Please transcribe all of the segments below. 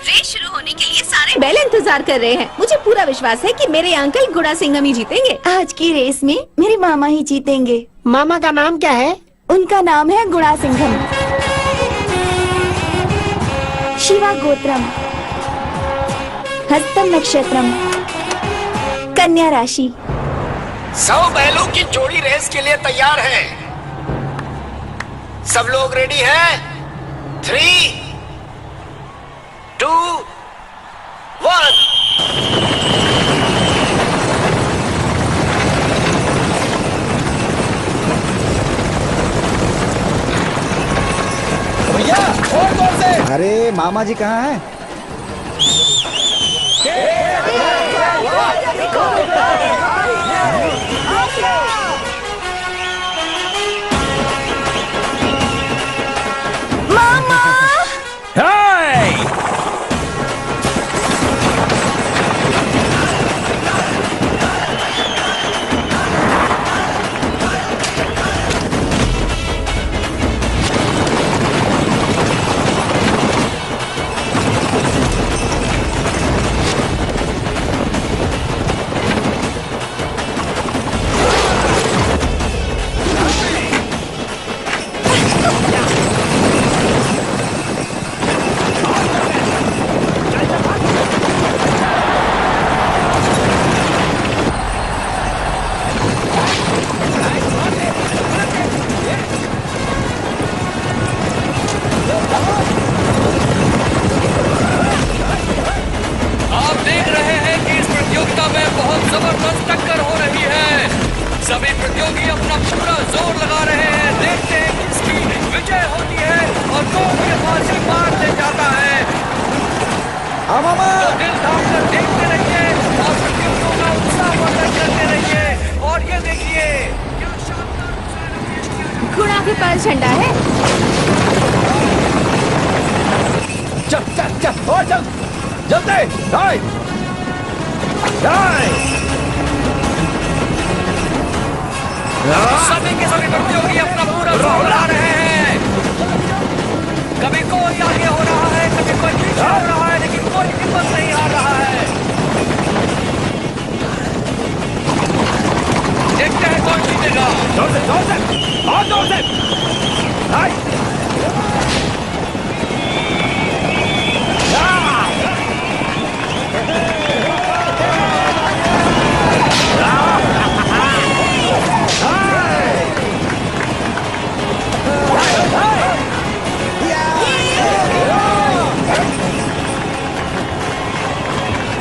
Race शुरू होने के लिए सारे बैल इंतजार कर रहे हैं। मुझे पूरा विश्वास है कि मेरे अंकल गुड़ा सिंघम ही जीतेंगे। आज की रेस में मेरे मामा ही जीतेंगे। मामा का नाम क्या है? उनका नाम है गुड़ा सिंघम। शिवा गोत्रम, हस्तम नक्षत्रम, कन्या राशि। 100 बैलों की जोड़ी रेस के लिए तैयार है। सब लोग रेडी हैं? 3, 2, 1। भैया और जोर से। अरे मामा जी कहाँ हैं? मामा! जबरदस्त टक्कर हो रही है। सभी प्रतियोगी अपना पूरा जोर लगा रहे हैं। देखते हैं किसकी विजय होती है और कौन ये फांसी मार ले जाता है। तो दिल थाम कर देखते रहिए और प्रतियोगियों का उत्साहवर्धन करते रहिए। और ये देखिए क्या शानदार गुड़ा के पास झंडा है। चल चल चल और चल जल्दी। सभी के सभी प्रतियोगी अपना पूरा जोर लगा रहे हैं। कभी कोई आगे हो रहा है, कभी कोई पीछे हो रहा है, लेकिन कोई हिम्मत नहीं हार रहा है। देखते हैं कौन जीतेगा। जोर से और जोर से।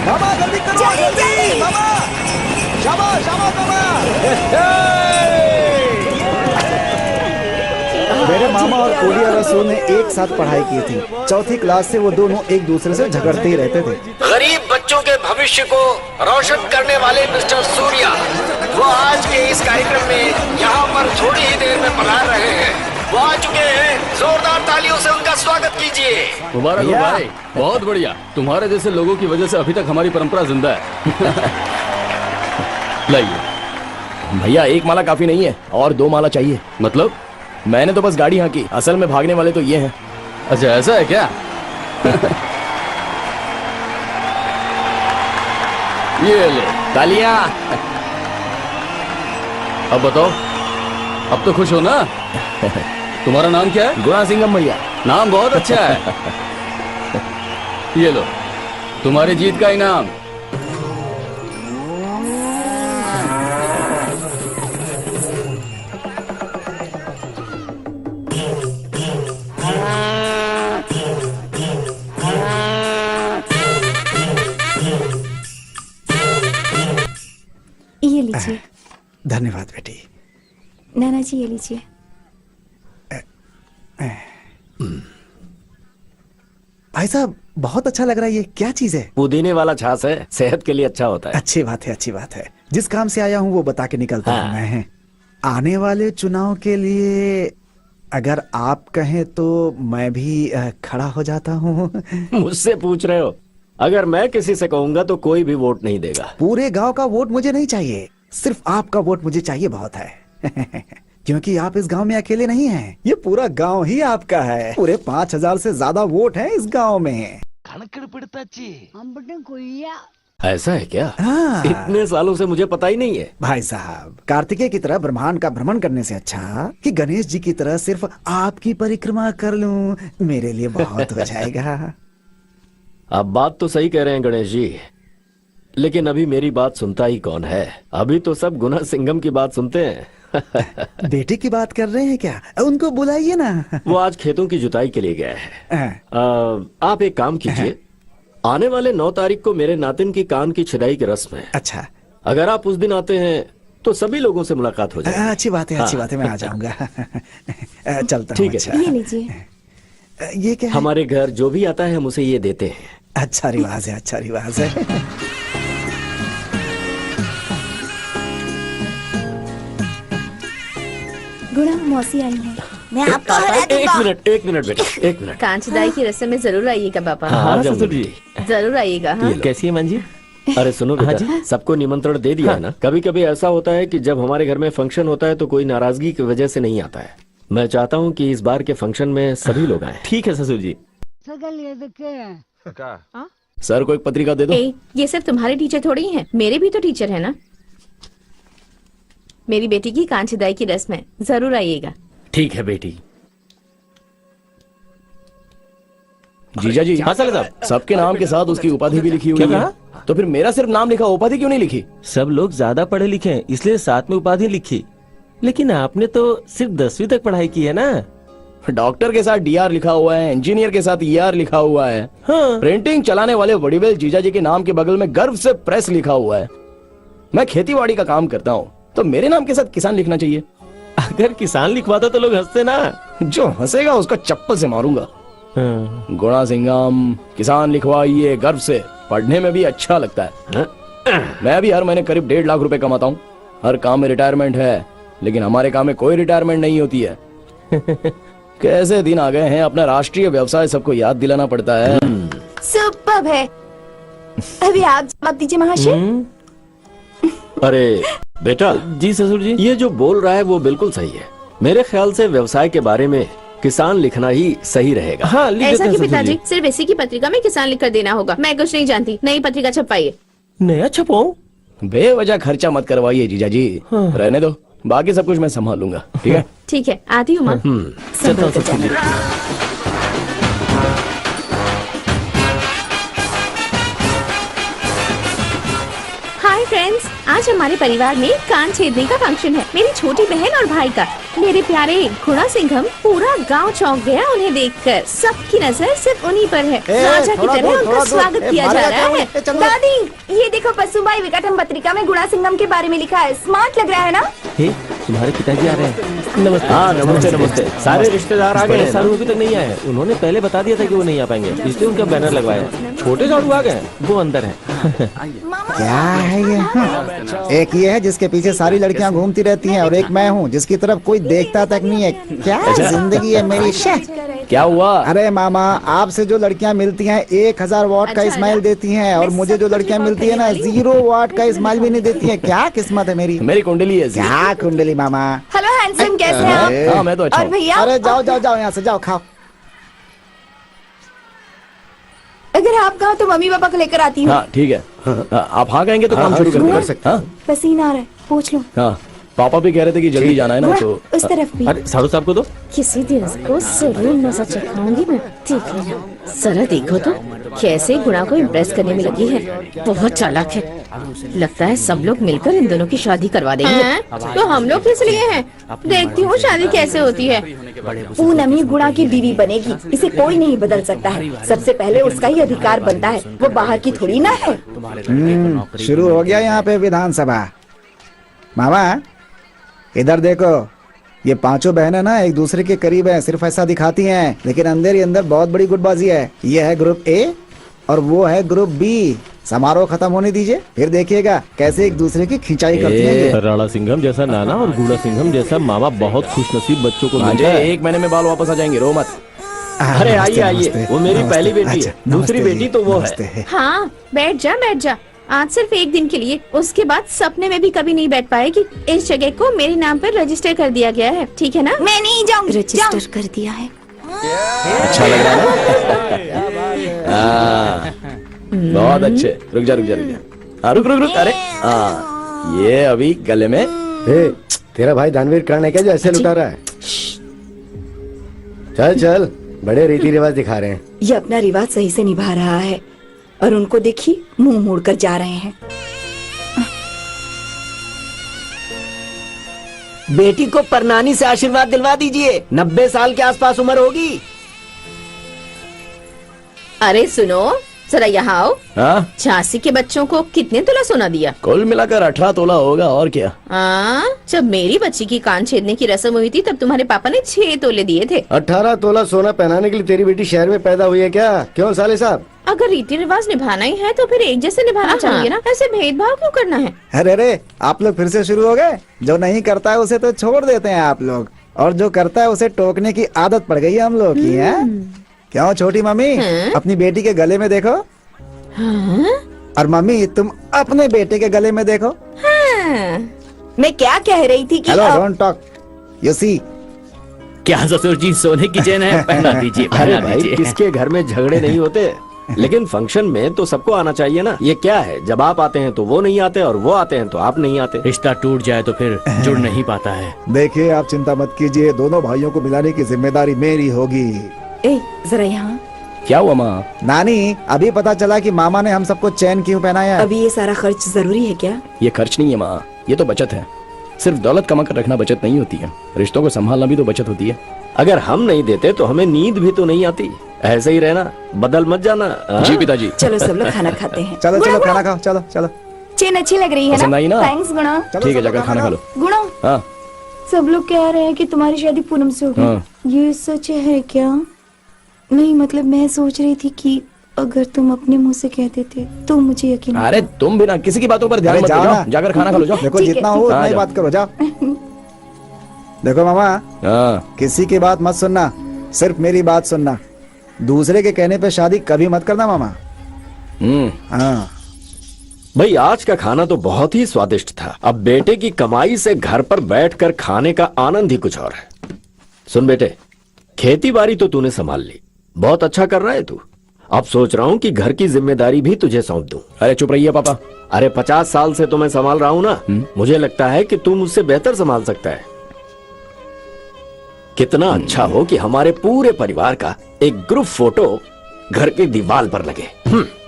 मामा जल्दी करो, जल्दी मामा। शाबाश शाबाश मामा। मेरे मामा और कोलिया रसू ने एक साथ पढ़ाई की थी। चौथी क्लास से वो दोनों एक दूसरे से झगड़ते ही रहते थे। गरीब बच्चों के भविष्य को रोशन करने वाले मिस्टर सूर्या, वो आज के इस कार्यक्रम में यहाँ पर थोड़ी ही देर में पधार रहे हैं। वो आ चुके हैं। जोरदार तालियों से उनका स्वागत कीजिए। मुबारक हो भाई, बहुत बढ़िया। तुम्हारे जैसे लोगों की वजह से अभी तक हमारी परंपरा जिंदा है। लाइए भैया, एक माला काफी नहीं है और 2 माला चाहिए। मतलब? मैंने तो बस गाड़ी हाँकी, असल में भागने वाले तो ये हैं। अच्छा ऐसा है क्या? ये ले तालियां। अब बताओ, अब तो खुश हो ना? तुम्हारा नाम क्या है? गुड़ा सिंघम भैया। नाम बहुत अच्छा है। ये लो तुम्हारी जीत का इनाम। ये लीजिए। धन्यवाद बेटी। नाना जी ये लीजिए। भाई साहब बहुत अच्छा लग रहा है। ये क्या चीज है? पुदीने वाला छाछ है, सेहत के लिए अच्छा होता है। अच्छी बात है, अच्छी बात है। जिस काम से आया हूँ वो बता के निकलता हूँ मैं। आने वाले चुनाव के लिए अगर आप कहें तो मैं भी खड़ा हो जाता हूँ। मुझसे पूछ रहे हो? अगर मैं किसी से कहूंगा तो कोई भी वोट नहीं देगा। पूरे गांव का वोट मुझे नहीं चाहिए, सिर्फ आपका वोट मुझे चाहिए, बहुत है। क्योंकि आप इस गांव में अकेले नहीं हैं, ये पूरा गांव ही आपका है। पूरे 5000 से ज्यादा वोट हैं इस गांव में। ऐसा है क्या? हाँ। इतने सालों से मुझे पता ही नहीं है। भाई साहब, कार्तिकेय की तरह ब्रह्मांड का भ्रमण करने से अच्छा कि गणेश जी की तरह सिर्फ आपकी परिक्रमा कर लूं, मेरे लिए बहुत हो जाएगा। आप बात तो सही कह रहे हैं गणेश जी, लेकिन अभी मेरी बात सुनता ही कौन है? अभी तो सब गुना सिंघम की बात सुनते हैं। बेटे की बात कर रहे हैं क्या? उनको बुलाइए ना। वो आज खेतों की जुताई के लिए गया है। आप एक काम कीजिए, आने वाले 9 तारीख को मेरे नातिन की कान की छिदाई की रस्म है। अच्छा, अगर आप उस दिन आते हैं तो सभी लोगों से मुलाकात हो जाएगी। अच्छी बात है, अच्छी बात है, मैं आ जाऊंगा। चलता हूँ। ठीक है। अच्छा। ये लीजिए। ये क्या है? हमारे घर जो भी आता है हम उसे ये देते हैं। अच्छा रिवाज है, अच्छा रिवाज है। गुणा, मौसी आई है। मैं आपको एक मिनट बेटा, एक मिनट। कांचदाई की रस्म में जरूर आइएगा पापा। हाँ, ससुर जी। जरूर आइएगा। हाँ, कैसी है मां जी? अरे सुनो बेटा, सबको निमंत्रण दे दिया है ना। कभी कभी ऐसा होता है कि जब हमारे घर में फंक्शन होता है तो कोई नाराजगी की वजह से नहीं आता है। मैं चाहता हूँ कि इस बार के फंक्शन में सभी लोग आए। ठीक है ससुर जी। सर को एक पत्रिका दे दो। ये सिर्फ तुम्हारे टीचर थोड़ी हैं, मेरे भी तो टीचर है ना। मेरी बेटी की कांचदाई की रस्म है, जरूर आइएगा। ठीक है बेटी। जीजा जी, हाँ साले साहब, सबके नाम के साथ उसकी उपाधि भी लिखी हुई क्या है। कहा? तो फिर मेरा सिर्फ नाम लिखा, उपाधि क्यों नहीं लिखी? सब लोग ज्यादा पढ़े लिखे हैं इसलिए साथ में उपाधि लिखी, लेकिन आपने तो सिर्फ 10वीं तक पढ़ाई की है ना। डॉक्टर के साथ डीआर लिखा हुआ है, इंजीनियर के साथ ईआर लिखा हुआ है। हाँ। प्रिंटिंग चलाने वाले वडीवेल जीजा जी के नाम के बगल में गर्व से प्रेस लिखा हुआ है। मैं खेतीबाड़ी का काम करता हूँ तो मेरे नाम के साथ किसान लिखना चाहिए। अगर किसान लिखवाता तो लोग हंसते ना। जो हंसेगा उसका चप्पल से मारूंगा। हाँ। गुणा सिंघम किसान लिखवाइए गर्व से, पढ़ने में भी अच्छा लगता है। मैं भी हर महीने करीब 1.5 लाख रुपए कमाता हूँ। हर काम में रिटायरमेंट है, लेकिन हमारे काम में कोई रिटायरमेंट नहीं होती है। कैसे दिन आ गए हैं, अपना राष्ट्रीय व्यवसाय सबको याद दिलाना पड़ता है। सुपर्ब है। अभी आप जवाब दीजिए महाशय। अरे बेटा, जी ससुर जी। ये जो बोल रहा है वो बिल्कुल सही है। मेरे ख्याल से व्यवसाय के बारे में किसान लिखना ही सही रहेगा। हाँ, लिख देते ऐसा हैं कि ससुर पिताजी, जी। सिर्फ इसी की पत्रिका में किसान लिखकर देना होगा। मैं कुछ नहीं जानती, नई पत्रिका छपवाइए। नया छपाऊं? बेवजह खर्चा मत करवाइए जीजा जी। रहने दो, बाकी सब कुछ मैं संभाल लूंगा। ठीक है। ठीक है, आती हूँ माँ। चलता हूँ ससुर जी। हाय फ्रेंड्स, आज हमारे परिवार में कान छेदने का फंक्शन है। मेरी छोटी बहन और भाई का। मेरे प्यारे गुणा सिंघम, पूरा गांव चौंक गया उन्हें देखकर। सबकी नजर सिर्फ उन्हीं पर है। राजा की तरह उनका स्वागत किया जा रहा है। दादी, ये देखो पशुबाई विकटम पत्रिका में गुणा सिंघम के बारे में लिखा है। स्मार्ट लग रहा है ना? हे, तुम्हारे पिताजी आ रहे हैं। नमस्ते। हाँ नमस्ते नमस्ते। सारे रिश्तेदार आ गए बड़े हैं सारू अभी तक नहीं आए। उन्होंने पहले बता दिया था कि वो नहीं आ पाएंगे, इसलिए उनका बैनर लगवाया। छोटे सारू आ गए, वो अंदर है। क्या है ये? एक ये है जिसके पीछे सारी लड़कियां घूमती रहती हैं और एक मैं हूँ जिसकी तरफ कोई देखता तक नहीं है। क्या जिंदगी है मेरी। क्या हुआ? अरे मामा, आपसे जो लड़कियां मिलती हैं 1000 वॉट का इस्माइल देती हैं और मुझे जो लड़कियां मिलती है ना 0 वॉट का इस्माइल भी नहीं देती हैं। क्या किस्मत है मेरी। मेरी कुंडली है। क्या कुंडली मामा। हेलो हैंडसम, कैसे हैं आप? हाँ मैं तो अच्छा और हूँ। भैया, अरे जाओ जाओ जाओ यहाँ से, जाओ खाओ। अगर आप कहो तो मम्मी पापा को लेकर आती हूँ। हाँ ठीक है। आप हाँ कहेंगे तो काम शुरू कर सकते हैं। पसीना आ रहा है, पूछ लो। हाँ, पापा भी कह रहे थे कि जल्दी जाना है ना, तो उस तरफ भी। अरे सारू साहब को दो। किसी दिन इसको जरूर मजा चखाऊंगी मैं। ठीक है, जरा देखो तो कैसे गुणा को इम्प्रेस करने में लगी है। बहुत चालाक है। लगता है सब लोग मिलकर इन दोनों की शादी करवा देंगे। तो हम लोग किस लिए हैं? देखती हूँ शादी कैसे होती है। पूनमी गुणा की बीवी बनेगी, इसे कोई नहीं बदल सकता है। सबसे पहले उसका ही अधिकार बनता है, वो बाहर की थोड़ी ना है। शुरू हो गया यहाँ पे विधानसभा। मामा इधर देखो, ये पांचों बहनें ना एक दूसरे के करीब हैं, सिर्फ ऐसा दिखाती हैं, लेकिन अंदर ही अंदर बहुत बड़ी गुटबाजी है। ये है ग्रुप ए और वो है ग्रुप बी। समारोह खत्म होने दीजिए, फिर देखिएगा कैसे एक दूसरे की खिंचाई करती हैं ये। राणा सिंघम जैसा नाना और गुड़ा सिंघम जैसा मामा बहुत खुशनसीब बच्चों को मिलता है। 1 महीने में बाल वापस आ जाएंगे, रो मत। अरे आइए आइए, नमस्ते, वो मेरी नमस्ते। पहली बेटी है। अच्छा, दूसरी नमस्ते बेटी जी, तो वो नमस्ते। है। हाँ, बैठ जा बैठ जा। आज सिर्फ एक दिन के लिए, उसके बाद सपने में भी कभी नहीं बैठ पाएगी। इस जगह को मेरे नाम पर रजिस्टर कर दिया गया है, ठीक है ना? मैं नहीं जाऊंगी। रजिस्टर कर दिया है। अच्छा लग रहा है। हाँ, बहुत अच्छे। रुक जा रुक जा रुक जा। हाँ, रुक रुक रुक। अरे हाँ, ये अभी गले में। तेरा भाई दानवीर कर्ण है क्या जो ऐसे लुटा रहा है? चल चल, बड़े रीति रिवाज दिखा रहे हैं। ये अपना रिवाज सही से निभा रहा है और उनको देखिए मुंह मोड़कर जा रहे हैं। बेटी को परनानी से आशीर्वाद दिलवा दीजिए, 90 साल के आसपास उम्र होगी। अरे सुनो, जरा यहाँ आओ। हाँ, झांसी के बच्चों को कितने तोला सोना दिया? कुल मिलाकर 18 तोला होगा और क्या। जब मेरी बच्ची की कान छेदने की रस्म हुई थी तब तुम्हारे पापा ने 6 तोले दिए थे। 18 तोला सोना पहनाने के लिए तेरी बेटी शहर में पैदा हुई है क्या? क्यों साले साहब? अगर रीति रिवाज निभाना ही है तो फिर एक जैसे निभाना चाहिए ना, ऐसे भेदभाव क्यों करना है? अरे अरे, आप लोग फिर से शुरू हो गए। जो नहीं करता है उसे तो छोड़ देते हैं आप लोग, और जो करता है उसे टोकने की आदत पड़ गई है हम लोग की। है क्यों छोटी मम्मी? अपनी बेटी के गले में देखो। और मम्मी तुम अपने बेटे के गले में देखो। मैं क्या कह रही थी कि hello, don't talk, you see. क्या ससुर जी, सोने की चेन है, पहना दीजिए अरे पहना भाई, दीजिए। किसके घर में झगड़े नहीं होते, लेकिन फंक्शन में तो सबको आना चाहिए ना। ये क्या है, जब आप आते हैं तो वो नहीं आते और वो आते हैं तो आप नहीं आते। रिश्ता टूट जाए तो फिर जुड़ नहीं पाता है। देखिए, आप चिंता मत कीजिए, दोनों भाइयों को मिलाने की जिम्मेदारी मेरी होगी। ए, जरा यहाँ। क्या हुआ माँ? नानी, अभी पता चला कि मामा ने हम सबको चैन क्यों पहनाया है। अभी ये सारा खर्च जरूरी है क्या? ये खर्च नहीं है माँ, ये तो बचत है। सिर्फ दौलत कमा कर रखना बचत नहीं होती है, रिश्तों को संभालना भी तो बचत होती है। अगर हम नहीं देते तो हमें नींद भी तो नहीं आती। ऐसे ही रहना, बदल मत जाना। हाँ? जी पिताजी। चलो सब लोग खाना खाते हैं। चलो चलो, खाना खाओ, चलो चलो। चेन अच्छी लग रही है पसंद आई ना? थैंक्स गुणा। चलो, ठीक है, सब लोग जाकर खाना खा लो। गुणा, हाँ सब लोग कह रहे हैं कि तुम्हारी शादी पूनम से होगी। हाँ। ये सच है क्या? नहीं, मतलब मैं सोच रही थी कि अगर तुम अपने मुंह से कह देते तो मुझे यकीन। अरे तुम भी ना किसी की बातों पर ध्यान अरे मत जाओ दो, ना। जाकर खाना खा लो, जाओ। देखो, ठीक है, जितना हो ठीक उतना है। ही बात करो, जाओ। देखो मामा, हाँ, किसी की बात मत सुनना, सिर्फ मेरी बात सुनना। दूसरे के कहने पे शादी कभी मत करना मामा। हाँ। भाई, आज का खाना तो बहुत ही स्वादिष्ट था। अब बेटे की कमाई से घर पर बैठकर खाने का आनंद ही कुछ और है। सुन बेटे, खेती बाड़ी तो तूने संभाल ली, बहुत अच्छा कर रहा है तू। अब सोच रहा हूँ कि घर की जिम्मेदारी भी तुझे सौंप दूं। अरे चुप रहिए पापा। अरे 50 साल से तो मैं संभाल रहा हूँ ना, मुझे लगता है कि तू मुझसे बेहतर संभाल सकता है। कितना अच्छा हो कि हमारे पूरे परिवार का एक ग्रुप फोटो घर की दीवार पर लगे।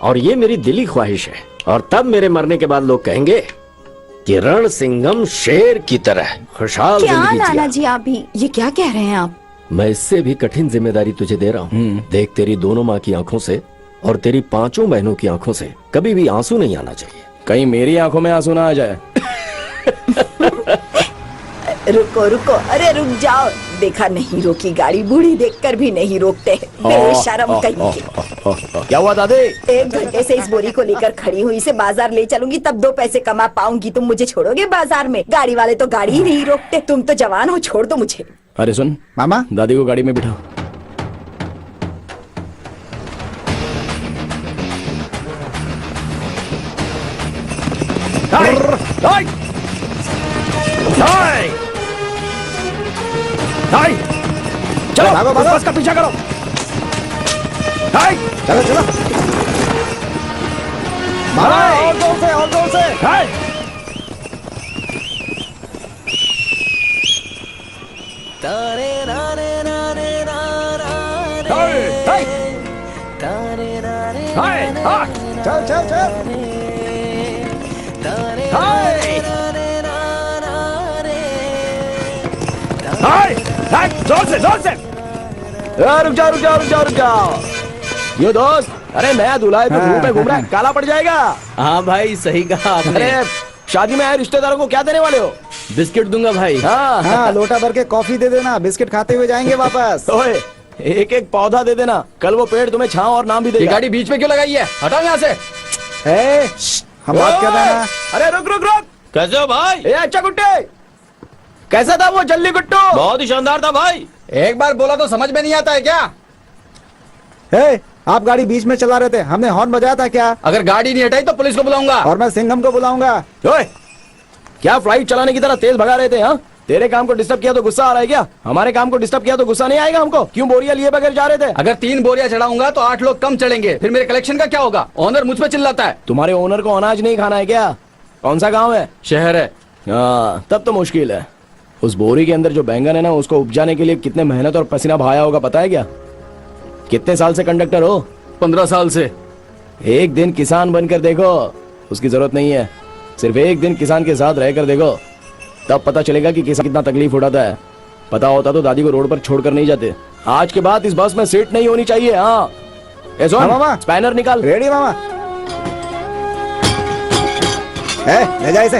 और ये मेरी दिली ख्वाहिश है। और तब मेरे मरने के बाद लोग कहेंगे कि रण सिंघम शेर की तरह खुशहाल क्या जिंदगी नाना जिया। जी, आप भी ये क्या कह रहे हैं आप? मैं इससे भी कठिन जिम्मेदारी तुझे दे रहा हूँ। देख, तेरी दोनों माँ की आंखों से और तेरी 5 बहनों की आंखों से कभी भी आंसू नहीं आना चाहिए। कहीं मेरी आंखों में आंसू ना आ जाए। रुको रुको, अरे रुक जाओ। देखा, नहीं रोकी गाड़ी, बूढ़ी देखकर भी नहीं रोकते। बेशरम कहीं के। क्या हुआ दादी? 1 घंटे से इस बोरी को लेकर खड़ी हुई, इसे बाजार ले चलूंगी तब 2 पैसे कमा पाऊंगी। तुम मुझे छोड़ोगे बाजार में? गाड़ी वाले तो गाड़ी ही नहीं रोकते। तुम तो जवान हो, छोड़ दो मुझे। अरे सुन मामा, दादी को गाड़ी में बिठाओ। चलो भागो, भागो। बस का पीछा करो। चलो चलो मामा, और जोर से, और जोर से। चल चल चल। जोर से जोर से। रुक जाओ रुक जाओ रुक जाओ रुक जाओ। ये दोस्त, अरे नया दूल्हा है तो धूप में घूम रहा है, काला पड़ जाएगा। हाँ भाई, सही कहा आपने। अरे शादी में आए रिश्तेदारों को क्या देने वाले हो? बिस्किट दूंगा भाई। हाँ हाँ, लोटा भर के कॉफी दे देना, बिस्किट खाते हुए जाएंगे वापस। ओए, एक एक पौधा दे देना, कल वो पेड़ तुम्हें छांव और नाम भी देगा। गाड़ी बीच में क्यों लगाई है? हटाओ यहाँ से। हम बात कर रहे हैं। अरे रुक रुक रुक। कैसे हो भाई? ए अच्छा गुट्टे, कैसा था वो जल्ली गुट्टू? बहुत ही शानदार था भाई। एक बार बोला तो समझ में नहीं आता है क्या? आप गाड़ी बीच में चला रहे थे, हमने हॉर्न बजाया था क्या? अगर गाड़ी नहीं हटाई तो पुलिस को बुलाऊंगा। और मैं सिंघम को बुलाऊंगा। ओए, क्या फ्लाइट चलाने की तरह तेज भगा रहे थे? हाँ, तेरे काम को डिस्टर्ब किया तो गुस्सा आ रहा है क्या? हमारे काम को डिस्टर्ब किया तो गुस्सा नहीं आएगा हमको? क्यों बोरियां लिए बगैर जा रहे थे? अगर 3 बोरियां चढ़ाऊंगा तो 8 लोग कम चढ़ेंगे, फिर मेरे कलेक्शन का क्या होगा? ओनर मुझ पर चिल्लाता है। तुम्हारे ओनर को अनाज नहीं खाना है क्या? कौन सा गाँव है? शहर है। हाँ, तब तो मुश्किल है। उस बोरी के अंदर जो बैंगन है ना, उसको उपजाने के लिए कितने मेहनत और पसीना बहाया होगा पता है क्या? कितने साल से कंडक्टर हो? 15 साल से। एक दिन किसान बनकर देखो, उसकी जरूरत नहीं है। सिर्फ एक दिन किसान के साथ रहकर देखो, तब पता चलेगा कि किसान कितना तकलीफ उठाता है। पता होता तो दादी को रोड पर छोड़कर नहीं जाते। आज के बाद इस बस में सीट नहीं होनी चाहिए। हाँ, मामा, स्पैनर निकाल। रेडी मामा? ले जा इसे।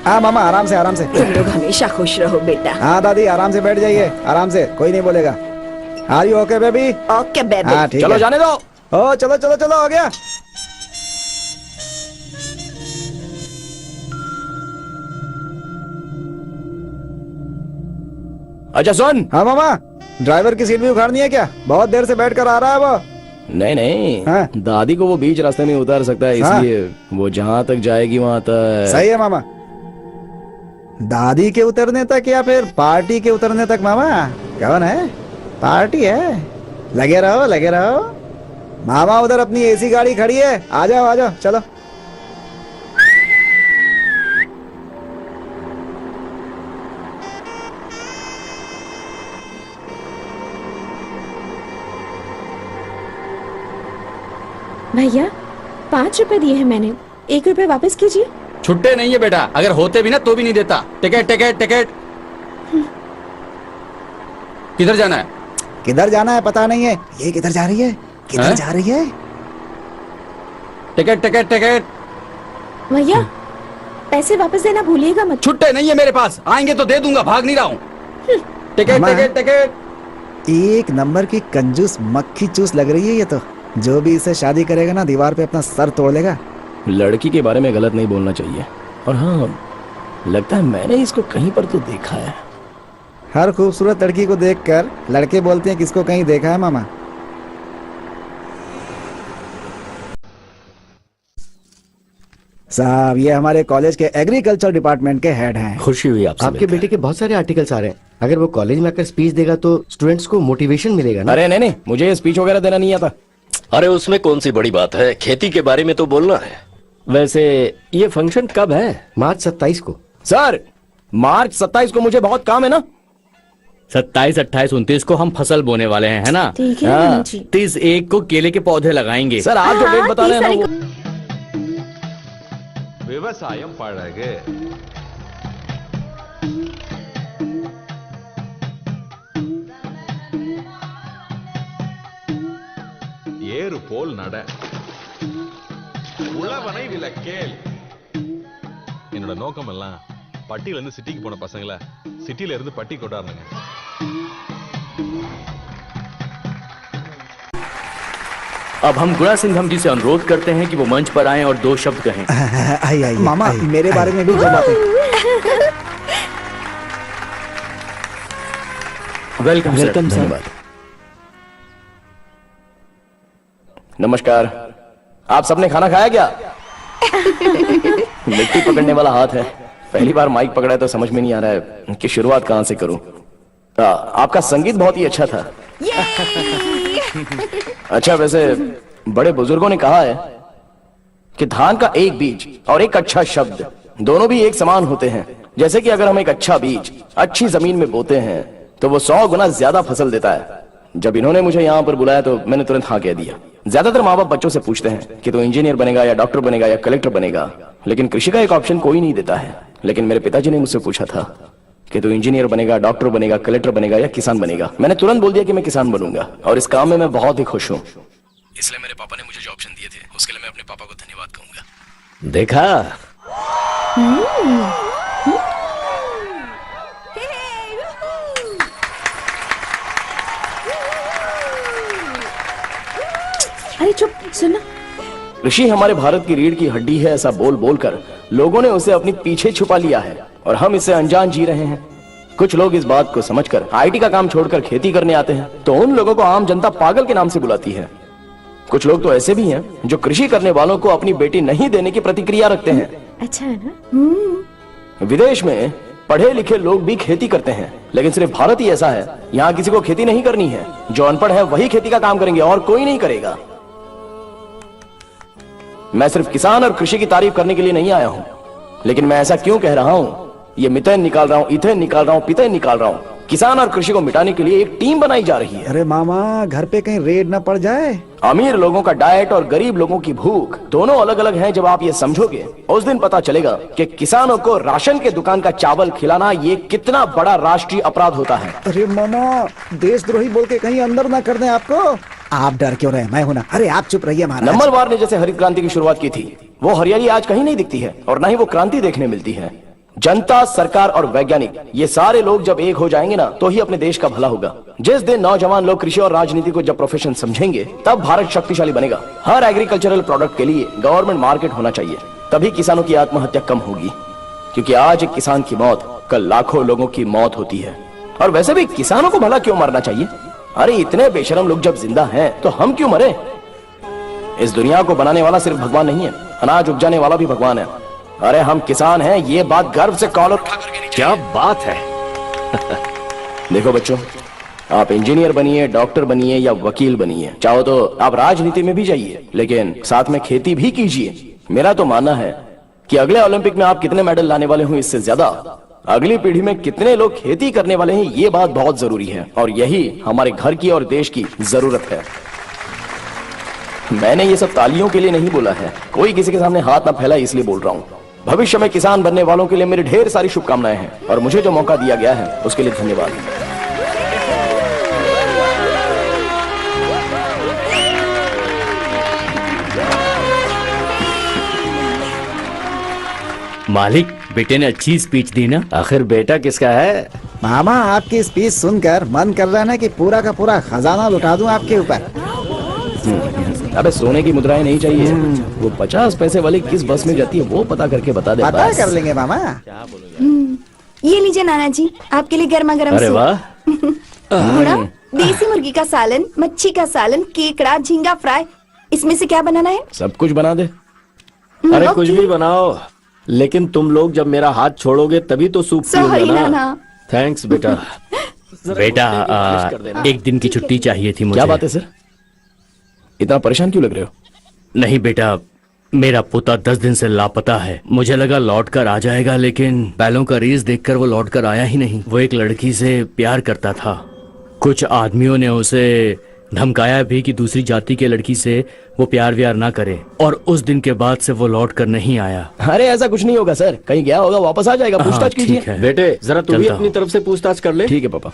हाँ मामा, आराम से आराम से। तुम लोग हमेशा खुश रहो बेटा। हाँ दादी, आराम से बैठ जाइए, आराम से, कोई नहीं बोलेगा। Are you okay baby? Okay baby. हाँ ठीक है। चलो जाने दो। ओ चलो चलो चलो, हो गया। अच्छा सुन। हाँ मामा, ड्राइवर की सीट भी उखाड़नी है क्या? बहुत देर से बैठ कर आ रहा है वो। नहीं नहीं, हाँ? दादी को वो बीच रास्ते में उतार सकता है, इसलिए वो जहाँ तक जाएगी वहाँ तक। सही है मामा। दादी के उतरने तक या फिर पार्टी के उतरने तक मामा? कौन है? पार्टी है। लगे रहो लगे रहो। मामा उधर अपनी एसी गाड़ी खड़ी है, आ जाओ चलो। भैया 5 रुपए दिए हैं मैंने, 1 रुपए वापस कीजिए। छुट्टे नहीं है बेटा, अगर होते भी ना तो भी नहीं देता। Ticket ticket ticket. किधर जाना है? किधर जाना है पता नहीं है। ये किधर जा रही है? किधर हैं? जा रही है? Ticket ticket ticket. भैया पैसे वापस देना भूलिएगा मत। छुट्टे नहीं है मेरे पास, आएंगे तो दे दूंगा, भाग नहीं रहा हूँ। टिकट मामा, टिकट टिकट। एक नंबर की कंजूस मक्खी चूस लग रही है ये तो। जो भी इसे शादी करेगा ना, दीवार पे अपना सर तोड़ लेगा। लड़की के बारे में गलत नहीं बोलना चाहिए। और हाँ, लगता है मैंने इसको कहीं पर तो देखा है। हर खूबसूरत लड़की को देखकर लड़के बोलते हैं किसको कहीं देखा है मामा। साहब, ये हमारे कॉलेज के एग्रीकल्चर डिपार्टमेंट के हेड हैं। खुशी हुई आपसे आपके मिलकर। बेटे के बहुत सारे आर्टिकल्स आ रहे हैं। अगर वो कॉलेज में आकर स्पीच देगा तो स्टूडेंट्स को मोटिवेशन मिलेगा ना। अरे नहीं नहीं, मुझे ये स्पीच वगैरह देना नहीं आता। अरे उसमें कौन सी बड़ी बात है, खेती के बारे में तो बोलना है। वैसे ये फंक्शन कब है? मार्च 27 को। सर, मार्च 27 को मुझे बहुत काम है ना। 27, 28, 29 को हम फसल बोने वाले हैं, है ना? ठीक है नाना जी। 30 को केले के पौधे लगाएंगे। सर आप जो डेट बता रहे हैं ना, वो விவசாயம் பழகு. ஏறு போல் நட, உழவனை விலக்கேல். என்னோட நோக்கம் எல்லாம் பட்டியில இருந்து சிட்டிக்கு போன பசங்களை சிட்டில இருந்து பட்டி கொண்டாடுங்க. अब हम गुणा सिंघम जी से अनुरोध करते हैं कि वो मंच पर आएं और 2 शब्द कहें। आई मामा, मेरे बारे में भी 2 बातें। Welcome sir. धन्यवाद। नमस्कार। आप सबने खाना खाया क्या? मिट्टी पकड़ने वाला हाथ है। पहली बार माइक पकड़ा है तो समझ में नहीं आ रहा है कि शुरुआत कहां से करूं। आपका संगीत बहुत ही अच्छा था। अच्छा, वैसे बड़े बुजुर्गों ने कहा है कि धान का एक बीज और एक अच्छा शब्द दोनों भी एक समान होते हैं। जैसे कि अगर हम एक अच्छा बीज अच्छी जमीन में बोते हैं तो वो 100 गुना ज्यादा फसल देता है। जब इन्होंने मुझे यहाँ पर बुलाया तो मैंने तुरंत हाँ कह दिया। ज्यादातर माँ बाप बच्चों से पूछते हैं कि तू इंजीनियर बनेगा या डॉक्टर बनेगा या कलेक्टर बनेगा, लेकिन कृषि का एक ऑप्शन कोई नहीं देता है। लेकिन मेरे पिताजी ने मुझसे पूछा था कि तू इंजीनियर बनेगा, डॉक्टर बनेगा, कलेक्टर बनेगा या किसान बनेगा। मैंने तुरंत बोल दिया कि मैं किसान बनूंगा और इस काम में मैं बहुत ही खुश हूँ। इसलिए मेरे पापा ने मुझे जो ऑप्शन दिए थे उसके लिए मैं अपने पापा को धन्यवाद कहूंगा। देखा? अरे चुप, सुनना। कृषि हमारे भारत की रीढ़ की हड्डी है, ऐसा बोल बोल कर लोगों ने उसे अपने पीछे छुपा लिया है और हम इससे अनजान जी रहे हैं। कुछ लोग इस बात को समझकर आईटी का काम छोड़कर खेती करने आते हैं तो उन लोगों को आम जनता पागल के नाम से बुलाती है। कुछ लोग तो ऐसे भी हैं जो कृषि करने वालों को अपनी बेटी नहीं देने की प्रतिक्रिया रखते हैं। अच्छा है ना? विदेश में पढ़े लिखे लोग भी खेती करते हैं, लेकिन सिर्फ भारत ही ऐसा है, यहाँ किसी को खेती नहीं करनी है। जो अनपढ़ है वही खेती का काम करेंगे और कोई नहीं करेगा। मैं सिर्फ किसान और कृषि की तारीफ करने के लिए नहीं आया हूं, लेकिन मैं ऐसा क्यों कह रहा हूं? ये मिथेन निकाल रहा हूं, इथेन निकाल रहा हूं, पिथेन निकाल रहा हूं। किसान और कृषि को मिटाने के लिए एक टीम बनाई जा रही है। अरे मामा, घर पे कहीं रेड न पड़ जाए। अमीर लोगों का डाइट और गरीब लोगों की भूख दोनों अलग अलग हैं। जब आप ये समझोगे उस दिन पता चलेगा कि किसानों को राशन के दुकान का चावल खिलाना ये कितना बड़ा राष्ट्रीय अपराध होता है। अरे मामा, देशद्रोही बोल के कहीं अंदर ना कर दें आपको। आप डर क्यों रहे? मैं हूं ना। अरे आप चुप रहिए महाराज। नंबरवार ने जैसे हरित क्रांति की शुरुआत की थी, वो हरियाली आज कहीं नहीं दिखती है और न ही वो क्रांति देखने मिलती है। जनता, सरकार और वैज्ञानिक, ये सारे लोग जब एक हो जाएंगे ना, तो ही अपने देश का भला होगा। जिस दिन नौजवान लोग कृषि और राजनीति को जब प्रोफेशन समझेंगे, तब भारत शक्तिशाली बनेगा। हर एग्रीकल्चरल प्रोडक्ट के लिए गवर्नमेंट मार्केट होना चाहिए, तभी किसानों की आत्महत्या कम होगी। क्योंकि आज एक किसान की मौत, कल लाखों लोगों की मौत होती है। और वैसे भी किसानों को भला क्यों मरना चाहिए? अरे इतने बेशरम लोग जब जिंदा हैं, तो हम क्यों मरे? इस दुनिया को बनाने वाला सिर्फ भगवान नहीं है, अनाज उपजाने वाला भी भगवान है। अरे हम किसान हैं, ये बात गर्व से कॉलर उठा करके। क्या बात है। देखो बच्चों, आप इंजीनियर बनिए, डॉक्टर बनिए या वकील बनिए, चाहो तो आप राजनीति में भी जाइए, लेकिन साथ में खेती भी कीजिए। मेरा तो मानना है कि अगले ओलंपिक में आप कितने मेडल लाने वाले हो, इससे ज्यादा अगली पीढ़ी में कितने लोग खेती करने वाले हैं, ये बात बहुत जरूरी है। और यही हमारे घर की और देश की जरूरत है। मैंने ये सब तालियों के लिए नहीं बोला है, कोई किसी के सामने हाथ ना फैला इसलिए बोल रहा हूँ। भविष्य में किसान बनने वालों के लिए मेरी ढेर सारी शुभकामनाएं हैं, और मुझे जो मौका दिया गया है उसके लिए धन्यवाद। मालिक, बेटे ने अच्छी स्पीच दी ना। आखिर बेटा किसका है? मामा, आपकी स्पीच सुनकर मन कर रहा है ना कि पूरा का पूरा खजाना लुटा दूं आपके ऊपर। अबे सोने की मुद्राएं नहीं चाहिए। वो 50 पैसे वाली किस बस में जाती है वो पता करके बता दे। पता कर लेंगे मामा। ये लीजिए नाना जी, आपके लिए गर्मा गर्म अरे वाह। थोड़ा देसी मुर्गी का सालन, मच्छी का सालन, केकड़ा, झींगा फ्राई। इसमें से क्या बनाना है? सब कुछ बना दे। अरे कुछ भी बनाओ, लेकिन तुम लोग जब मेरा हाथ छोड़ोगे तभी तो सूप पीऊंगा ना। थैंक्स बेटा। बेटा, एक दिन की छुट्टी चाहिए थी मुझे। क्या बात है सर, इतना परेशान क्यों लग रहे हो? नहीं बेटा, मेरा पोता 10 दिन से लापता है। मुझे लगा लौट कर आ जाएगा, लेकिन बैलों का रेस देखकर वो लौट कर आया ही नहीं। वो एक लड़की से प्यार करता था। कुछ आदमियों ने उसे धमकाया भी कि दूसरी जाति के लड़की से वो प्यार व्यार ना करे, और उस दिन के बाद से वो लौट कर नहीं आया। अरे ऐसा कुछ नहीं होगा सर, कहीं गया होगा, वापस आ जाएगा। पूछताछ कीजिए। बेटे जरा तू भी अपनी तरफ से पूछताछ कर ले। ठीक है पापा।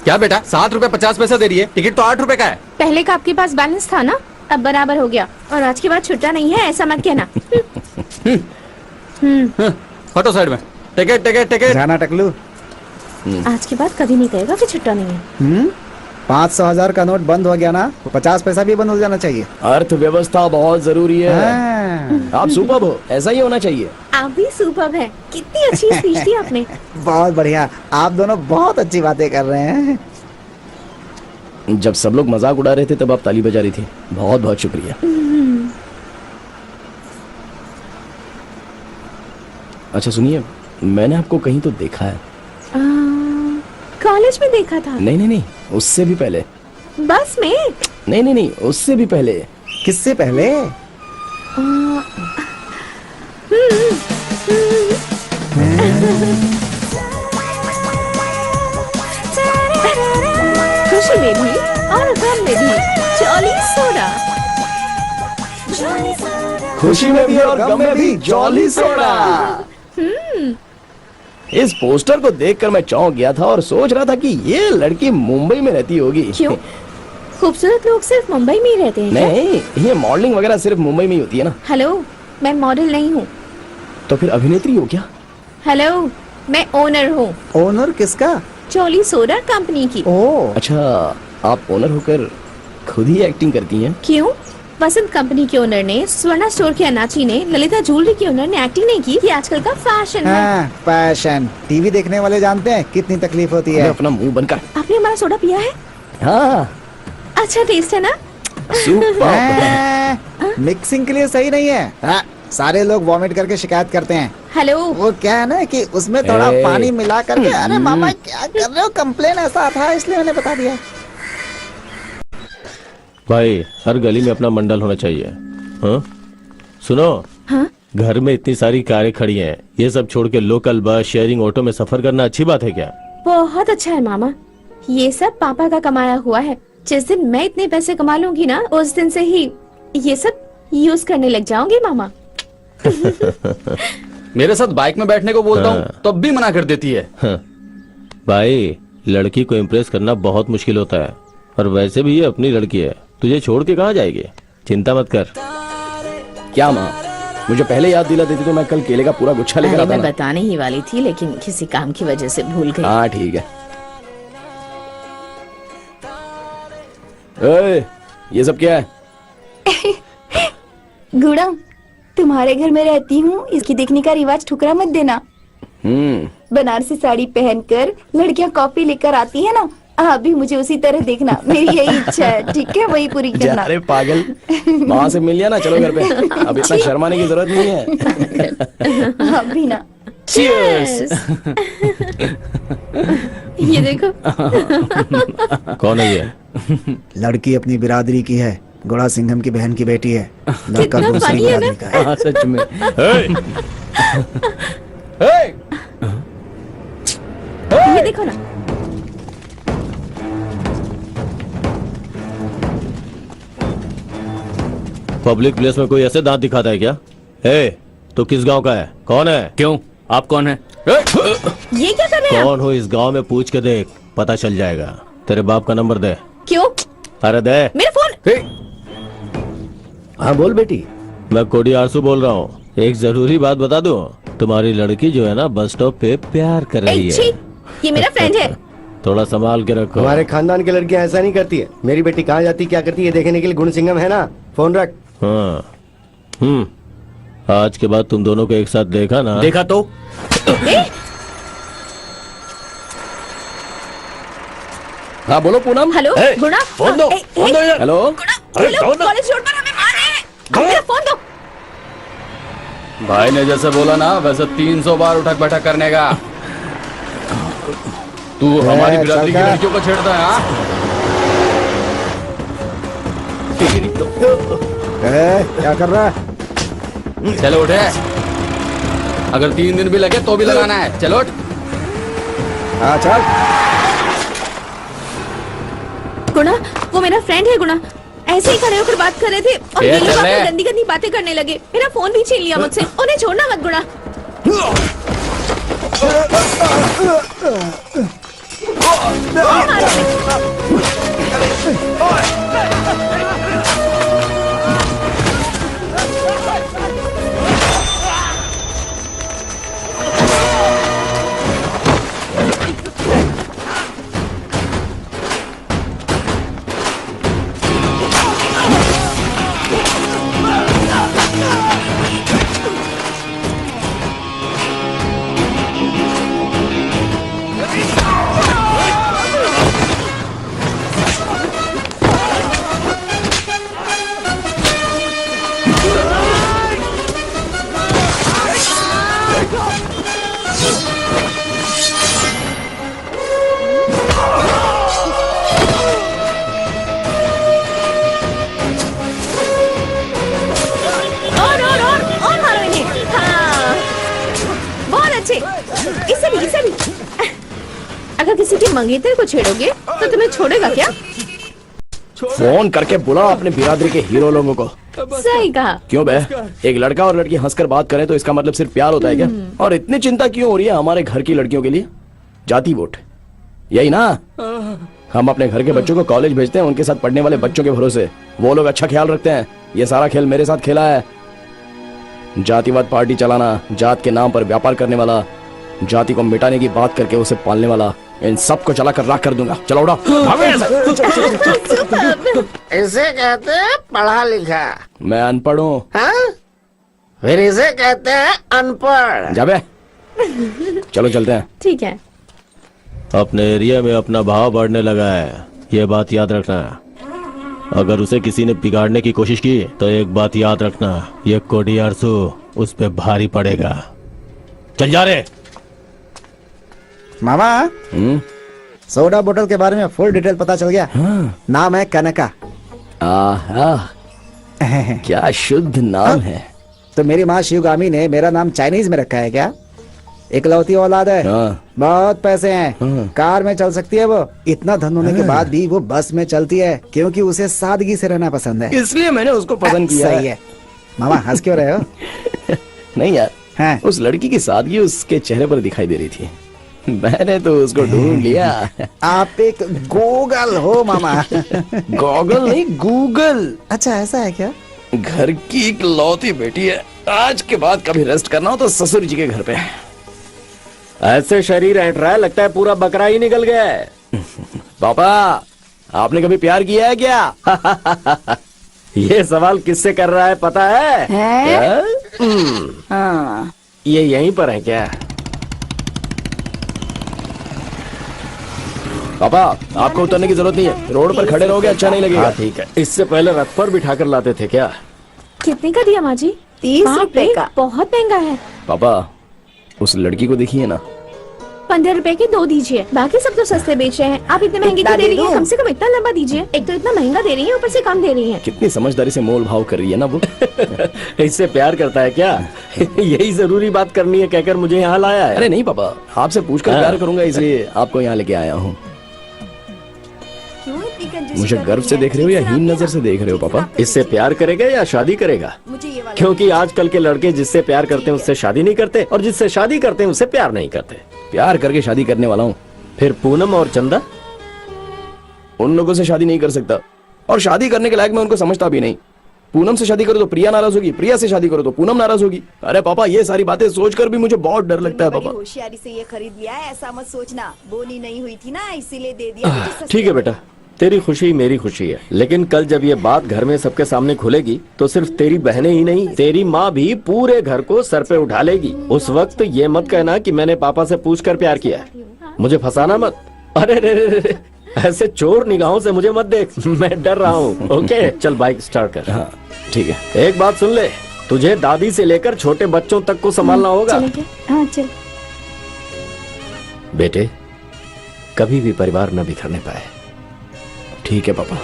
क्या बेटा, 7 रुपए 50 पैसा दे रही है? टिकट तो 8 रुपए का है। पहले का आपके पास बैलेंस था ना, अब बराबर हो गया। और आज के बाद छुट्टा नहीं है, ऐसा मत कहना। हटो साइड में। Ticket ticket ticket. जाना टकलू। आज के बाद कभी नहीं कहेगा कि छुट्टा नहीं है। 500,000 का नोट बंद हो गया ना, 50 पैसा भी बंद हो जाना चाहिए। अर्थव्यवस्था बहुत जरूरी है। आप सुपर्ब हो, ऐसा ही होना चाहिए। आप भी सुपर्ब हैं। कितनी अच्छी स्पीच दी आपने। बहुत बढ़िया, आप दोनों बहुत अच्छी बातें कर रहे हैं। जब सब लोग मजाक उड़ा रहे थे तब आप ताली बजा रही थी। बहुत बहुत शुक्रिया। अच्छा सुनिए, मैंने आपको कहीं तो देखा है। कॉलेज में देखा था। नहीं नहीं नहीं, उससे भी पहले। बस में? नहीं नहीं नहीं, उससे भी पहले। किससे पहले? खुशी में भी और गम में भी जॉली सोडा। खुशी में भी और गम में भी जॉली सोडा। इस पोस्टर को देखकर मैं चौंक गया था और सोच रहा था कि ये लड़की मुंबई में रहती होगी। क्यों? खूबसूरत लोग सिर्फ मुंबई में ही रहते हैं? नहीं, ये मॉडलिंग वगैरह सिर्फ मुंबई में ही होती है ना। हेलो, मैं मॉडल नहीं हूँ। तो फिर अभिनेत्री हो क्या? हेलो, मैं ओनर हूँ। ओनर किसका? जॉली सोडा कंपनी की। ओह अच्छा, आप ओनर होकर खुद ही एक्टिंग करती हैं? क्यों? वसंत कंपनी के ओनर ने, स्वर्णा स्टोर के अनाची ने, ललिता ज्वेलरी के ओनर ने एक्टिंग नहीं की। ये आजकल का फैशन है। फैशन। टीवी देखने वाले जानते हैं कितनी तकलीफ होती है। अपना मुंह बंद कर। आपने हमारा सोडा पिया है? हाँ। अच्छा टेस्ट है ना? मिक्सिंग के लिए सही नहीं है। सारे लोग वॉमिट करके शिकायत करते हैं। हेलो, वो क्या है ना कि उसमें थोड़ा पानी मिला करके। अरे मामा क्या कर रहे हो? कंप्लेन ऐसा था इसलिए मैंने बता दिया। भाई हर गली में अपना मंडल होना चाहिए। हाँ सुनो, हाँ? घर में इतनी सारी कारें खड़ी हैं, ये सब छोड़ के लोकल बस शेयरिंग ऑटो में सफर करना अच्छी बात है क्या? बहुत अच्छा है मामा, ये सब पापा का कमाया हुआ है। जिस दिन मैं इतने पैसे कमा लूंगी ना, उस दिन से ही ये सब यूज करने लग जाऊंगी मामा। मेरे साथ बाइक में बैठने को बोलता हूँ तब भी मना कर देती है। हाँ। भाई लड़की को इम्प्रेस करना बहुत मुश्किल होता है, और वैसे भी ये अपनी लड़की है, तुझे छोड़ के कहाँ जाएगी? चिंता मत कर। क्या माँ, मुझे पहले याद दिला देती तो मैं कल केले का पूरा गुच्छा लेकर आता मैं ना। बताने ही वाली थी, लेकिन किसी काम की वजह से भूल गई। हाँ ठीक है। ए, ये सब क्या है? गुड़ा, तुम्हारे घर में रहती हूँ, इसकी देखने का रिवाज ठुकरा मत देना। बनारसी साड़ी पहनकर लड़कियाँ कॉफी लेकर आती है ना, आप भी मुझे उसी तरह देखना। मेरी यही इच्छा है, ठीक है? वही पूरी करना। अरे पागल, वहाँ से मिल लिया ना, चलो घर पे। अब इतना शर्माने की जरूरत नहीं है। आप भी ना। Cheers! ये देखो। कौन है ये? लड़की अपनी बिरादरी की है, गुड़ा सिंघम की बहन की बेटी है। लड़का कितना दूसरी funny है बिरादरी का है। हाँ सच में। ये देखो ना। पब्लिक प्लेस में कोई ऐसे दांत दिखाता है क्या? ए, तो किस गांव का है? कौन है? क्यों, आप कौन है? ये क्या कर रहे हैं? कौन हो इस गांव में पूछ के देख, पता चल जाएगा। तेरे बाप का नंबर दे। क्यों? अरे दे। मेरा फोन। हाँ बोल बेटी। मैं कोडी आरसू बोल रहा हूँ। एक जरूरी बात बता दूं, तुम्हारी लड़की जो है ना, बस स्टॉप पे प्यार कर रही है। ये मेरा फ्रेंड है। थोड़ा संभाल के रखो। हमारे खानदान की लड़कियां ऐसा नहीं करती है। मेरी बेटी कहाँ जाती क्या करती है देखने के लिए गुण सिंघम है ना। फोन रख। हाँ आज के बाद तुम दोनों को एक साथ देखा ना। देखा तो? हाँ बोलो पूनम। हेलो गुणा, फोन दो, फोन दो यार। हेलो कॉलेज रोड पर हमें मार रहे हैं। मेरा फोन दो। भाई ने जैसे बोला ना, वैसे 300 बार उठक बैठक करने का। तू हमारी बिरादरी की लड़कियों को छेड़ता है? हाँ क्या कर रहा है? चलो उठे, अगर 3 दिन भी लगे तो भी लगाना है। चलो उठ। हाँ चल। गुणा, वो मेरा फ्रेंड है गुणा। ऐसे ही खड़े होकर बात कर रहे थे और ये लोग आकर गंदी गंदी बातें करने लगे। मेरा फोन भी छीन लिया मुझसे। उन्हें छोड़ना मत गुणा। अगर किसी की मंगेतर को छेड़ोगे तो तुम्हें छोड़ेगा क्या? फोन करके बुलाओ अपने बिरादरी के हीरो लोगों को। सही कहा। क्यों बे, एक लड़का और लड़की हंसकर बात करें तो इसका मतलब सिर्फ प्यार होता है क्या? और इतनी चिंता क्यों हो रही है हमारे घर की लड़कियों के लिए? जाति वोट यही ना। हम अपने घर के बच्चों को कॉलेज भेजते हैं, उनके साथ पढ़ने वाले बच्चों के भरोसे। वो लोग अच्छा ख्याल रखते हैं। ये सारा खेल मेरे साथ खेला है। जातिवाद पार्टी चलाना, जात के नाम पर व्यापार करने वाला, जाति को मिटाने की बात करके उसे पालने वाला, इन सबको चला कर राख कर दूंगा। चलो उड़ा। इसे कहते हैं पढ़ा लिखा। मैं अनपढ़ हूँ। फिर इसे कहते हैं अनपढ़। जाबे चलो चलते हैं। ठीक है। अपने एरिया में अपना भाव बढ़ने लगा है, ये बात याद रखना है। अगर उसे किसी ने बिगाड़ने की कोशिश की तो एक बात याद रखना, ये कोडियारसु उस पे भारी पड़ेगा। चल जा रे। मामा सोडा बोतल के बारे में फुल डिटेल पता चल गया। नाम है कनका। आहा, क्या शुद्ध नाम है। तो मेरी माँ शिवगामी ने मेरा नाम चाइनीज में रखा है क्या? इकलौती औलाद है, बहुत पैसे हैं, कार में चल सकती है वो। इतना धन होने के बाद भी वो बस में चलती है क्योंकि उसे सादगी से रहना पसंद है। इसलिए मैंने उसको पसंद किया। सही है। मामा हंस क्यों रहे हो? नहीं यार, उस लड़की की सादगी उसके चेहरे पर दिखाई दे रही थी, मैंने तो उसको ढूंढ लिया। आप एक गूगल हो मामा। गॉगल नहीं, गूगल। अच्छा ऐसा है क्या? घर की इकलौती बेटी है, आज के बाद कभी रेस्ट करना हो तो ससुर जी के घर पे। ऐसे शरीर ऐंठ रहा है, लगता है पूरा बकरा ही निकल गया है। पापा, आपने कभी प्यार किया है क्या? ये सवाल किससे कर रहा है पता है? ये यहीं पर है क्या? पापा, आपको उतरने की जरूरत नहीं है, रोड पर खड़े रहोगे अच्छा नहीं लगेगा। ठीक है। इससे पहले रथ पर बिठा कर लाते थे क्या? कितने का दिया माँ जी? 30 रुपए का। बहुत महंगा है। पापा, उस लड़की को देखिए ना। 15 रुपए के 2 दीजिए, बाकी सब तो सस्ते बेच रहे हैं। आप इतने महंगे क्यों दे रही हैं? कम से कम इतना लंबा दीजिए। एक तो इतना महंगा दे रही है, ऊपर से कम दे रही है। कितनी समझदारी से मोल भाव कर रही है ना वो। इससे प्यार करता है क्या? यही जरूरी बात करनी है कहकर मुझे यहाँ लाया है। अरे नहीं पापा, आपसे पूछकर प्यार करूंगा इसलिए आपको यहाँ लेके आया हूँ। मुझे गर्व से देख रहे हो या हीन नजर से देख रहे हो पापा? इससे प्यार करेगा या शादी करेगा? क्योंकि आजकल के लड़के जिससे प्यार करते हैं उससे शादी नहीं करते, और जिससे शादी करते हैं उससे प्यार नहीं करते। प्यार करके शादी करने वाला हूँ। फिर पूनम और चंदा? उन लोगों से शादी नहीं कर सकता, और शादी करने के लायक मैं उनको समझता भी नहीं। पूनम से शादी करो तो प्रिया नाराज होगी, प्रिया से शादी करो तो पूनम नाराज होगी। अरे पापा, ये सारी बातें सोचकर भी मुझे बहुत डर लगता है पापा। होशियारी से ये खरीद लिया है, ऐसा मत सोचना। बोनी नहीं हुई थी ना, इसीलिए दे दिया। ठीक है बेटा, तेरी खुशी मेरी खुशी है, लेकिन कल जब ये बात घर में सबके सामने खुलेगी तो सिर्फ तेरी बहनें ही नहीं, तेरी माँ भी पूरे घर को सर पे उठा लेगी। उस वक्त ये मत कहना कि मैंने पापा से पूछकर प्यार किया है। मुझे फंसाना मत। अरे रे, ऐसे चोर निगाहों से मुझे मत देख, मैं डर रहा हूँ। ओके, चल बाइक स्टार्ट कर। हाँ ठीक है। एक बात सुन ले, तुझे दादी से लेकर छोटे बच्चों तक को संभालना होगा। हाँ चल। बेटे, कभी भी परिवार न बिखरने पाए। ठीक है पापा।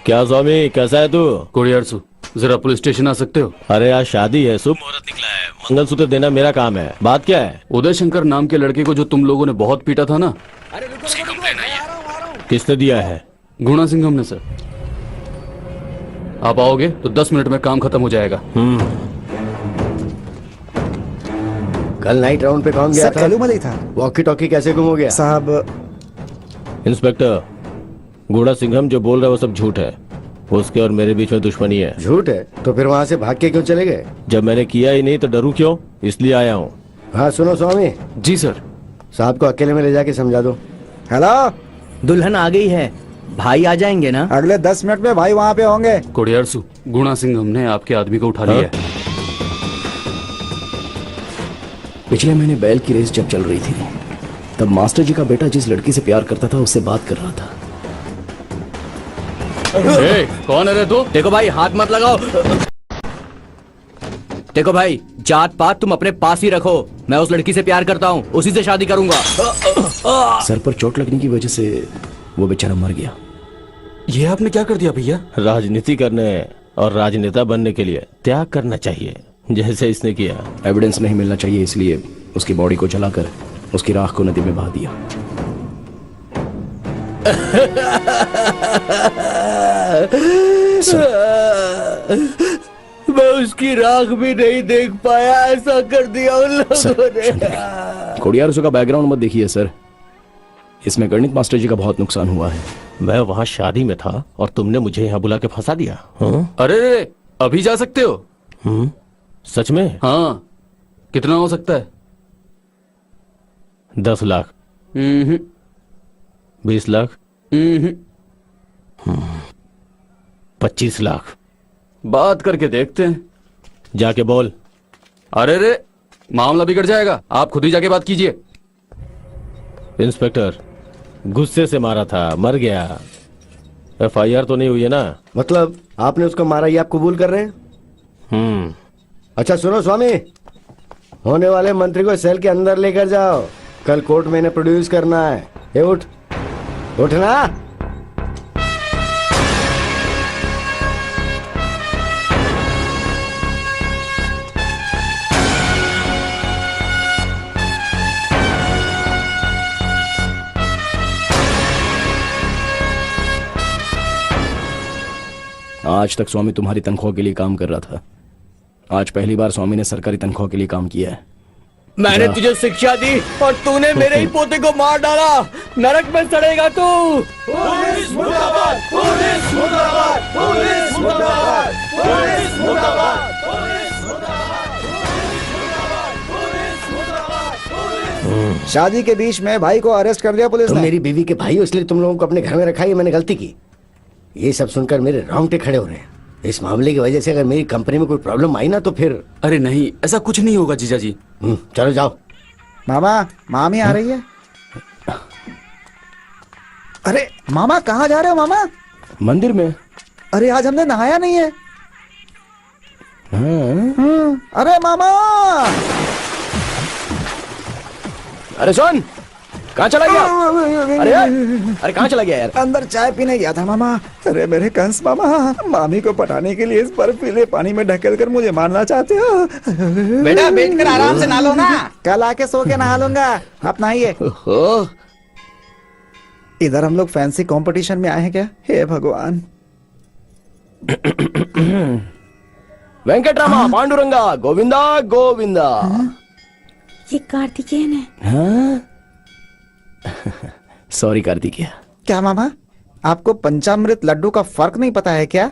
क्या स्वामी, कैसा है तू? कोडियारसु, जरा पुलिस स्टेशन आ सकते हो? अरे आज शादी है, शुभ मुहूर्त निकला है, मंगलसूत्र देना मेरा काम है। बात क्या है? उदय शंकर नाम के लड़के को जो तुम लोगों ने बहुत पीटा था ना, उसकी कंप्लेन आई है। किसने दिया है? गुणा सिंघम ने सर। आप आओगे तो 10 मिनट में काम खत्म हो जाएगा। कल नाइट राउंड पे कौन गया था? कलूमली था। वॉकी टॉकी कैसे गुम हो गया? साहब, इंस्पेक्टर, गुणा सिंघम जो बोल रहा है वो सब झूठ है। उसके और मेरे बीच में दुश्मनी है। झूठ है? तो फिर वहाँ से भाग के क्यों चले गए? जब मैंने किया ही नहीं तो डरूं क्यों, इसलिए आया हूँ। हाँ सुनो स्वामी। जी सर। साहब को अकेले में ले जाके समझा दो। हेलो, दुल्हन आ गई है, भाई आ जाएंगे ना? अगले 10 मिनट में भाई वहाँ पे होंगे। कोडियारसु, गुणा सिंघम ने आपके आदमी को उठा लिया है। पिछले महीने बैल की रेस जब चल रही थी तब मास्टर जी का बेटा जिस लड़की से प्यार करता था उससे बात कर रहा था। कौन है रे तू? देखो भाई, हाथ मत लगाओ। देखो भाई, जात पात तुम अपने पास ही रखो। मैं उस लड़की से प्यार करता हूँ, उसी से शादी करूंगा। सर पर चोट लगने की वजह से वो बेचारा मर गया। ये आपने क्या कर दिया भैया? राजनीति करने और राजनेता बनने के लिए त्याग करना चाहिए, जैसे इसने किया। एविडेंस नहीं मिलना चाहिए, इसलिए उसकी बॉडी को जलाकर उसकी राख को नदी में बहा दिया। मैं उसकी राख भी नहीं देख पाया, ऐसा कर दिया उन लोगों ने। कोडियारसु का बैकग्राउंड मत देखिए सर, इसमें गणित मास्टर जी का बहुत नुकसान हुआ है। मैं वहाँ शादी में था और तुमने मुझे यहाँ बुला के फंसा दिया। अरे अभी जा सकते हो? सच में? हाँ। कितना हो सकता है? 10 लाख। 20 लाख। 25 लाख। बात करके देखते हैं। जाके बोल। अरे रे, मामला बिगड़ जाएगा, आप खुद ही जाके बात कीजिए। इंस्पेक्टर, गुस्से से मारा था, मर गया। FIR तो नहीं हुई है ना? मतलब आपने उसको मारा, ये आप कबूल कर रहे हैं? अच्छा सुनो स्वामी, होने वाले मंत्री को सेल के अंदर लेकर जाओ, कल कोर्ट में इन्हें प्रोड्यूस करना है। ये उठ, उठना। आज तक स्वामी तुम्हारी तनख्वाह के लिए काम कर रहा था, आज पहली बार स्वामी ने सरकारी तनख्वाह के लिए काम किया है। मैंने तुझे शिक्षा दी और तूने मेरे ही पोते को मार डाला। नरक में सड़ेगा तू। पुलिस मुर्दाबाद, पुलिस मुर्दाबाद, पुलिस मुर्दाबाद, पुलिस मुर्दाबाद, पुलिस मुर्दाबाद। शादी के बीच में भाई को अरेस्ट कर लिया पुलिस तुम ने। मेरी बीवी के भाई हो, इसलिए तुम लोगों को अपने घर में रखा, ये मैंने गलती की। ये सब सुनकर मेरे रोंगटे खड़े हो रहे हैं। इस मामले की वजह से अगर मेरी कंपनी में कोई प्रॉब्लम आई ना तो फिर। अरे नहीं, ऐसा कुछ नहीं होगा जीजा जी। चलो जाओ। मामा, मामी आ रही है। अरे मामा, कहाँ जा रहे हो मामा? मंदिर में। अरे आज हमने नहाया नहीं है। अरे मामा, अरे सुन, कहाँ चला गया? अरे यार, अरे कहाँ चला गया यार? अंदर चाय पीने गया था मामा। अरे मेरे कंस मामा, मामी को पटाने के लिए इस बर्फीले पानी में ढकेल कर मुझे मारना चाहते हो? बेटा बैठकर आराम से नहा लो ना। कल आके सो के नहा लूंगा, आप नहाइए। इधर हम लोग फैंसी कंपटीशन में आए हैं क्या? हे भगवान। वेंकटरामा, पांडुरंगा, गोविंदा गोविंदा। ये कार्तिकेयन है। हाँ? सॉरी कार्तिकेय। क्या मामा, आपको पंचामृत लड्डू का फर्क नहीं पता है क्या?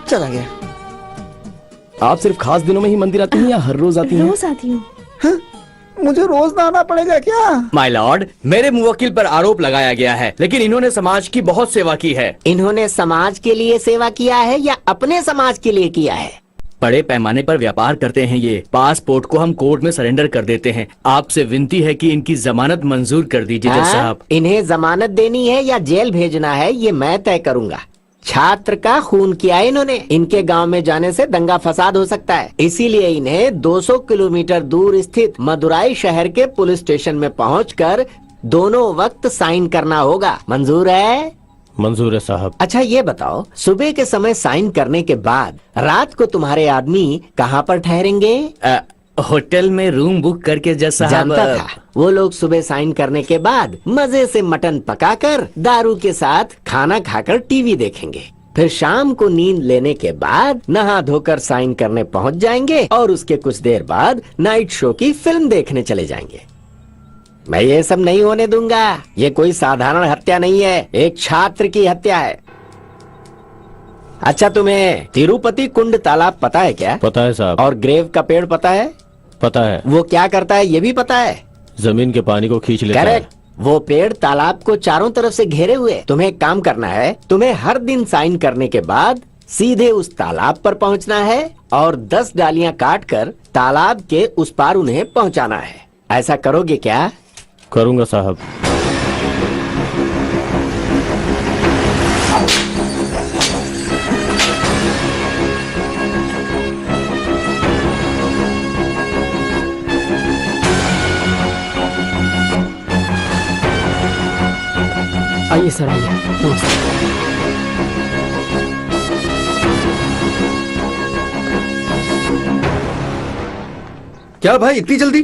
चला गया। आप सिर्फ खास दिनों में ही मंदिर आती हैं या हर रोज आती हैं? रोज आती हूँ। मुझे रोज नहाना पड़ेगा क्या? माय लॉर्ड, मेरे मुवक्किल पर आरोप लगाया गया है, लेकिन इन्होंने समाज की बहुत सेवा की है। इन्होंने समाज के लिए सेवा किया है या अपने समाज के लिए किया है? बड़े पैमाने पर व्यापार करते हैं ये। पासपोर्ट को हम कोर्ट में सरेंडर कर देते हैं। आपसे विनती है कि इनकी जमानत मंजूर कर दीजिए जज साहब। इन्हें जमानत देनी है या जेल भेजना है, ये मैं तय करूंगा। छात्र का खून किया है इन्होंने। इनके गांव में जाने से दंगा फसाद हो सकता है, इसीलिए इन्हें 200 किलोमीटर दूर स्थित मदुराई शहर के पुलिस स्टेशन में पहुंचकर दोनों वक्त साइन करना होगा। मंजूर है? मंजूर है साहब। अच्छा ये बताओ, सुबह के समय साइन करने के बाद रात को तुम्हारे आदमी कहाँ पर ठहरेंगे? होटल में रूम बुक करके जज साहब। जानता था। वो लोग सुबह साइन करने के बाद मजे से मटन पकाकर दारू के साथ खाना खाकर टीवी देखेंगे। फिर शाम को नींद लेने के बाद नहा धोकर साइन करने पहुंच जाएंगे और उसके कुछ देर बाद नाइट शो की फिल्म देखने चले जाएंगे। मैं ये सब नहीं होने दूंगा। ये कोई साधारण हत्या नहीं है, एक छात्र की हत्या है। अच्छा, तुम्हें तिरुपति कुंड तालाब पता है क्या? पता है साहब। और ग्रेव का पेड़ पता है? पता है। वो क्या करता है ये भी पता है? जमीन के पानी को खींच लेता है। करेक्ट। वो पेड़ तालाब को चारों तरफ से घेरे हुए। तुम्हें एक काम करना है, तुम्हें हर दिन साइन करने के बाद सीधे उस तालाब पर पहुंचना है और 10 डालियां काटकर तालाब के उस पार उन्हें पहुंचाना है। ऐसा करोगे क्या? करूंगा साहब। आइए सर, आइए। नमस्ते। क्या भाई इतनी जल्दी?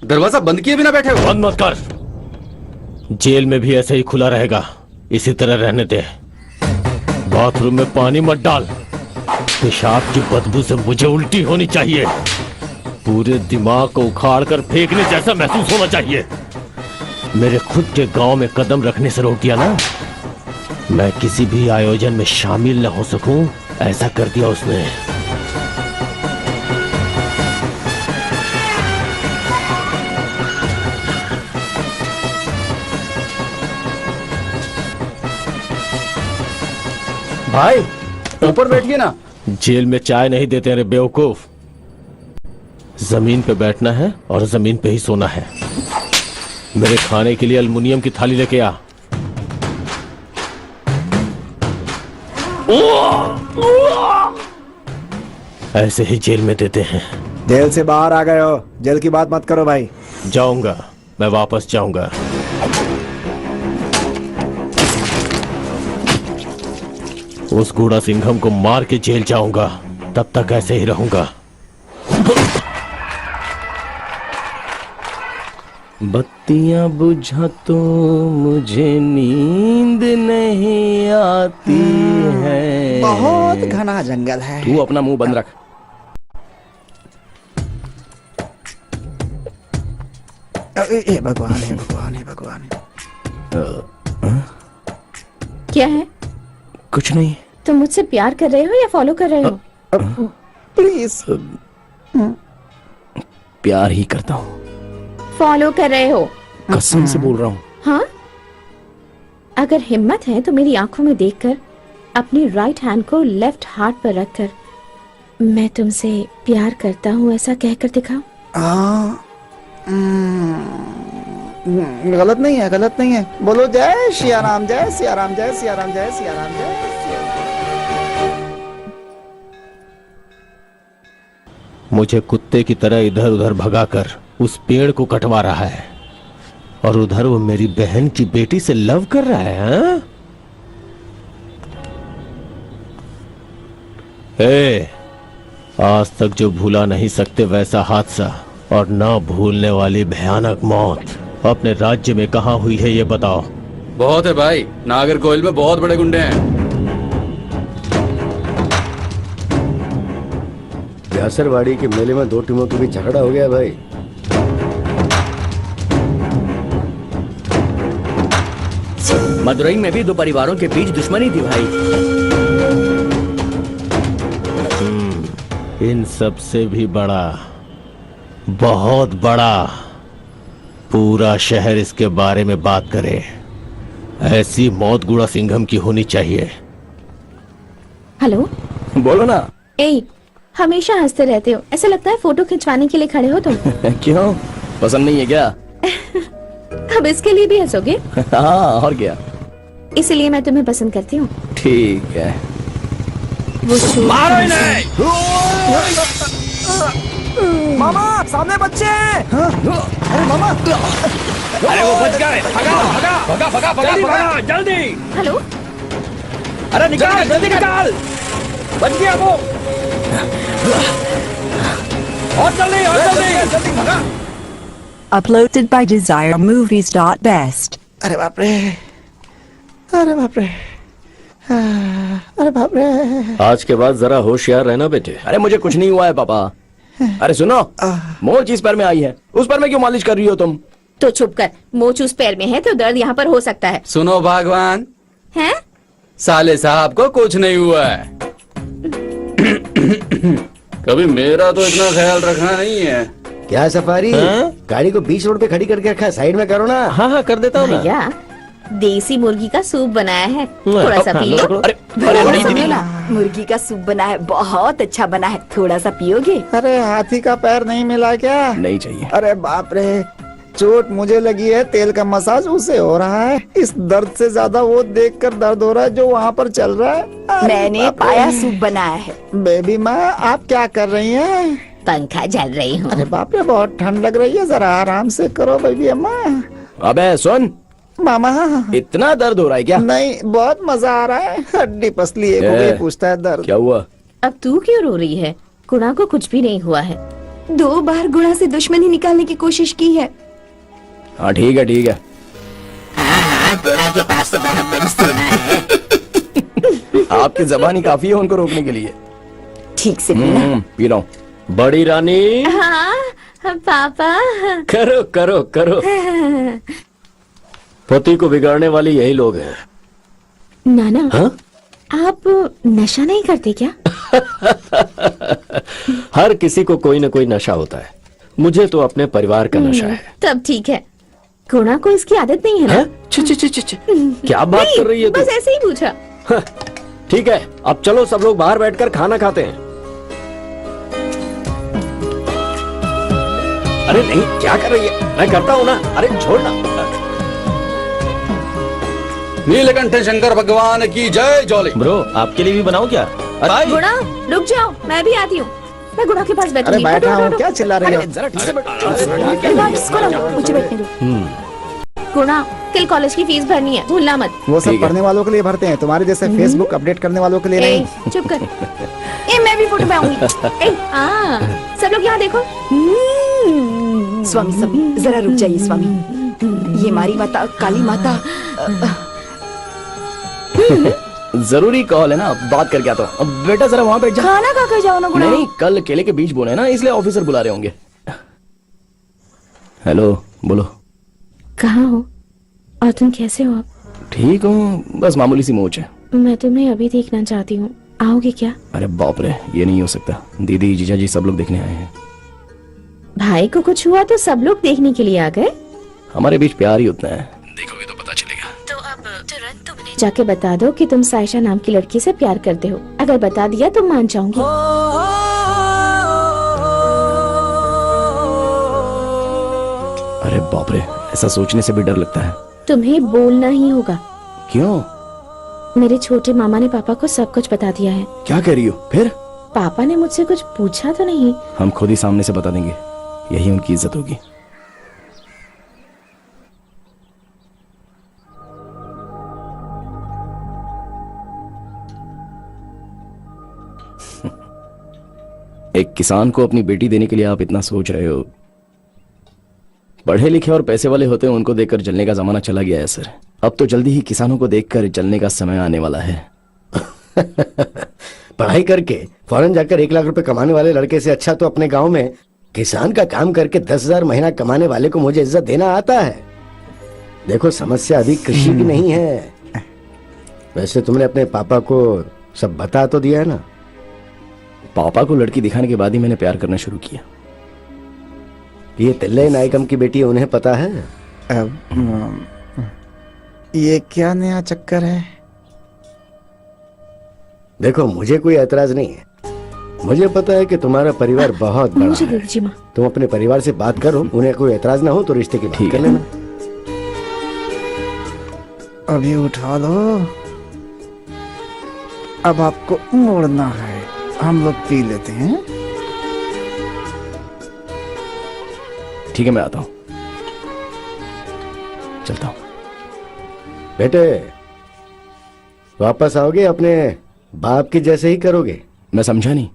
दरवाजा बंद किए बिना बैठे हो? बंद मत कर। जेल में भी ऐसे ही खुला रहेगा, इसी तरह रहने दे। बाथरूम में पानी मत डाल, पेशाब की बदबू से मुझे उल्टी होनी चाहिए। पूरे दिमाग को उखाड़ कर फेंकने जैसा महसूस होना चाहिए। मेरे खुद के गांव में कदम रखने से रोक दिया ना, मैं किसी भी आयोजन में शामिल न हो सकूं, ऐसा कर दिया उसने। भाई ऊपर बैठिए ना। जेल में चाय नहीं देते रे बेवकूफ। जमीन पे बैठना है और जमीन पे ही सोना है। मेरे खाने के लिए अल्युमिनियम की थाली लेके आ। ऐसे ही जेल में देते हैं। जेल से बाहर आ गए हो, जेल की बात मत करो भाई। जाऊंगा, मैं वापस जाऊंगा। उस गूढ़ा सिंघम को मार के जेल जाऊंगा, तब तक ऐसे ही रहूंगा। बत्तियां बुझा तो मुझे नींद नहीं आती है। बहुत घना जंगल है। तू अपना मुंह बंद रख। हे भगवान, हे भगवान, हे भगवान। क्या है? कुछ नहीं। तुम मुझसे प्यार कर रहे हो या फॉलो कर रहे हो? प्लीज। प्यार ही करता हूँ। फॉलो कर रहे हो? कसम से बोल रहा हूँ। हाँ? अगर हिम्मत है तो मेरी आंखों में देखकर अपनी राइट हैंड को लेफ्ट हार्ट पर रखकर मैं तुमसे प्यार करता हूँ ऐसा कहकर दिखाओ। गलत नहीं है, गलत नहीं है। बोलो जय सिया राम, जय सिया राम, जय सिया राम, जय सिया राम, जय सिया राम। मुझे कुत्ते की तरह इधर उधर भगाकर उस पेड़ को कटवा रहा है और उधर वो मेरी बहन की बेटी से लव कर रहा है। हाँ? आज तक जो भूला नहीं सकते वैसा हादसा और ना भूलने वाली भयानक मौत अपने राज्य में कहाँ हुई है ये बताओ। बहुत है भाई, नागरकोइल में बहुत बड़े गुंडे हैं। व्यासरवाड़ी के मेले में दो टीमों के बीच झगड़ा हो गया भाई। मदुरई में भी दो परिवारों के बीच दुश्मनी थी भाई। इन सब से भी बड़ा, बहुत बड़ा, पूरा शहर इसके बारे में बात करे। ऐसी मौत गूढ़ा सिंघम की होनी चाहिए। हेलो, बोलो ना। ए, हमेशा हंसते रहते हो, ऐसा लगता है फोटो खिंचवाने के लिए खड़े हो तुम। क्यों, पसंद नहीं है क्या? अब इसके लिए भी हंसोगे? हाँ, और क्या। इसलिए मैं तुम्हें पसंद करती हूँ। ठीक है। मारो इन्हें! मामा, सामने बच्चे हैं। अरे मामा, अरे वो बच गए। भगा भगा भगा भगा भगा भगा जल्दी। हेलो, अरे निकाल, जल्दी निकाल। बच गया वो। और जल्दी, और जल्दी जल्दी भगा। Uploaded by DesireMovies.best. अरे बाप रे, अरे बाप रे, अरे बाप रे। आज के बाद जरा होशियार रहना बेटे। अरे मुझे कुछ नहीं हुआ है पापा। अरे सुनो, मोच इस पैर में आई है, उस पैर में क्यों मालिश कर रही हो तुम? तो चुप कर। मोच उस पैर में है तो दर्द यहाँ पर हो सकता है। सुनो भगवान, हैं? साले साहब को कुछ नहीं हुआ है। कभी मेरा तो इतना ख्याल रखना नहीं है। क्या सफारी, गाड़ी को बीच रोड पे खड़ी करके रखा है, साइड में करो ना। हाँ हाँ कर देता हूँ ना। भैया, देसी मुर्गी का सूप बनाया है, थोड़ा सा पी लो। मुर्गी का सूप बना है, बहुत अच्छा बना है, थोड़ा सा पियोगे? अरे हाथी का पैर नहीं मिला क्या? नहीं चाहिए। अरे बाप रे, चोट मुझे लगी है, तेल का मसाज उसे हो रहा है। इस दर्द से ज्यादा वो देखकर दर्द हो रहा है जो वहाँ पर चल रहा है। मैंने पाया सूप बनाया है। बेबी माँ, आप क्या कर रही हैं? पंखा झल रही हूँ। अरे बाप रे, बहुत ठंड लग रही है, जरा आराम से करो बेबी अम्मा। अबे सुन मामा, इतना दर्द हो रहा है क्या? नहीं, बहुत मजा आ रहा है। हड्डी पसली एक हो गई, पूछता है दर्द। क्या हुआ? अब तू क्यों रो रही है? गुणा को कुछ भी नहीं हुआ है। 2 बार गुणा से दुश्मनी निकालने की कोशिश की है। हाँ ठीक है, ठीक है। आपकी जबान ही काफी है उनको रोकने के लिए। ठीक से पीना। पी रहा हूँ। बड़ी रानी। हाँ पापा। करो करो करो। पति को बिगाड़ने वाले यही लोग हैं। नाना, हाँ? आप नशा नहीं करते क्या? हर किसी को कोई न कोई नशा होता है, मुझे तो अपने परिवार का नशा है। तब ठीक है। गुणा को इसकी आदत नहीं है ना? छ, छ, छ, छ, छ। क्या बात कर रही है तू? बस ऐसे ही पूछा। ठीक है, अब चलो सब लोग बाहर बैठकर खाना खाते हैं। अरे नहीं, क्या कर रही है? मैं करता हूं ना। अरे छोड़ना। नीलकंठ शंकर भगवान की जय। जॉली ब्रो, आपके लिए भी बनाऊं क्या? गुणा रुक जाओ, मैं भी आती हूँ। मैं गुणा के पास अरे बैठूंगी। बैठा हूँ, क्या चिल्ला रही है? जरा ठीक से बैठो। मुझे बैठने दो। गुणा, कल कॉलेज की फीस भरनी है, भूलना मत। वो सब पढ़ने वालों के लिए भरते हैं, तुम्हारे जैसे फेसबुक अपडेट करने वालों के लिए नहीं। चुप कर। मैं भी फोटो में आऊंगी। सब लोग यहाँ देखो। स्वामी स्वामी जरा रुक जाइए स्वामी, ये हमारी माता काली माता। जरूरी कॉल है ना, बात करके आता हूँ। अब बेटा जरा वहाँ बैठ जा। खाना खा कर जाओ ना गुणा। नहीं, कल केले के बीज बोने हैं ना, इसलिए ऑफिसर बुला रहे होंगे। हेलो, बोलो। कहाँ हो और तुम कैसे हो? आप? ठीक हूँ, बस मामूली सी मोच है। मैं तुम्हें अभी देखना चाहती हूँ, आओगे क्या? अरे बाप रे, ये नहीं हो सकता। दीदी, जीजा जी सब लोग देखने आए हैं। भाई को कुछ हुआ तो सब लोग देखने के लिए आ गए। हमारे बीच प्यार ही उतना है, देखोगे तो पता चलेगा। तो अब तुरंत तुम उन्हें जाके बता दो कि तुम साइशा नाम की लड़की से प्यार करते हो। अगर बता दिया तो मान जाऊंगी। अरे बाप रे, ऐसा सोचने से भी डर लगता है। तुम्हें बोलना ही होगा। क्यों? मेरे छोटे मामा ने पापा को सब कुछ बता दिया है। क्या कह रही हो? फिर पापा ने मुझसे कुछ पूछा तो नहीं? हम खुद ही सामने से बता देंगे, यही उनकी इज्जत होगी। एक किसान को अपनी बेटी देने के लिए आप इतना सोच रहे हो। पढ़े लिखे और पैसे वाले होते हैं, उनको देखकर जलने का जमाना चला गया है सर। अब तो जल्दी ही किसानों को देखकर जलने का समय आने वाला है। पढ़ाई करके फौरन जाकर 1 लाख रुपए कमाने वाले लड़के से अच्छा तो अपने गांव में किसान का काम करके 10,000 महीना कमाने वाले को मुझे इज्जत देना आता है। देखो, समस्या अभी कृषि की नहीं है। वैसे तुमने अपने पापा को सब बता तो दिया है ना? पापा को लड़की दिखाने के बाद ही मैंने प्यार करना शुरू किया। ये तिल्ले नायकम की बेटी है, उन्हें पता है? ये क्या नया चक्कर है? देखो, मुझे कोई ऐतराज नहीं है। मुझे पता है कि तुम्हारा परिवार बहुत बड़ा मुझे है। दीजिए माँ। तुम अपने परिवार से बात करो, उन्हें कोई ऐतराज ना हो तो रिश्ते की बात कर लेना। अभी उठा लो, अब आपको मोड़ना है। हम लोग पी लेते हैं। ठीक है, मैं आता हूं, चलता हूं। बेटे, वापस आओगे? अपने बाप की जैसे ही करोगे? मैं समझा नहीं।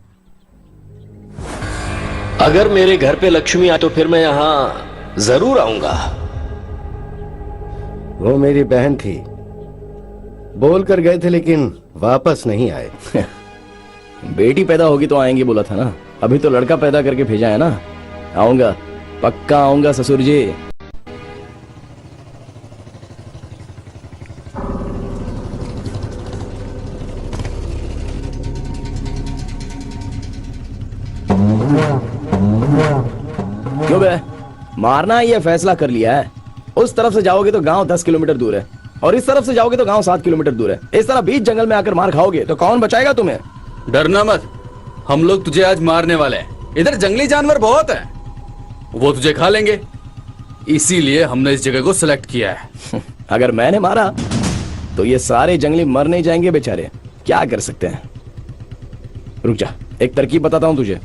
अगर मेरे घर पे लक्ष्मी आए तो फिर मैं यहां जरूर आऊंगा। वो मेरी बहन थी, बोल कर गए थे लेकिन वापस नहीं आए। बेटी पैदा होगी तो आएंगे बोला था ना, अभी तो लड़का पैदा करके भेजा है ना। आऊंगा, पक्का आऊंगा ससुर जी। क्यों बे, मारना ये फैसला कर लिया है? उस तरफ से जाओगे तो गांव 10 किलोमीटर दूर है और इस तरफ से जाओगे तो गांव 7 किलोमीटर दूर है। इस तरह बीच जंगल में आकर मार खाओगे तो कौन बचाएगा तुम्हें? डरना मत, हम लोग तुझे आज मारने वाले हैं। इधर जंगली जानवर बहुत हैं, वो तुझे खा लेंगे, इसीलिए हमने इस जगह को सिलेक्ट किया है। अगर मैंने मारा तो ये सारे जंगली मर नहीं जाएंगे बेचारे, क्या कर सकते हैं। रुक जा, एक तरकीब बताता हूँ तुझे।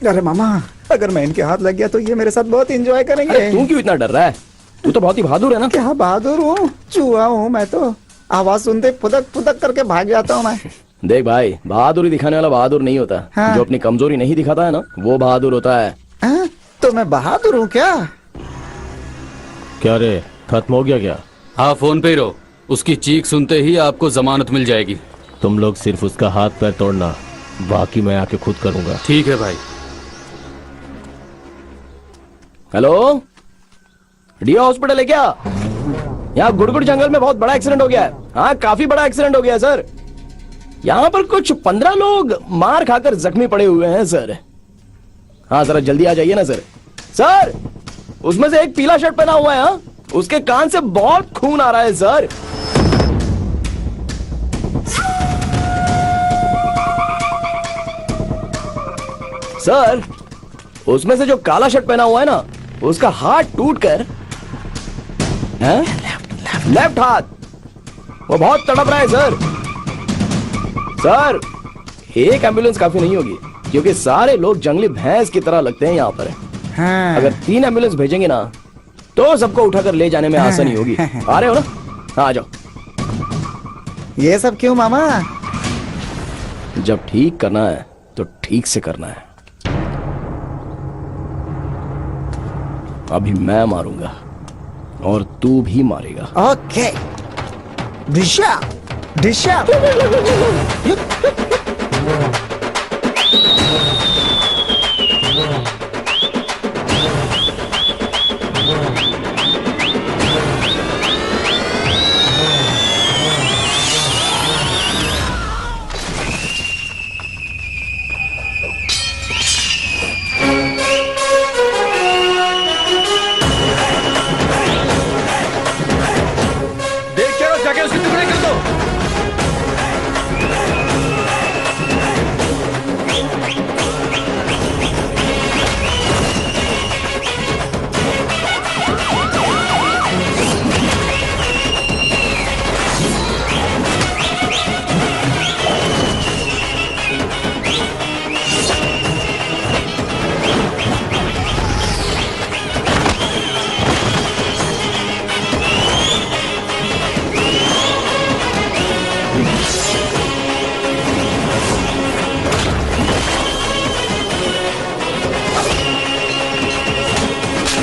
अरे मामा, अगर मैं इनके हाथ लग गया तो ये मेरे साथ बहुत एंजॉय करेंगे। अरे तू क्यों इतना डर रहा है? तू तो बहुत ही बहादुर है ना। क्या बहादुर हूँ, चूहा हूँ मैं तो। आवाज सुनते फुदक फुदक करके भाग जाता हूँ मैं। देख भाई, बहादुरी दिखाने वाला बहादुर नहीं होता। हाँ। जो अपनी कमजोरी नहीं दिखाता है ना, वो बहादुर होता है। तो मैं बहादुर हूँ क्या? क्या रे, खत्म हो गया क्या? हाँ, फोन पे ही रहो, उसकी चीख सुनते ही आपको जमानत मिल जाएगी। तुम लोग सिर्फ उसका हाथ पैर तोड़ना, बाकी मैं आके खुद करूंगा। ठीक है भाई। हेलो, डीओ हॉस्पिटल है क्या? यहाँ गुड़गुड़ जंगल में बहुत बड़ा एक्सीडेंट हो गया है। हाँ, काफी बड़ा एक्सीडेंट हो गया है सर। यहाँ पर कुछ 15 लोग मार खाकर जख्मी पड़े हुए हैं सर। हाँ, जरा जल्दी आ जाइए ना सर। सर, उसमें से एक पीला शर्ट पहना हुआ है, हाँ? उसके कान से बहुत खून आ रहा है सर। सर, उसमें से जो काला शर्ट पहना हुआ है ना, उसका हाथ टूटकर लेफ्ट हाथ, वो बहुत तड़प रहा है सर। सर, एक एम्बुलेंस काफी नहीं होगी, क्योंकि सारे लोग जंगली भैंस की तरह लगते हैं यहाँ पर। हाँ। अगर 3 एम्बुलेंस भेजेंगे ना, तो सबको उठाकर ले जाने में आसानी होगी। आ रहे हो ना? हाँ, आ जाओ। ये सब क्यों मामा? जब ठीक करना है तो ठीक से करना है। अभी मैं मारूंगा और तू भी मारेगा। ओके। दिशा दिशा। देख के जाके उसके टुकड़े कर दो।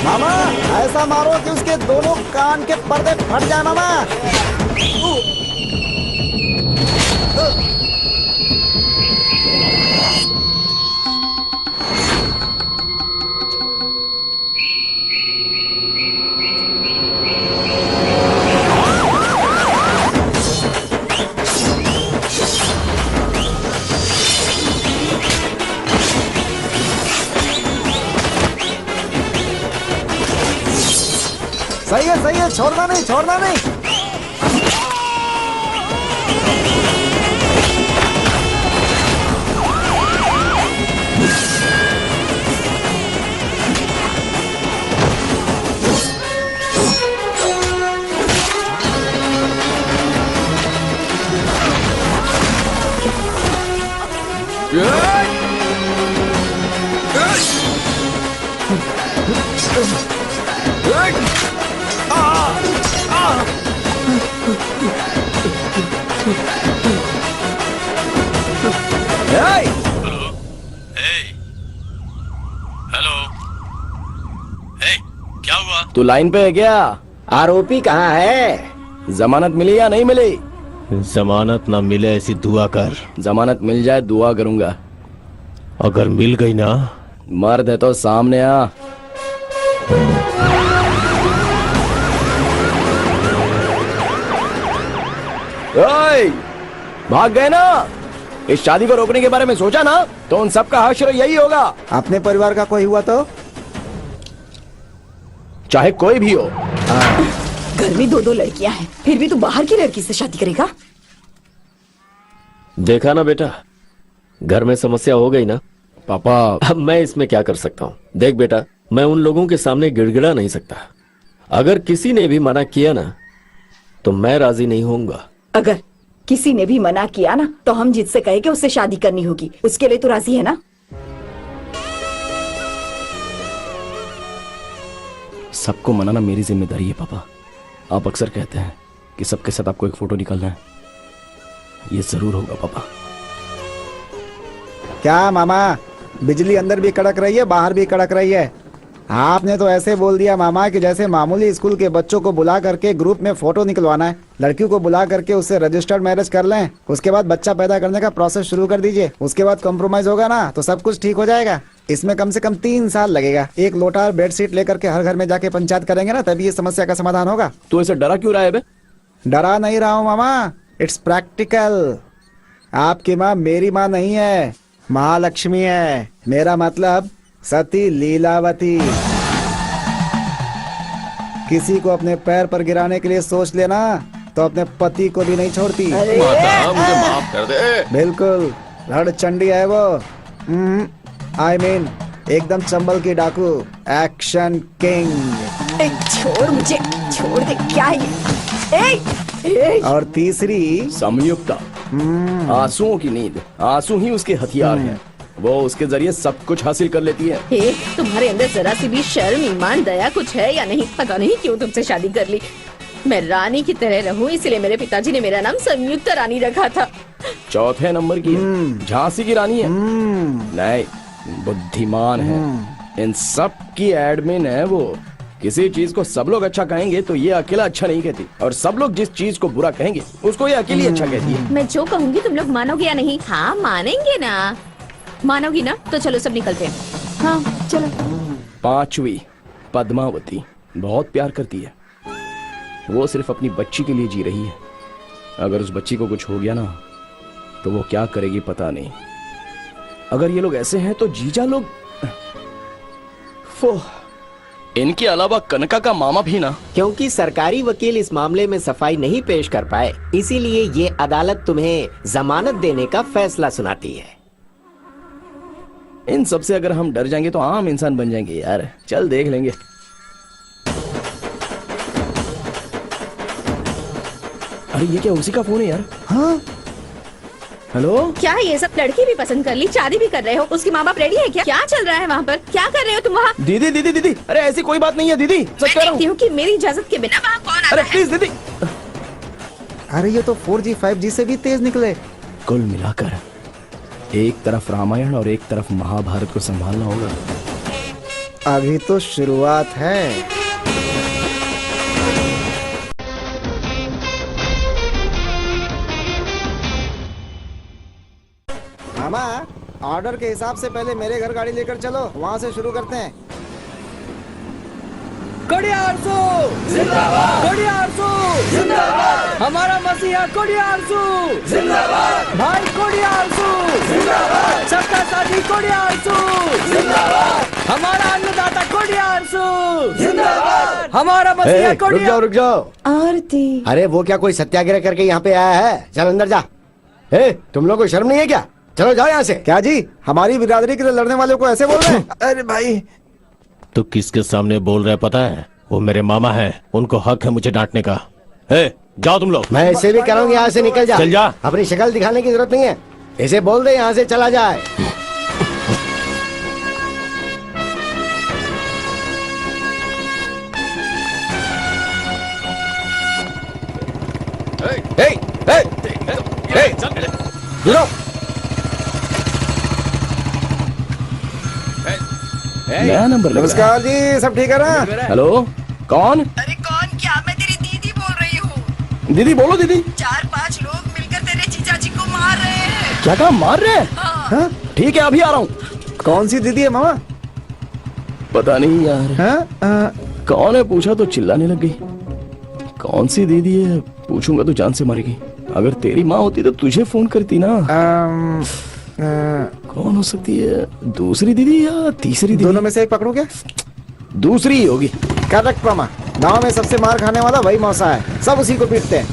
मामा ऐसा मारो कि उसके दोनों कान के पर्दे फट जाए मामा। सही है, छोड़ना नहीं, छोड़ना नहीं। क्या हुआ? तू लाइन पे है क्या? आरोपी कहाँ है? जमानत मिली या नहीं मिली? जमानत ना मिले ऐसी दुआ कर। जमानत मिल जाए दुआ करूंगा। अगर मिल गई ना, मर्द है तो सामने आ। ओए, भाग गए ना? इस शादी को रोकने के बारे में सोचा ना, तो उन सबका हश्र यही होगा। अपने परिवार का कोई हुआ तो? चाहे कोई भी हो। घर में 2-2 लड़कियां हैं, फिर भी तू बाहर की लड़की से शादी करेगा? देखा ना बेटा, घर में समस्या हो गई ना। पापा, अब मैं इसमें क्या कर सकता हूँ? देख बेटा, मैं उन लोगों के सामने गिड़गिड़ा नहीं सकता। अगर किसी ने भी मना किया ना, तो मैं राजी नहीं होऊंगा। अगर किसी ने भी मना किया ना, तो हम जिससे कहे कि उससे शादी करनी होगी, उसके लिए तो राजी है ना? सबको मनाना मेरी जिम्मेदारी है पापा। आप अक्सर कहते हैं कि सबके साथ आपको एक फोटो निकालना है। ये जरूर होगा पापा। क्या मामा, बिजली अंदर भी कड़क रही है, बाहर भी कड़क रही है। आपने तो ऐसे बोल दिया मामा कि जैसे मामूली स्कूल के बच्चों को बुला करके ग्रुप में फोटो निकलवाना है, लड़कियों को बुला करके उससे रजिस्टर्ड मैरिज कर लें, उसके बाद बच्चा पैदा करने का प्रोसेस शुरू कर दीजिए। उसके बाद कॉम्प्रोमाइज होगा ना, तो सब कुछ ठीक हो जाएगा। इसमें कम से कम 3 साल लगेगा। एक लोटा और बेडशीट लेकर के हर घर में जाके पंचायत करेंगे ना, तभी ये समस्या का समाधान होगा। तू ऐसे डरा क्यों रहा है बे? डरा नहीं रहा हूँ मामा, इट्स प्रैक्टिकल। आपकी माँ मेरी माँ नहीं है, महालक्ष्मी है। मेरा मतलब सती लीलावती। किसी को अपने पैर पर गिराने के लिए सोच लेना, तो अपने पति को भी नहीं छोड़ती। माता, मुझे माफ कर दे। बिल्कुल, रण चंडी है वो। I mean, एकदम चंबल की डाकू, एक्शन किंग। ए, छोड़ मुझे, छोड़ दे। क्या है ये? ए, और तीसरी संयुक्ता, आंसुओं की नींद। आंसू ही उसके हथियार हैं। वो उसके जरिए सब कुछ हासिल कर लेती है। हे, तुम्हारे अंदर जरा सी भी शर्म, ईमान, दया कुछ है या नहीं? पता नहीं क्यों तुमसे शादी कर ली। मैं रानी की तरह रहूं, इसलिए मेरे पिताजी ने मेरा नाम संयुक्ता रानी रखा था। चौथे नंबर की है, झांसी की रानी है। नहीं, बुद्धिमान है। इन सब की एडमिन है वो। किसी चीज को सब लोग अच्छा कहेंगे तो ये अकेला अच्छा नहीं कहती, और सब लोग जिस चीज को बुरा कहेंगे उसको ये अकेली अच्छा कहती है। मैं जो कहूँगी तुम लोग मानोगे या नहीं? हाँ मानेंगे ना? मानोगी ना? तो चलो सब निकलते हैं। हाँ चलो। पांचवी, पद्मावती बहुत प्यार करती है। वो सिर्फ अपनी बच्ची के लिए जी रही है। अगर उस बच्ची को कुछ हो गया ना तो वो क्या करेगी पता नहीं। अगर ये लोग ऐसे हैं तो जीजा लोग, इनके अलावा कनका का मामा भी ना। क्योंकि सरकारी वकील इस मामले में सफाई नहीं पेश कर पाए, इसीलिए ये अदालत तुम्हें जमानत देने का फैसला सुनाती है। इन सब से अगर हम डर जाएंगे तो आम इंसान बन जाएंगे यार। चल देख लेंगे। अरे ये क्या उसी का फोन है यार? हाँ हेलो, क्या ये सब लड़की भी पसंद कर ली, शादी भी कर रहे हो? उसके माँ बाप रेडी है क्या? क्या चल रहा है वहाँ पर? क्या कर रहे हो तुम वहाँ? दीदी दीदी दीदी, अरे ऐसी कोई बात नहीं है दीदी, सच कह रहा हूँ। देखती हूँ कि मेरी इजाजत के बिना वहाँ कौन आता अरे है? प्लीज दीदी। अरे ये तो 4G 5G से भी तेज निकले। कुल मिलाकर एक तरफ रामायण और एक तरफ महाभारत को संभालना होगा। अभी तो शुरुआत है। मामा, ऑर्डर के हिसाब से पहले मेरे घर गाड़ी लेकर चलो, वहाँ से शुरू करते हैं। कोडियारसू जिंदाबाद, कोडियारसू जिंदाबाद, हमारा मसीहा कोडियारसू जिंदाबाद, भाई कोडियारसू जिंदाबाद, सबका साथी कोडियारसू जिंदाबाद, हमारा अन्नदाता कोडियारसू जिंदाबाद, हमारा मसीहा कोडियारसू। रुक जाओ। आरती। अरे वो क्या कोई सत्याग्रह करके यहाँ पे आया है? चल अंदर जा। तुम लोग को शर्म नहीं है क्या? चलो जाओ यहाँ से। क्या जी, हमारी बिरादरी के लिए लड़ने वालों को ऐसे बोल रहे हैं? अरे भाई, तो किसके सामने बोल रहे पता है? वो मेरे मामा हैं, उनको हक है मुझे डांटने का। जाओ तुम लोग। मैं इसे भी कह रहा हूँ यहाँ से निकल जा। चल जा। अपनी शक्ल दिखाने की जरूरत नहीं है। इसे बोल दे यहाँ से चला जाए। नया नंबर। नमस्कार जी, सब ठीक है ना? हेलो, कौन? अरे कौन क्या? मैं तेरी दीदी बोल रही हूँ। दीदी बोलो दीदी। 4-5 लोग मिलकर तेरे जीजा जी को मार रहे हैं। क्या काम मार रहे हैं? हाँ। ठीक है अभी आ रहा हूँ। कौन सी दीदी है मामा? पता नहीं यार। कौन है पूछा तो चिल्लाने लग गई। कौन सी दीदी है पूछूंगा तो जान से मारेगी। अगर तेरी माँ होती तो तुझे फोन करती ना। कौन हो सकती है? दूसरी दीदी या तीसरी दीदी? दोनों में से एक पकड़ू क्या? दूसरी ही होगी। करेक्ट मामा। गांव में सबसे मार खाने वाला वही मौसा है, सब उसी को पीटते हैं।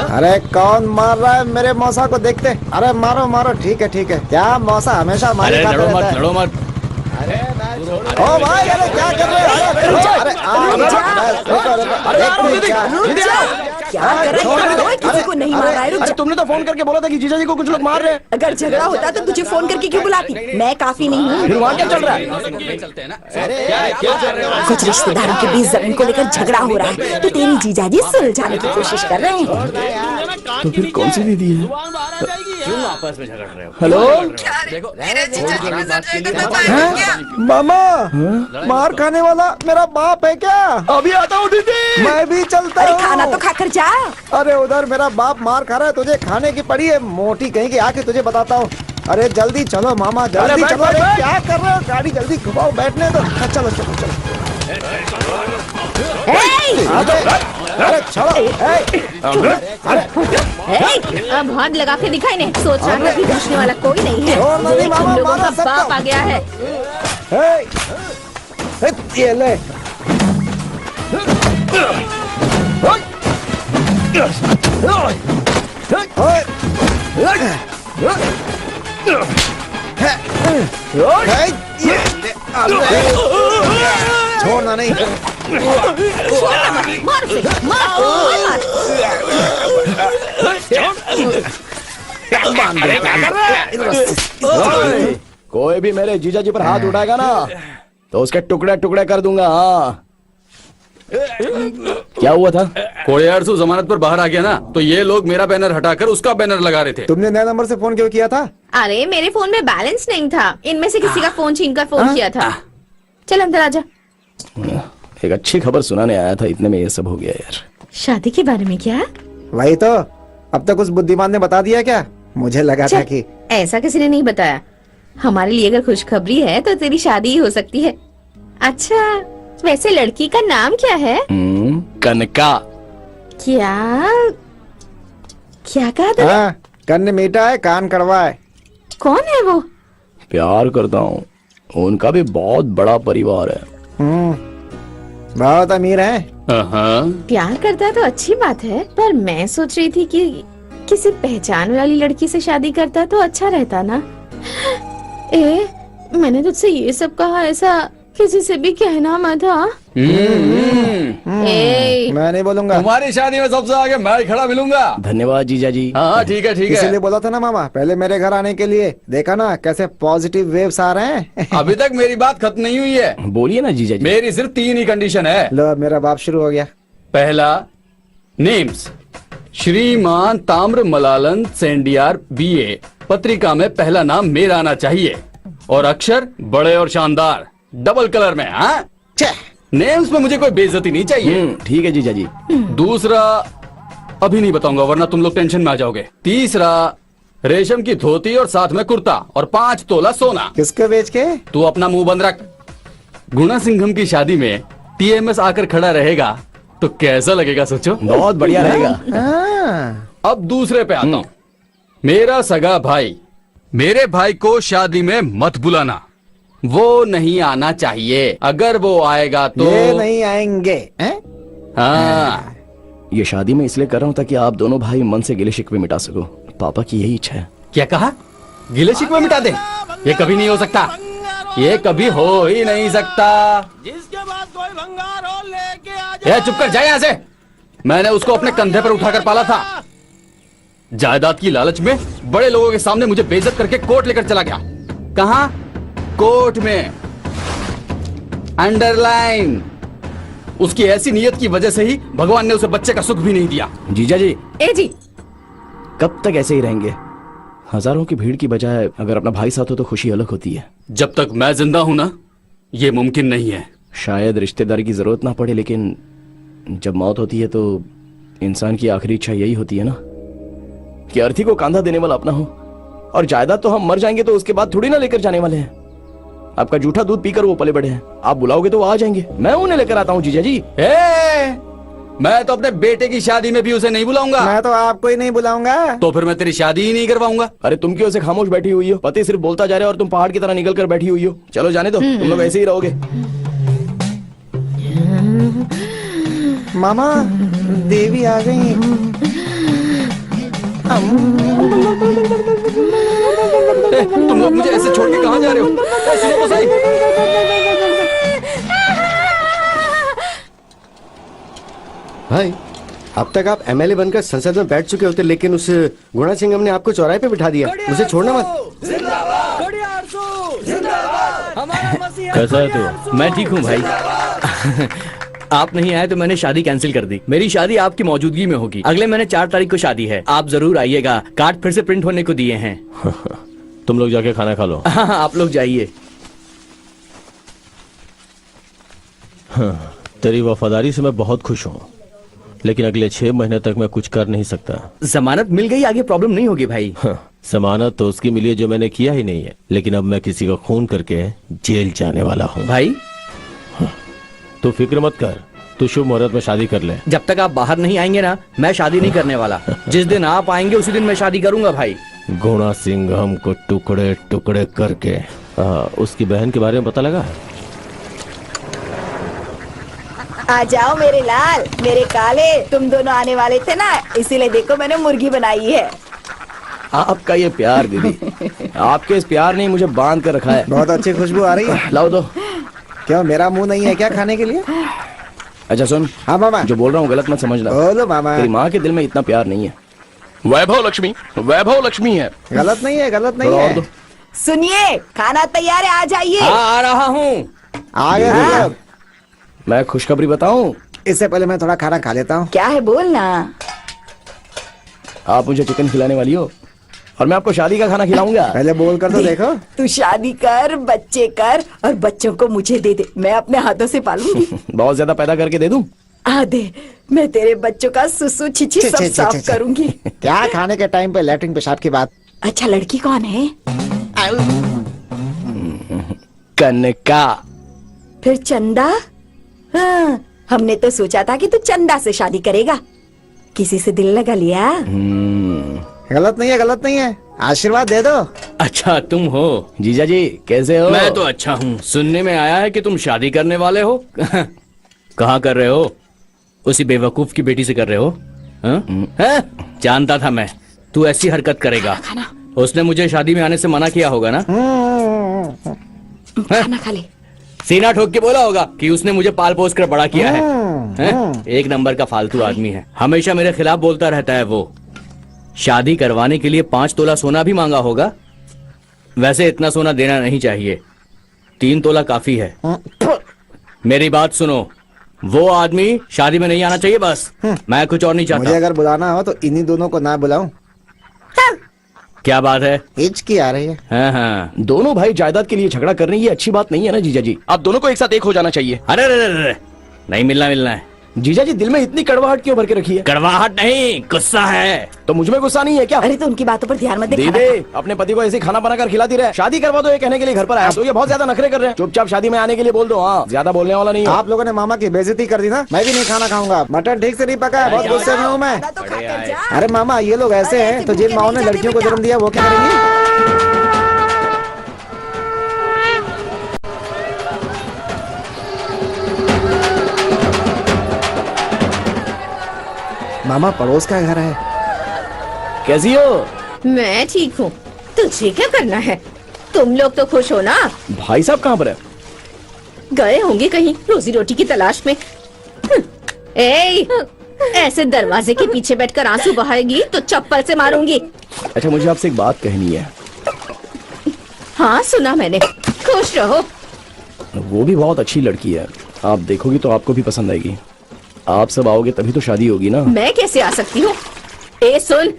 अरे कौन मार रहा है मेरे मौसा को? देखते। अरे मारो मारो, ठीक है ठीक है। क्या मौसा हमेशा मारी खाते रहता है। लड़ो मत। ओ भाई, अरे क्या कर रहे हो? किसी को नहीं मार रहा है। अरे तुमने तो फोन करके बोला था कि जीजा जी को कुछ लोग मार रहे हैं। अगर झगड़ा होता तो तुझे फोन करके क्यों बुलाती? मैं काफी नहीं हूँ। फिर वहाँ क्या चल रहा है? कुछ रिश्तेदारों के बीच जमीन को लेकर झगड़ा हो रहा है, तो तेरी जीजाजी सुलझाने की कोशिश कर रहे हैं। तो फिर कौन सी दीदी है? क्यों आपस में झगड़ रहे हो? हेलो, मामा, मार खाने वाला मेरा बाप है क्या? अभी आता हूँ दीदी। मैं भी चलता अरे हूँ। खाना तो खाकर जा। अरे उधर मेरा बाप मार खा रहा है, तुझे खाने की पड़ी है मोटी कहीं की। आके तुझे बताता हूँ। अरे जल्दी चलो मामा, जल्दी चलो। अरे क्या कर रहे हो? गाड़ी जल्दी घुमाओ, बैठने दो। चलो चलो चलो। अरे चलो। अब हाथ लगा के दिखाई नहीं। सोच रहा था कि पूछने वाला कोई नहीं है। तुम लोगों का बाप आ गया है। ये ले। छोड़ना नहीं। कोई भी मेरे जीजा जी पर हाथ उठाएगा ना तो उसके टुकड़े टुकड़े कर दूंगा। हाँ, क्या हुआ था? कोड़ियारसू जमानत पर बाहर आ गया ना, तो ये लोग मेरा बैनर हटाकर उसका बैनर लगा रहे थे। तुमने नए नंबर से फोन क्यों किया था? अरे मेरे फोन में बैलेंस नहीं था, इनमें से किसी का फोन छीनकर फोन किया था। चल अंदर आजा। एक अच्छी खबर सुनाने आया था, इतने में ये सब हो गया यार। शादी के बारे में क्या? वही तो, अब तक उस बुद्धिमान ने बता दिया क्या? मुझे लगा था कि ऐसा किसी ने नहीं बताया। हमारे लिए अगर खुशखबरी है तो तेरी शादी ही हो सकती है। अच्छा, वैसे लड़की का नाम क्या है? कनका। क्या क्या कहा तुमने? हाँ, कन्न मीठा है, कान कड़वा है। कौन है वो? प्यार करता हूँ, उनका भी बहुत बड़ा परिवार है। बहुत अमीर है। प्यार करता है तो अच्छी बात है, पर मैं सोच रही थी कि किसी पहचान वाली लड़की से शादी करता तो अच्छा रहता ना। मैंने तुझसे ये सब कहा, ऐसा किसी से भी कहना मत। मैं नहीं बोलूंगा। तुम्हारी शादी में सबसे आगे मैं ही खड़ा मिलूंगा। धन्यवाद जीजा जी। हाँ ठीक है ठीक है। इसीलिए बोला था ना मामा, पहले मेरे घर आने के लिए। देखा ना कैसे पॉजिटिव वेव्स आ रहे हैं। अभी तक मेरी बात खत्म नहीं हुई है। बोलिए ना जीजा जी। मेरी सिर्फ 3 ही कंडीशन है। लो मेरा बाप शुरू हो गया। पहला, नेम्स श्रीमान ताम्र मलालन सेंडियार BA। पत्रिका में पहला नाम मेरा आना चाहिए और अक्षर बड़े और शानदार डबल कलर में। हाँ, नेम्स में मुझे कोई बेइज्जती नहीं चाहिए। ठीक है जीजा जी। दूसरा, अभी नहीं बताऊंगा वरना तुम लोग टेंशन में आ जाओगे। तीसरा, रेशम की धोती और साथ में कुर्ता और 5 तोला सोना। किसको बेच के? तू अपना मुंह बंद रख। गुणा सिंघम की शादी में TMS आकर खड़ा रहेगा तो कैसा लगेगा सोचो। बहुत बढ़िया रहेगा। अब दूसरे पे आता हूँ। मेरा सगा भाई, मेरे भाई को शादी में मत बुलाना, वो नहीं आना चाहिए। अगर वो आएगा तो ये नहीं आएंगे। हाँ, ये शादी में इसलिए कर रहा हूँ ताकि आप दोनों भाई मन से गिले शिकवे मिटा सको। पापा की यही इच्छा है। क्या कहा? गिले शिकवे मिटा दे? ये कभी नहीं हो सकता, ये कभी हो ही नहीं सकता। जिसके बाद कोई भंगार हो लेके आ ये चुप कर, जाए यहाँ से। मैंने उसको अपने कंधे पर उठाकर पाला था। जायदाद की लालच में बड़े लोगों के सामने मुझे बेइज्जत करके कोर्ट लेकर चला गया। कहाँ? कोर्ट में। अंडरलाइन। उसकी ऐसी नीयत की वजह से ही भगवान ने उसे बच्चे का सुख भी नहीं दिया। जीजा जी। जी, कब तक ऐसे ही रहेंगे? हजारों की भीड़ की बजाय अगर अपना भाई साथ हो तो खुशी अलग होती है। जब तक मैं जिंदा हूं ना, ये मुमकिन नहीं है। शायद रिश्तेदारी की जरूरत ना पड़े, लेकिन जब मौत होती है तो इंसान की आखिरी इच्छा यही होती है ना कि अर्थी को कांधा देने वाला अपना हो। और जायदाद तो हम मर जाएंगे तो उसके बाद थोड़ी ना लेकर जाने वाले हैं। आपका जूठा दूध पीकर वो पले बड़े हैं, आप बुलाओगे तो वो आ जाएंगे। मैं उन्हें लेकर आता हूँ जीजा जी। मैं तो अपने बेटे की शादी में भी उसे नहीं बुलाऊंगा। मैं तो आपको ही नहीं बुलाऊंगा। तो फिर मैं तेरी शादी ही नहीं करवाऊंगा। अरे तुम क्यों ऐसे खामोश बैठी हुई हो? पति सिर्फ बोलता जा रहा है और तुम पहाड़ की तरह निकल कर बैठी हुई हो। चलो जाने दो, तुम लोग ऐसे ही रहोगे। मामा, देवी आ गई। तुम लोग मुझे ऐसे छोड़ के कहाँ जा रहे हो? सुनो तो सही। भाई, अब तक आप MLA बनकर संसद में बैठ चुके होते, लेकिन उस गुणा सिंघम ने आपको चौराहे पे बिठा दिया। उसे छोड़ना मत। कैसा है तू? मैं ठीक हूँ भाई। आप नहीं आए तो मैंने शादी कैंसिल कर दी। मेरी शादी आपकी मौजूदगी में होगी। अगले महीने 4 तारीख को शादी है, आप जरूर आइएगा। कार्ड फिर से प्रिंट होने को दिए हैं। तुम लोग जाके खाना खा लो। हाँ, आप लोग जाइए। तेरी वफादारी से मैं बहुत खुश हूँ, लेकिन अगले 6 महीने तक मैं कुछ कर नहीं सकता। जमानत मिल गई, आगे प्रॉब्लम नहीं होगी भाई। जमानत तो उसकी मिली है जो मैंने किया ही नहीं है, लेकिन अब मैं किसी का खून करके जेल जाने वाला हूँ। भाई तू फिक्र मत कर, तू शुभ मुहूर्त में शादी कर ले। जब तक आप बाहर नहीं आएंगे ना, मैं शादी नहीं करने वाला। जिस दिन आप आएंगे उसी दिन मैं शादी करूंगा भाई। गुणा सिंघम को टुकड़े टुकड़े करके उसकी बहन के बारे में पता लगा? आ जाओ मेरे लाल, मेरे काले। तुम दोनों आने वाले थे ना, इसीलिए देखो मैंने मुर्गी बनाई है। आपका ये प्यार दीदी आपके इस प्यार ने मुझे बांध कर रखा है। बहुत अच्छी खुशबू आ रही है। लाओ दो। क्यों मेरा मुंह नहीं है क्या खाने के लिए? अच्छा सुन। हाँ मामा। जो बोल रहा हूँ गलत मत समझना। बोलो मामा। तेरी माँ के दिल में इतना प्यार नहीं है। वैभव लक्ष्मी है। गलत नहीं है, गलत नहीं है। सुनिए, खाना तैयार है, आ जाइए। हाँ, आ रहा हूँ। आ गए हाँ। मैं खुशखबरी बताऊं? इससे पहले मैं थोड़ा खाना खा लेता हूँ। क्या है बोलना। आप मुझे चिकन खिलाने वाली हो और मैं आपको शादी का खाना खिलाऊंगा। पहले बोल कर तो देखो। तू शादी कर, बच्चे कर और बच्चों को मुझे दे दे, मैं अपने हाथों से पालूंगी। बहुत ज्यादा पैदा करके दे दूं? दे, मैं तेरे बच्चों का सुसु छिछी सब साफ करूंगी। क्या खाने के टाइम पे लैट्रिन पेशाब की बात। अच्छा, लड़की कौन है? कनका। फिर चंदा? हाँ, हमने तो सोचा था कि तू चंदा से शादी करेगा। किसी से दिल लगा लिया? गलत नहीं है, गलत नहीं है। आशीर्वाद दे दो। अच्छा तुम हो? जीजा जी कैसे हो? मैं तो अच्छा हूँ। सुनने में आया है कि तुम शादी करने वाले हो। कहाँ कर रहे हो? उसी बेवकूफ की बेटी से कर रहे हो? हाँ? जानता था मैं तू ऐसी हरकत करेगा। उसने मुझे शादी में आने से मना किया होगा ना? खाना खा ले। सीना ठोक के बोला होगा कि उसने मुझे पाल पोस कर बड़ा किया है। एक नंबर का फालतू आदमी है, हमेशा मेरे खिलाफ बोलता रहता है। वो शादी करवाने के लिए 5 तोला सोना भी मांगा होगा। वैसे इतना सोना देना नहीं चाहिए, 3 तोला काफी है। मेरी बात सुनो, वो आदमी शादी में नहीं आना चाहिए बस। मैं कुछ और नहीं चाहता। मुझे अगर बुलाना हो तो इन्हीं दोनों को ना बुलाऊं। क्या बात है? हिचकी आ रही है। हाँ। दोनों भाई जायदाद के लिए झगड़ा कर रही है, ये अच्छी बात नहीं है ना जीजा जी। आप दोनों को एक साथ एक हो जाना चाहिए। अरे नहीं मिलना है। जीजा जी दिल में इतनी कड़वाहट क्यों भर के रखी है? कड़वाहट नहीं, गुस्सा है। तो मुझ में गुस्सा नहीं है क्या? अरे तो उनकी बातों पर ध्यान मत दे। दीदी अपने पति को ऐसे खाना बनाकर खिलाती रहे। शादी करवा दो ये कहने के लिए घर पर आया, तो ये बहुत ज्यादा नखरे कर रहे हैं। चुपचाप शादी में आने के लिए बोल दो। हाँ, ज्यादा बोलने वाला नहीं। आप लोगों ने मामा की बेइज्जती कर दी ना। मैं भी नहीं खाना खाऊंगा। मटन ठीक से नहीं पका है, बहुत गुस्से में हूँ मैं। अरे मामा ये लोग ऐसे हैं तो जिन माओ ने लड़कियों को जन्म दिया वो क्या करेंगी? मामा पड़ोस का घर है। कैसी हो? मैं ठीक हूँ, तुझे क्या करना है? तुम लोग तो खुश हो ना? भाई साहब कहाँ पर है? गए होंगे कहीं रोजी रोटी की तलाश में। ऐसे दरवाजे के पीछे बैठकर आंसू बहाएगी तो चप्पल से मारूंगी। अच्छा मुझे आपसे एक बात कहनी है। हाँ सुना मैंने, खुश रहो। वो भी बहुत अच्छी लड़की है, आप देखोगी तो आपको भी पसंद आएगी। आप सब आओगे तभी तो शादी होगी ना। मैं कैसे आ सकती हूँ? सुन,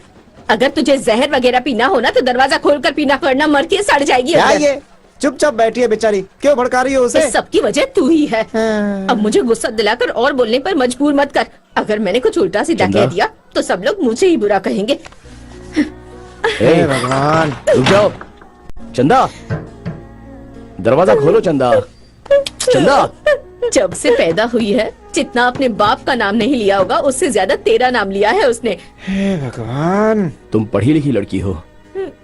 अगर तुझे जहर वगैरह पीना हो ना तो दरवाजा खोलकर पीना, वरना मरती सड़ जाएगी। क्या ये चुपचाप बैठी है बेचारी, क्यों भड़का रही हो उसे? इस सब की वजह तू ही है। अब मुझे गुस्सा दिलाकर और बोलने पर मजबूर मत कर। अगर मैंने कुछ उल्टा सीधा कह दिया तो सब लोग मुझे ही बुरा कहेंगे। हे भगवान। रुक जाओ। चंदा दरवाजा खोलो। चंदा जब से पैदा हुई है जितना अपने बाप का नाम नहीं लिया होगा उससे ज्यादा तेरा नाम लिया है उसने। हे भगवान। तुम पढ़ी लिखी लड़की हो,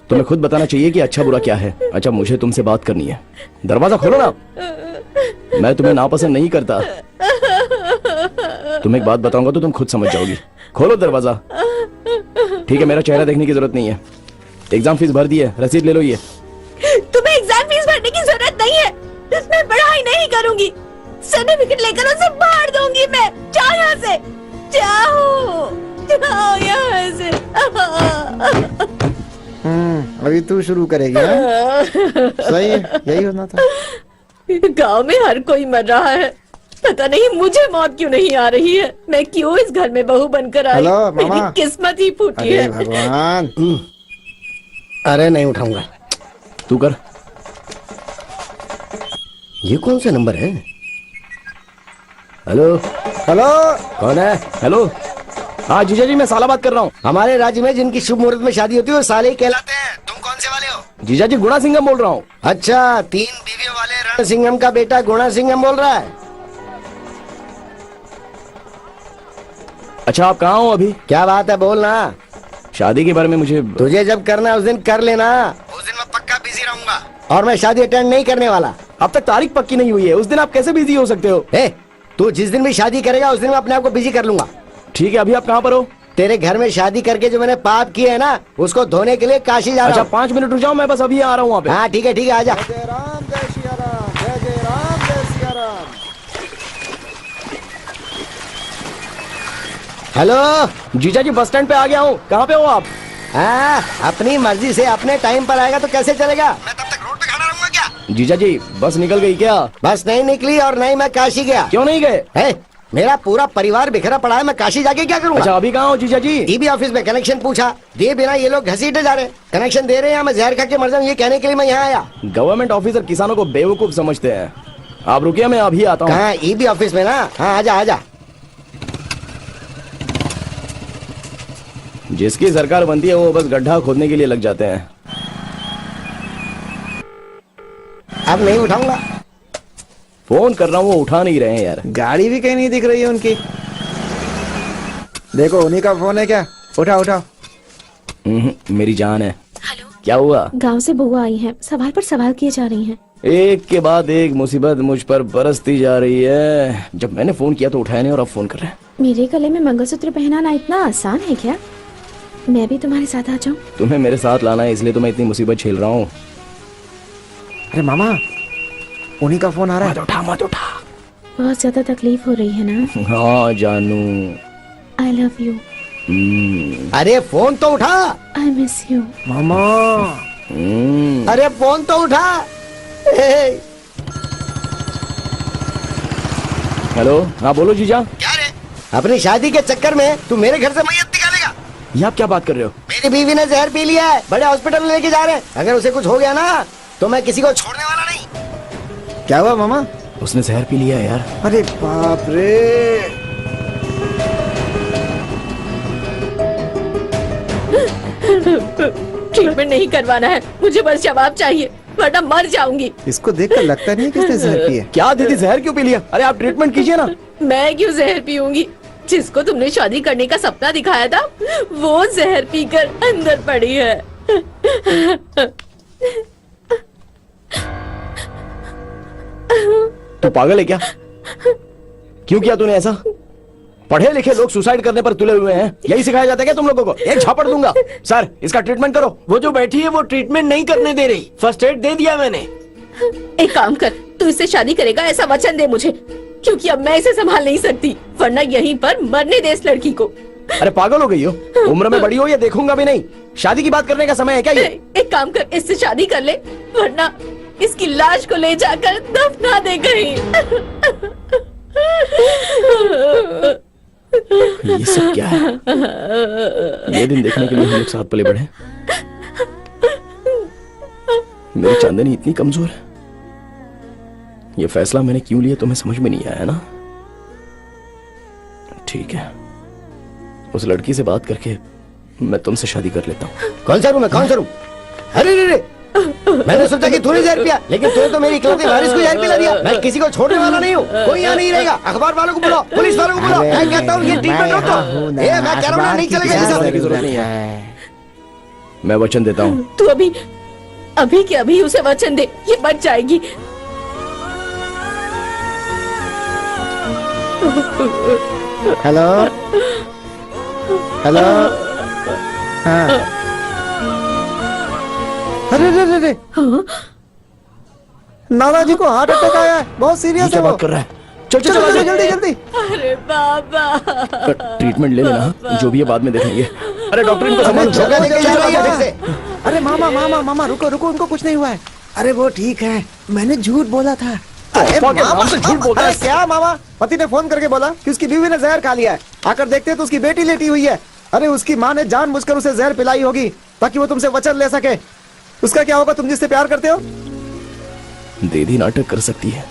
तुम्हें खुद बताना चाहिए कि अच्छा बुरा क्या है। अच्छा मुझे तुमसे बात करनी है, दरवाजा खोलो ना। मैं तुम्हें नापसंद नहीं करता, तुम्हें एक बात बताऊंगा तो तुम खुद समझ जाओगी। खोलो दरवाजा। ठीक है, मेरा चेहरा देखने की जरूरत नहीं है। एग्जाम फीस भर दी है, रसीद ले लो। ये तुम्हें एग्जाम फीस भरने की जरूरत नहीं है, मैं पढ़ाई नहीं करूंगी। सर्टिफिकेट लेकर उसे बाहर दूंगी मैं। जाओ यहाँ से, जाओ यहाँ से। अभी तू शुरू करेगी ना? सही है, यही होना था। गांव में हर कोई मर रहा है, पता नहीं मुझे मौत क्यों नहीं आ रही है। मैं क्यों इस घर में बहू बनकर आई? मेरी किस्मत ही फूटी है। भगवान। अरे नहीं उठाऊंगा। तू कर। ये कौन सा नंबर है? हेलो हेलो, कौन है? हेलो, हाँ जीजा जी मैं साला बात कर रहा हूँ। हमारे राज्य में जिनकी शुभ मुहूर्त में शादी होती है वो साले ही कहलाते हैं। तुम कौन से वाले हो? जीजा जी गुणा सिंघम बोल रहा हूँ। अच्छा, 3 बीवियों वाले रण सिंघम का बेटा गुणा सिंघम बोल रहा है। अच्छा आप कहाँ हो अभी? क्या बात है, बोलना। शादी के बारे में मुझे। तुझे जब करना है उस दिन कर लेना। उस दिन मैं पक्का बिजी रहूंगा और मैं शादी अटेंड नहीं करने वाला। अब तक तारीख पक्की नहीं हुई है, उस दिन आप कैसे बिजी हो सकते हो? तू जिस दिन भी शादी करेगा उस दिन मैं अपने आप को बिजी कर लूंगा। ठीक है, अभी आप कहाँ पर हो? तेरे घर में शादी करके जो मैंने पाप किए है ना, उसको धोने के लिए काशी जा रहा अच्छा हूँ। 5 मिनट रुक जाओ, मैं बस अभी आ रहा हूँ वहाँ पे। हाँ ठीक है आजा। जय राम जय सिया राम, जय जय राम जय सिया राम। हेलो जीजा जी बस स्टैंड पे आ गया हूँ, कहाँ पे हो आप? हाँ, अपनी मर्जी से अपने टाइम पर आएगा तो कैसे चलेगा? मैं तब तक रोड पे खड़ा रहूंगा क्या? जीजा जी बस निकल गई क्या? बस नहीं निकली और नहीं मैं काशी गया। क्यों नहीं गए? है, मेरा पूरा परिवार बिखरा पड़ा है, मैं काशी जाके क्या करूंगा? अच्छा अभी कहाँ हो जीजा जी? ईबी ऑफिस में कनेक्शन पूछा, दिए बिना ये लोग घसीटे जा रहे हैं। कनेक्शन दे रहे हैं, मैं जहर खा के मर जाऊं ये कहने के लिए मैं यहाँ आया। गवर्नमेंट ऑफिसर किसानों को बेवकूफ समझते हैं। आप रुकिए, मैं अभी आता हूँ। कहाँ? ईबी ऑफिस में ना? हाँ आजा आजा। जिसकी सरकार बनती है वो बस गड्ढा खोदने के लिए लग जाते हैं। अब नहीं उठाऊंगा। फोन कर रहा हूँ, वो उठा नहीं रहे हैं यार। गाड़ी भी कहीं नहीं दिख रही है उनकी। देखो उन्हीं का फोन है क्या? उठाओ उठाओ। मेरी जान है। हेलो, क्या हुआ? गांव से बुआ आई हैं, सवाल पर सवाल किए जा रही हैं। एक के बाद एक मुसीबत मुझ पर बरसती जा रही है। जब मैंने फोन किया तो उठाया नहीं और अब फोन कर रहे हैं। मेरे गले में मंगलसूत्र पहनाना इतना आसान है क्या? मैं भी तुम्हारे साथ आ जाऊं? तुम्हें मेरे साथ लाना है इसलिए तो मैं इतनी मुसीबत झेल रहा हूँ। अरे मामा, उन्हीं का फोन आ रहा है। मत उठा। बहुत ज्यादा तकलीफ हो रही है ना? हाँ जानू। I love you. अरे फोन तो उठा। I miss you. मामा। अरे फोन तो उठा। हेलो, हाँ बोलो जीजा। क्या रे? अपनी शादी के चक्कर में तू मेरे घर से मैयत निकालेगा? ये आप क्या बात कर रहे हो? मेरी बीवी ने जहर पी लिया है, बड़े हॉस्पिटल में लेके जा रहे हैं। अगर उसे कुछ हो गया ना तो मैं किसी को छोड़ने वाला नहीं। क्या हुआ मामा? उसने जहर पी लिया है यार। अरे बाप रे। ट्रीटमेंट नहीं करवाना है, मुझे बस जवाब चाहिए वरना मर जाऊंगी। इसको देखकर लगता नहीं है किसने जहर पिया। क्या दीदी, जहर क्यों पी लिया? अरे आप ट्रीटमेंट कीजिए ना। मैं क्यों जहर पीऊंगी? जिसको तुमने शादी करने का सपना दिखाया था वो जहर पीकर अंदर पड़ी है। तू पागल है क्या? क्यों किया तूने ऐसा? पढ़े लिखे लोग सुसाइड करने पर तुले हुए हैं, यही सिखाया जाता है क्या तुम लोगों को? एक झापड़ दूंगा। सर इसका ट्रीटमेंट करो। वो जो बैठी है वो ट्रीटमेंट नहीं करने दे रही, फर्स्ट एड दे दिया मैंने। एक काम कर, तू इससे शादी करेगा ऐसा वचन दे मुझे, क्योंकि अब मैं इसे संभाल नहीं सकती, वरना यहीं पर मरने दे इस लड़की को। अरे पागल हो गई हो? उम्र में बड़ी हो या देखूंगा भी नहीं। शादी की बात करने का समय है क्या ये? एक काम कर, इससे शादी कर ले, वरना इसकी लाश को ले जाकर दफना दे कहीं। ये सब क्या है? ये दिन देखने के लिए हम लोग साथ पले बढ़े। मेरी चांदनी इतनी कमजोर है। ये फैसला मैंने क्यों लिया तुम्हें समझ में नहीं आया ना? ठीक है, उस लड़की से बात करके मैं तुमसे शादी कर लेता हूँ। कौन सा रूम है? कौन सा रूम? अरे रे रे, मैंने सोचा कि तूने जहर पिया, लेकिन तूने तो मेरी इकलौती वारिस को जहर पिला दिया। मैं किसी को छोड़ने वाला नहीं हूँ, कोई यहाँ नहीं रहेगा। अखबार वालों को बुलाओ, पुलिस वालों को बुलाओ। मैं कहता हूँ ये ट्रीटमेंट रोको। मैं कह रहा हूँ नहीं चलेगा ये सब। की जरूरत नहीं है। मैं वचन देता हूँ। तू अभी के अभी उसे वचन दे, ये बच जाएगी। Hello hello. हाँ। अरे रे रे रे, नाना जी को हार्ट अटैक आया है, बहुत सीरियस है। क्या वो बात कर रहा है? चल चल चलो चल जल्दी जल्दी। अरे बाबा, ट्रीटमेंट ले लेना, जो भी है बाद में देखेंगे। अरे डॉक्टर इनको संभालो। जगह लेके जा रही है फिर से। अरे मामा मामा मामा रुको रुको, उनको कुछ नहीं हुआ है। अरे वो ठीक है, मैंने झूठ बोला था। अरे मामा झूठ बोलता है क्या? मामा पति ने फोन करके बोला कि उसकी बीवी ने जहर खा लिया है। आकर देखते हैं तो उसकी बेटी लेटी हुई है। अरे उसकी माँ ने जानबूझकर उसे जहर पिलाई होगी ताकि वो तुमसे वचन ले सके। उसका क्या होगा? तुम जिससे प्यार करते हो। दीदी नाटक कर सकती है,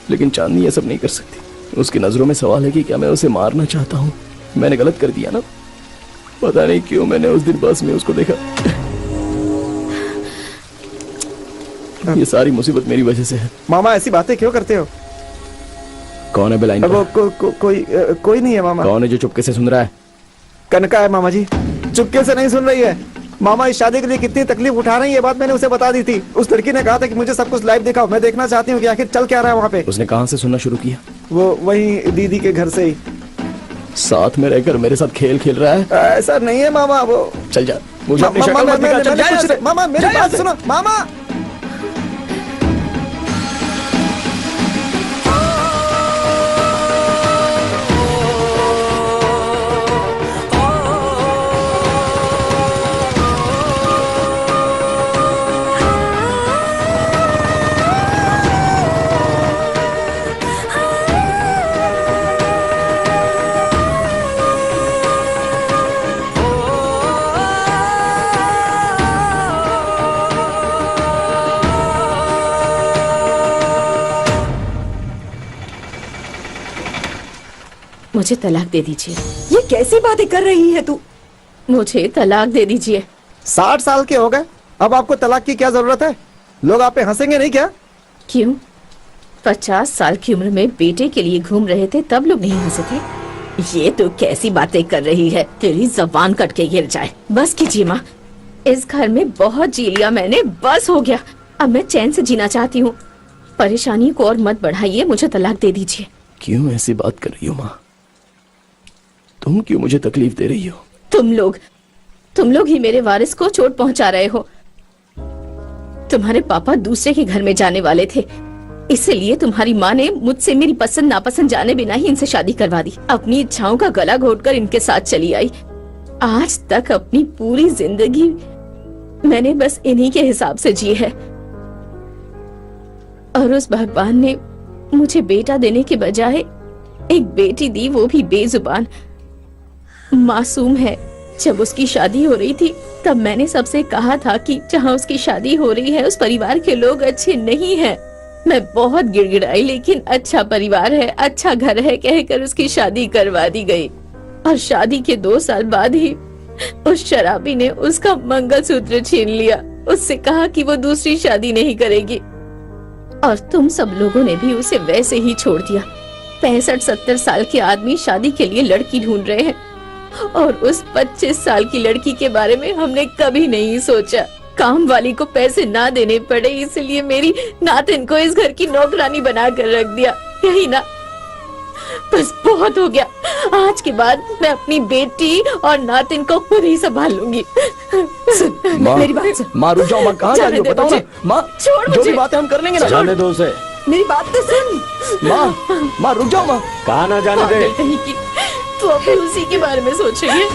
लेकिन चांदनी ये सब नहीं कर सकती। उसकी नजरों में सवाल है कि क्या मैं उसे मारना चाहता हूँ। मैंने गलत कर दिया ना, पता नहीं क्यों मैंने उस दिन बस में उसको देखा। ये सारी मुसीबत मेरी वजह से है। मामा ऐसी बातें क्यों करते हो? कौन है बेलाइन? कोई नहीं है मामा। कौन है जो चुपके से सुन रहा है? कनका है मामा जी, चुपके से नहीं सुन रही है। मामा इस शादी के लिए कितनी तकलीफ उठा रही है, ये बात मैंने उसे बता दी थी। उस लड़की ने कहा था कि मुझे सब कुछ लाइव दिखाओ, मैं देखना चाहती हूँ कि आखिर चल क्या रहा है वहाँ पे। उसने कहाँ से सुनना शुरू किया? वो वही दीदी के घर से ही। साथ में रहकर मेरे साथ खेल खेल रहा है। ऐसा नहीं है मामा, वो चल जा, मुझे अपनी शक्ल मत दिखा, चल जा यहाँ से। मामा मेरी बात सुनो मामा। मुझे तलाक दे दीजिए। ये कैसी बातें कर रही है तू? मुझे तलाक दे दीजिए। 60 साल के हो गए, अब आपको तलाक की क्या जरूरत है? लोग आप पे हंसेंगे नहीं क्या? क्यों? 50 साल की उम्र में बेटे के लिए घूम रहे थे तब लोग नहीं हंसे थे? ये तो कैसी बातें कर रही है, तेरी जबान कट के गिर जाए। बस कीजिए माँ, इस घर में बहुत जी लिया मैंने, बस हो गया। अब मैं चैन से जीना चाहती हूँ। परेशानी को और मत बढ़ाइए, मुझे तलाक दे दीजिए। क्यों ऐसी बात कर रही हो माँ? तुम क्यों मुझे तकलीफ दे रही हो? तुम लोग ही मेरे वारिस को चोट पहुंचा रहे हो। तुम्हारे पापा दूसरे के घर में जाने वाले थे, इसलिए तुम्हारी माँ ने मुझसे मेरी पसंद नापसंद जाने बिना ही इनसे शादी करवा दी। अपनी इच्छाओं का गला घोटकर इनके साथ चली आई। आज तक अपनी पूरी जिंदगी मैंने बस इन्हीं के हिसाब से जी है, और उस भगवान ने मुझे बेटा देने के बजाय एक बेटी दी, वो भी बेजुबान, मासूम है। जब उसकी शादी हो रही थी तब मैंने सबसे कहा था कि जहाँ उसकी शादी हो रही है उस परिवार के लोग अच्छे नहीं हैं। मैं बहुत गिड़गिड़ाई, लेकिन अच्छा परिवार है, अच्छा घर है कहकर उसकी शादी करवा दी गई। और शादी के 2 साल बाद ही उस शराबी ने उसका मंगलसूत्र छीन लिया। उससे कहा कि वो दूसरी शादी नहीं करेगी, और तुम सब लोगों ने भी उसे वैसे ही छोड़ दिया। 65-70 साल के आदमी शादी के लिए लड़की ढूंढ रहे हैं, और उस 25 साल की लड़की के बारे में हमने कभी नहीं सोचा। काम वाली को पैसे ना देने पड़े, इसलिए मेरी नातिन को इस घर की नौकरानी बना कर रख दिया। यही ना, बस बहुत हो गया। आज के बाद मैं अपनी बेटी और नातिन को खुद ही संभाल लूंगी। मेरी बात सुन। माँ रुक जाओ, माँ कहाँ जा रही हो बताओ ना। माँ जो भी बातें हम कर लेंगे ना। जाने दो उसे। मेरी बात तो सुन। माँ रुक जाओ माँ। कहाँ ना जाने दे। कहीं की तो अभी उसी के बारे में सोच रही है।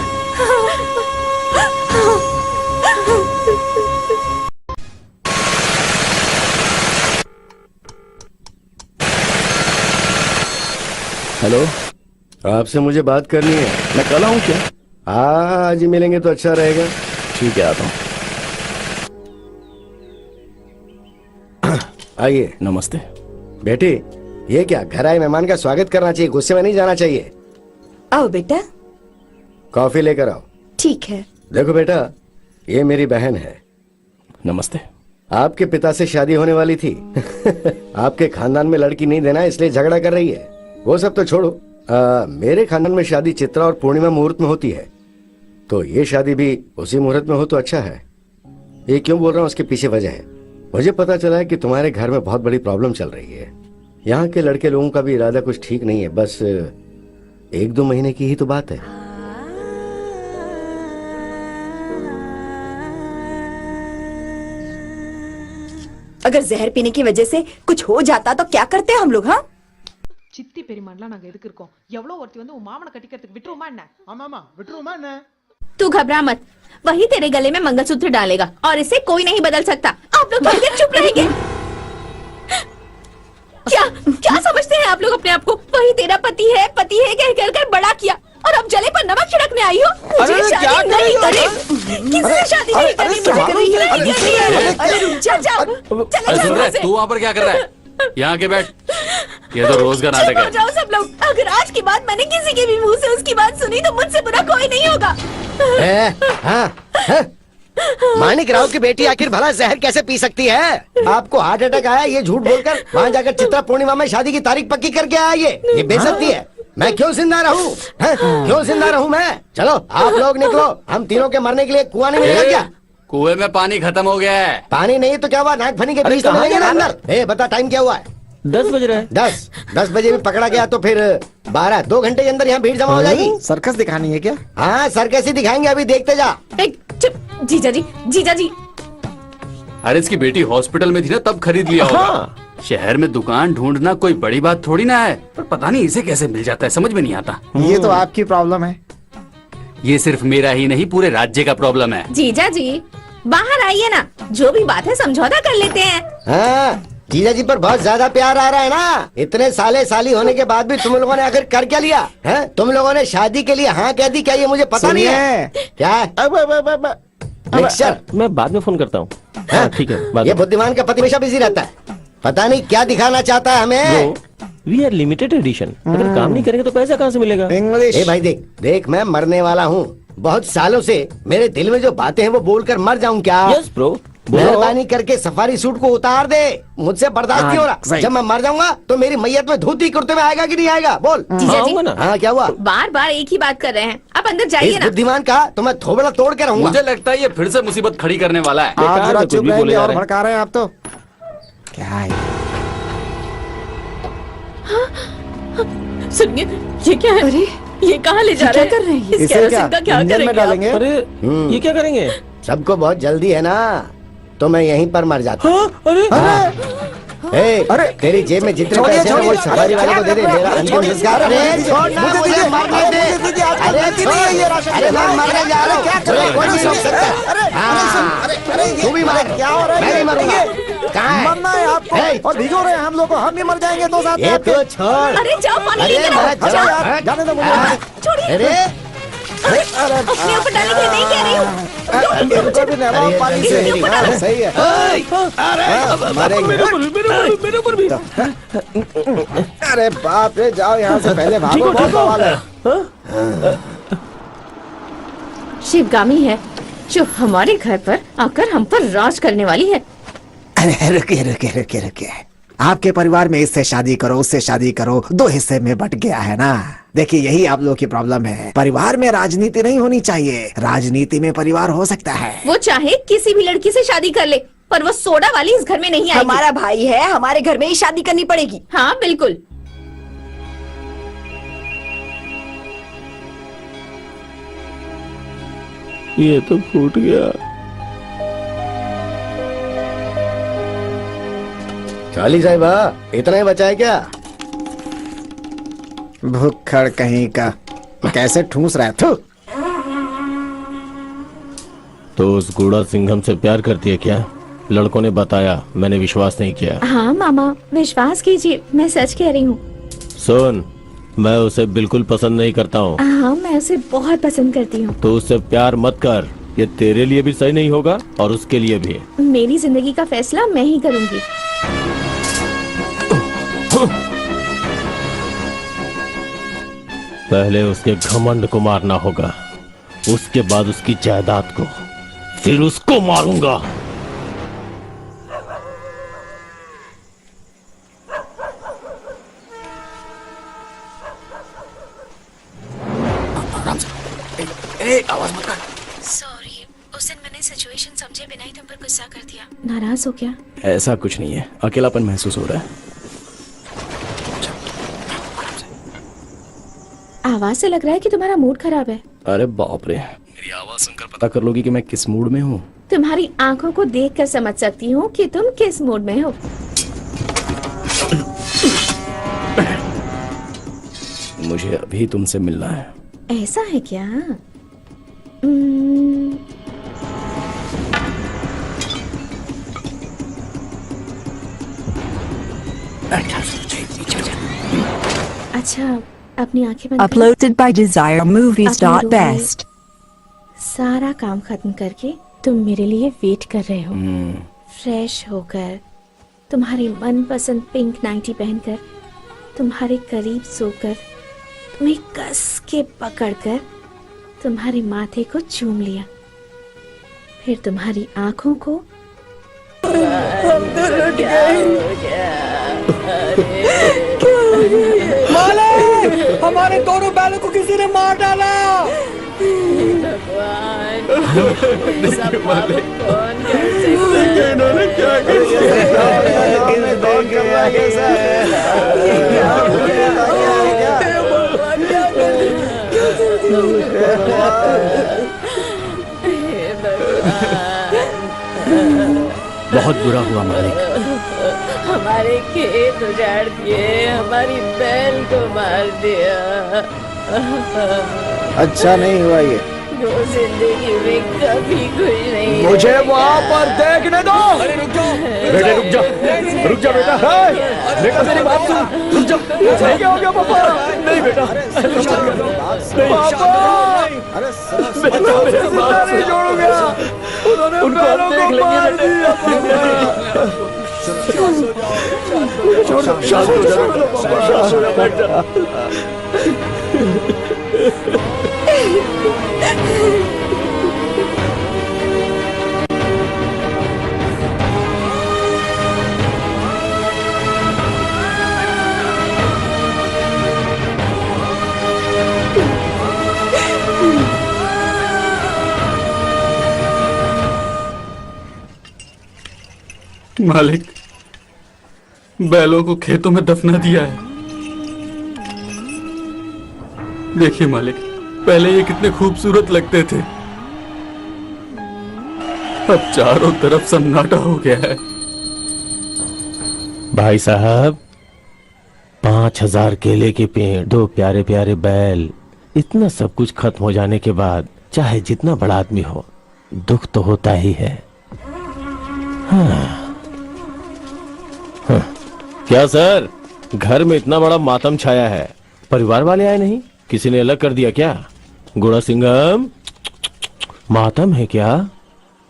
हेलो, आपसे मुझे बात करनी है। मैं कल आऊँ क्या? आज ही मिलेंगे तो अच्छा रहेगा। ठीक है, आता हूँ। आइए। नमस्ते। बेटी, ये क्या, घर आए मेहमान का स्वागत करना चाहिए, गुस्से में नहीं जाना चाहिए। आओ बेटा। कॉफी लेकर आओ। ठीक है। देखो बेटा, ये मेरी बहन है। नमस्ते। आपके पिता से शादी होने वाली थी। आपके खानदान में लड़की नहीं देना इसलिए झगड़ा कर रही है। वो सब तो छोड़ो, मेरे खानदान में शादी चित्रा और पूर्णिमा मुहूर्त में होती है, तो ये शादी भी उसी मुहूर्त में हो तो अच्छा है। ये क्यों बोल रहा हूँ, उसके पीछे वजह है। मुझे पता चला है कि तुम्हारे घर में बहुत बड़ी प्रॉब्लम चल रही है। यहाँ के लड़के लोगों का भी इरादा कुछ ठीक नहीं है। बस 1-2 महीने की ही तो बात है। अगर जहर पीने की वजह से कुछ हो जाता तो क्या करते हम लोग? हाँ, சித்தி பெரியமான்லாம் நாங்க எதுக்கு இருக்கோம்? எவ்வளவு ஒருத்தி வந்து உன் மாமனை கட்டிக்கிறதுக்கு விட்டுருமா என்ன? ஆமாமா விட்டுருமா என்ன? तू घबरा मत, वही तेरे गले में मंगलसूत्र डालेगा और इसे कोई नहीं बदल सकता। आप लोग थोड़ी देर चुप रहेंगे। क्या क्या समझते हैं आप लोग अपने आप को? वही तेरा पति है कह कर बड़ा किया, और अब जले पर नमक छिड़कने आई हो। मुझे शादी नहीं करनी, किसी से शादी नहीं करनी, मुझे नहीं करनी है। अरे रुक जा, सुन रहे तू वहाँ पर क्या कर रहा है? यहाँ के बैठ, ये तो रोज का नाटक है। जाओ सब लोग। अगर आज के बाद मैंने किसी के भी मुंह से उसकी बात सुनी तो मुझसे बुरा कोई नहीं होगा। मानिक राव की बेटी आखिर भला जहर कैसे पी सकती है? आपको हार्ट अटैक आया ये झूठ बोलकर? वहाँ जाकर चित्रा पूर्णिमा में शादी की तारीख पक्की करके आया। ये बेइज्जती है। मैं क्यों जिंदा रहूं? क्यों जिंदा रहूं मैं? चलो आप लोग निकलो, हम तीनों के मरने के लिए कुआं नहीं मिलेगा क्या? कुएं में पानी खत्म हो गया है। पानी नहीं तो क्या हुआ, नाक फनी के बीच तो मिलेंगे ना अंदर। बता टाइम क्या हुआ है? 10 बज रहा है। 10 बजे भी पकड़ा गया तो फिर 12 2 घंटे के अंदर यहाँ भीड़ जमा हो जाएगी। सर्कस दिखानी है क्या? हाँ सर्कस ही दिखाएंगे, अभी देखते जा। चुप जीजा जी, जीजा जी। अरे इसकी बेटी हॉस्पिटल में थी ना, तब खरीद लिया होगा। शहर में दुकान ढूंढना कोई बड़ी बात थोड़ी ना है, पर पता नहीं इसे कैसे मिल जाता है, समझ में नहीं आता। ये तो आपकी प्रॉब्लम है। ये सिर्फ मेरा ही नहीं, पूरे राज्य का प्रॉब्लम है। जीजा जी बाहर आइए ना, जो भी बात है समझौता कर लेते हैं। हाँ जीजा जी पर बहुत ज्यादा प्यार आ रहा है ना। इतने साले साली होने के बाद भी तुम लोगों ने आखिर कर क्या लिया है? तुम लोगों ने शादी के लिए हाँ कह दी क्या? ये मुझे पता नहीं है। क्या है? मिक्सचर मैं बाद में फोन करता हूँ। हाँ, ठीक है। ये बुद्धिमान का पति हमेशा बिजी रहता है, पता नहीं क्या दिखाना चाहता है हमें। वी आर लिमिटेड एडिशन, अगर काम नहीं करेंगे तो पैसा कहाँ से मिलेगा? इंग्लिश। ए भाई देख मैं मरने वाला हूँ। बहुत सालों से मेरे दिल में जो बातें हैं वो बोलकर मर जाऊं क्या? Yes bro. मेहरबानी करके सफारी सूट को उतार दे, मुझसे बर्दाश्त नहीं हो रहा। जब मैं मर जाऊंगा तो मेरी मैयत में धोती कुर्ते में आएगा कि नहीं आएगा? बोल। जीजा जी हाँ क्या हुआ? बार बार एक ही बात कर रहे हैं, आप अंदर जाइए ना। बुद्धिमान का तो मैं थोबड़ा तोड़ के रहूंगा। मुझे लगता है ये फिर से मुसीबत खड़ी करने वाला है। आप जरा चुप रहिए और भड़का रहे हैं आप तो। क्या है? सुनिए, ये क्या है? अरे ये कहाँ ले जा रहे हैं? क्या कर रहे हैं? इसे क्या इंजन में डालेंगे? अरे ये क्या करेंगे? सबको बहुत जल्दी है ना, तो मैं यहीं पर मर जाता हूँ। अरे तेरी जेब में जितने पैसे हैं वो सफारी वाले को दे दे। मेरा अंतिम संस्कार। अरे छोड़ना मुझे, मरने दे। अरे मैं मरने जा रहा हूँ, क्या कर रहे हो? कोई नहीं रोक सकता। तू भी मर, क्या हो रहा है? मैं नहीं मरूंगा। कहाँ है? मरना है आपको और भिगो रहे हैं हम लोग को। हम भी मर जाएंगे दो साथ में। ये तो छोड़। अरे जाओ पानी लेकर आओ। यार जाने दो मुझे। छोड़िए। अरे अपने ऊपर डालने के लिए नहीं कह रही हूँ। इनको भी नहलाओ पानी से। सही है। अरे बाप रे, जाओ यहाँ से, पहले भागो, बहुत बवाल है। शिवगामी है जो हमारे घर पर आकर हम पर राज करने वाली है। अरे रुकिए। आपके परिवार में इससे शादी करो उससे शादी करो, 2 हिस्से में बट गया है ना। देखिए यही आप लोगों की प्रॉब्लम है। परिवार में राजनीति नहीं होनी चाहिए, राजनीति में परिवार हो सकता है। वो चाहे किसी भी लड़की से शादी कर ले, पर वो सोडा वाली इस घर में नहीं आएगी। हमारा भाई है, हमारे घर में ही शादी करनी पड़ेगी। हाँ बिल्कुल। ये तो फूट गया। चाली साहिबा, इतना ही बचा है क्या? भुक्खड़ कहीं का, कैसे ठूस रहा है? थू। तो उस गुड़ा सिंघम से प्यार करती है क्या? लड़कों ने बताया, मैंने विश्वास नहीं किया। हाँ मामा विश्वास कीजिए, मैं सच कह रही हूँ। सुन, मैं उसे बिल्कुल पसंद नहीं करता हूँ। हाँ मैं उसे बहुत पसंद करती हूँ। तो उससे प्यार मत कर, ये तेरे लिए भी सही नहीं होगा और उसके लिए भी। मेरी जिंदगी का फैसला मैं ही करूँगी। पहले उसके घमंड को मारना होगा, उसके बाद उसकी जायदाद को, फिर उसको मारूंगा। आवाज मत कर। सॉरी, उस दिन मैंने सिचुएशन समझे बिना ही तुम पर गुस्सा कर दिया। नाराज हो क्या? ऐसा कुछ नहीं है, अकेलापन महसूस हो रहा है। आवाज से लग रहा है कि तुम्हारा मूड खराब है। अरे बाप रे, मेरी आवाज सुनकर पता कर लोगी कि मैं किस मूड में हूँ। तुम्हारी आंखों को देखकर समझ सकती हूँ कि तुम किस मूड में हो। मुझे अभी तुमसे मिलना है। ऐसा है क्या? अच्छा, अपनी आंखें बंद करो। Uploaded by DesireMovies.best. सारा काम खत्म करके तुम मेरे लिए वेट कर रहे हो। फ्रेश होकर, तुम्हारी मनपसंद पिंक नाइटी पहनकर, तुम्हारे करीब सोकर, तुम्हें कस के पकड़कर, तुम्हारे माथे को चूम लिया, फिर तुम्हारी आंखों को मालिक, हमारे दोनों बैलों को किसी ने मार डाला। इन्होंने क्या किया? बहुत बुरा हुआ मालिक। हमारे खेत उजाड़ दिए, हमारी बैल को मार दिया। अच्छा नहीं हुआ ये। जो जिंदगी में कभी खुश नहीं मुझे वहाँ पर देखने दो। अरे रुक जाओ बेटे, रुक जा बेटा। बेटा मेरी बात सुन, रुक जा। नहीं, क्या हो गया पापा? नहीं बेटा, पापा मेरी बात नहीं छोड़ूंगा। उन्होंने बैलों को मार दिया। शांत हो जा बेटा। मालिक, बैलों को खेतों में दफना दिया है। देखिए मालिक, पहले ये कितने खूबसूरत लगते थे, अब चारों तरफ सन्नाटा हो गया है। भाई साहब, 5000 केले के पेड़, 2 प्यारे प्यारे बैल, इतना सब कुछ खत्म हो जाने के बाद चाहे जितना बड़ा आदमी हो, दुख तो होता ही है। हाँ। क्या सर, घर में इतना बड़ा मातम छाया है, परिवार वाले आए नहीं? किसी ने अलग कर दिया क्या? गुड़ा सिंघम, मातम है क्या?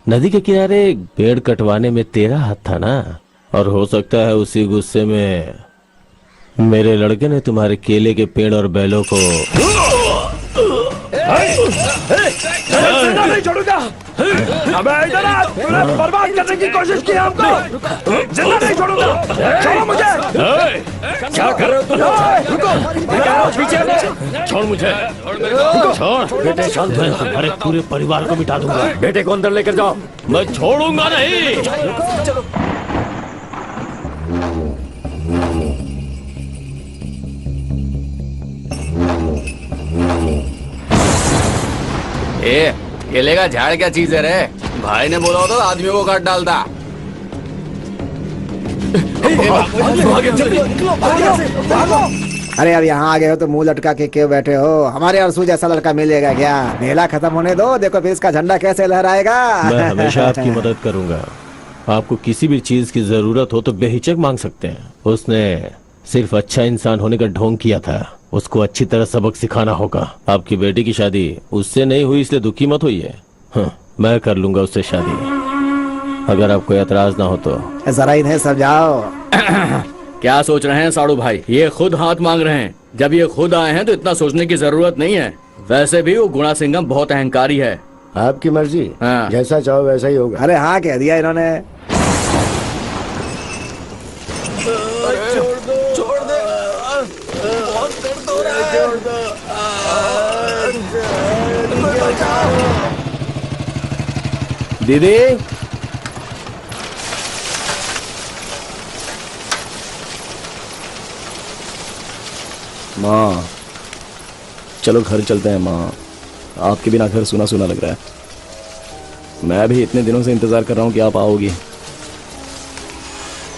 नदी के किनारे पेड़ कटवाने में तेरा हाथ था ना, और हो सकता है उसी गुस्से में मेरे लड़के ने तुम्हारे केले के पेड़ और बैलों को नहीं छोड़ूंगा। अबे इधर आ, तूने बर्बाद करने की कोशिश की हमको, जिंदा नहीं छोड़ूंगा। छोड़ो मुझे। क्या कर रहे हो तुम? रुको, पीछे छोड़ मुझे, छोड़ बेटे, शांत हो। तुम्हारे पूरे परिवार को मिटा दूंगा। बेटे को अंदर लेकर जाओ। मैं छोड़ूंगा नहीं। चलो। ए, केले का झाड़ क्या चीज है रे? भाई ने बोला होता तो आदमियों को काट डालता। अरे अब यहाँ आ गए हो तो मुंह लटका के क्यों बैठे हो? हमारे अरसू जैसा लड़का मिलेगा क्या? मेला खत्म होने दो, देखो फिर इसका झंडा कैसे लहराएगा। मैं हमेशा आपकी मदद करूंगा। आपको किसी भी चीज की जरूरत हो तो बेहिचक मांग सकते हैं। उसने सिर्फ अच्छा इंसान होने का ढोंग किया था, उसको अच्छी तरह सबक सिखाना होगा। आपकी बेटी की शादी उससे नहीं हुई इसलिए दुखी मत होइए। हाँ, मैं कर लूंगा उससे शादी, अगर आपको एतराज ना हो तो। जरा इन्हें समझाओ। क्या सोच रहे हैं साड़ू भाई? ये खुद हाथ मांग रहे हैं। जब ये खुद आए हैं तो इतना सोचने की जरूरत नहीं है। वैसे भी वो गुणा सिंघम बहुत अहंकारी है। आपकी मर्जी। हाँ। जैसा चाहो वैसा ही होगा। अरे हाँ कह दिया इन्होंने। छोड़ दे, बहुत दर्द हो रहा है। दीदी, माँ चलो घर चलते हैं। माँ, आपके बिना घर सुना सुना लग रहा है। मैं भी इतने दिनों से इंतजार कर रहा हूँ कि आप आओगी।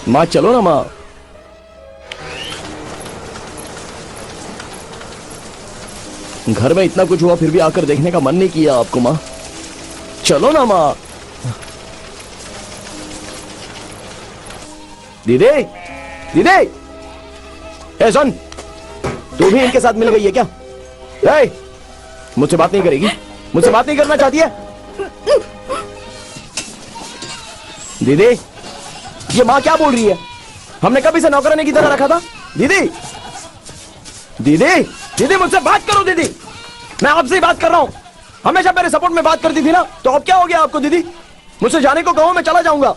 माँ चलो ना माँ। घर में इतना कुछ हुआ फिर भी आकर देखने का मन नहीं किया आपको। माँ चलो ना माँ। दीदी, दीदी, ए सुन, तू भी इनके साथ मिल गई है क्या? ए, मुझसे बात नहीं करेगी? मुझसे बात नहीं करना चाहती है? दीदी, ये माँ क्या बोल रही है? हमने कभी से नौकरानी की तरह रखा था? दीदी, दीदी, दीदी मुझसे बात करो। दीदी, मैं आपसे ही बात कर रहा हूं। हमेशा मेरे सपोर्ट में बात करती थी ना, तो अब क्या हो गया आपको? दीदी, मुझसे जाने को कहो मैं चला जाऊंगा,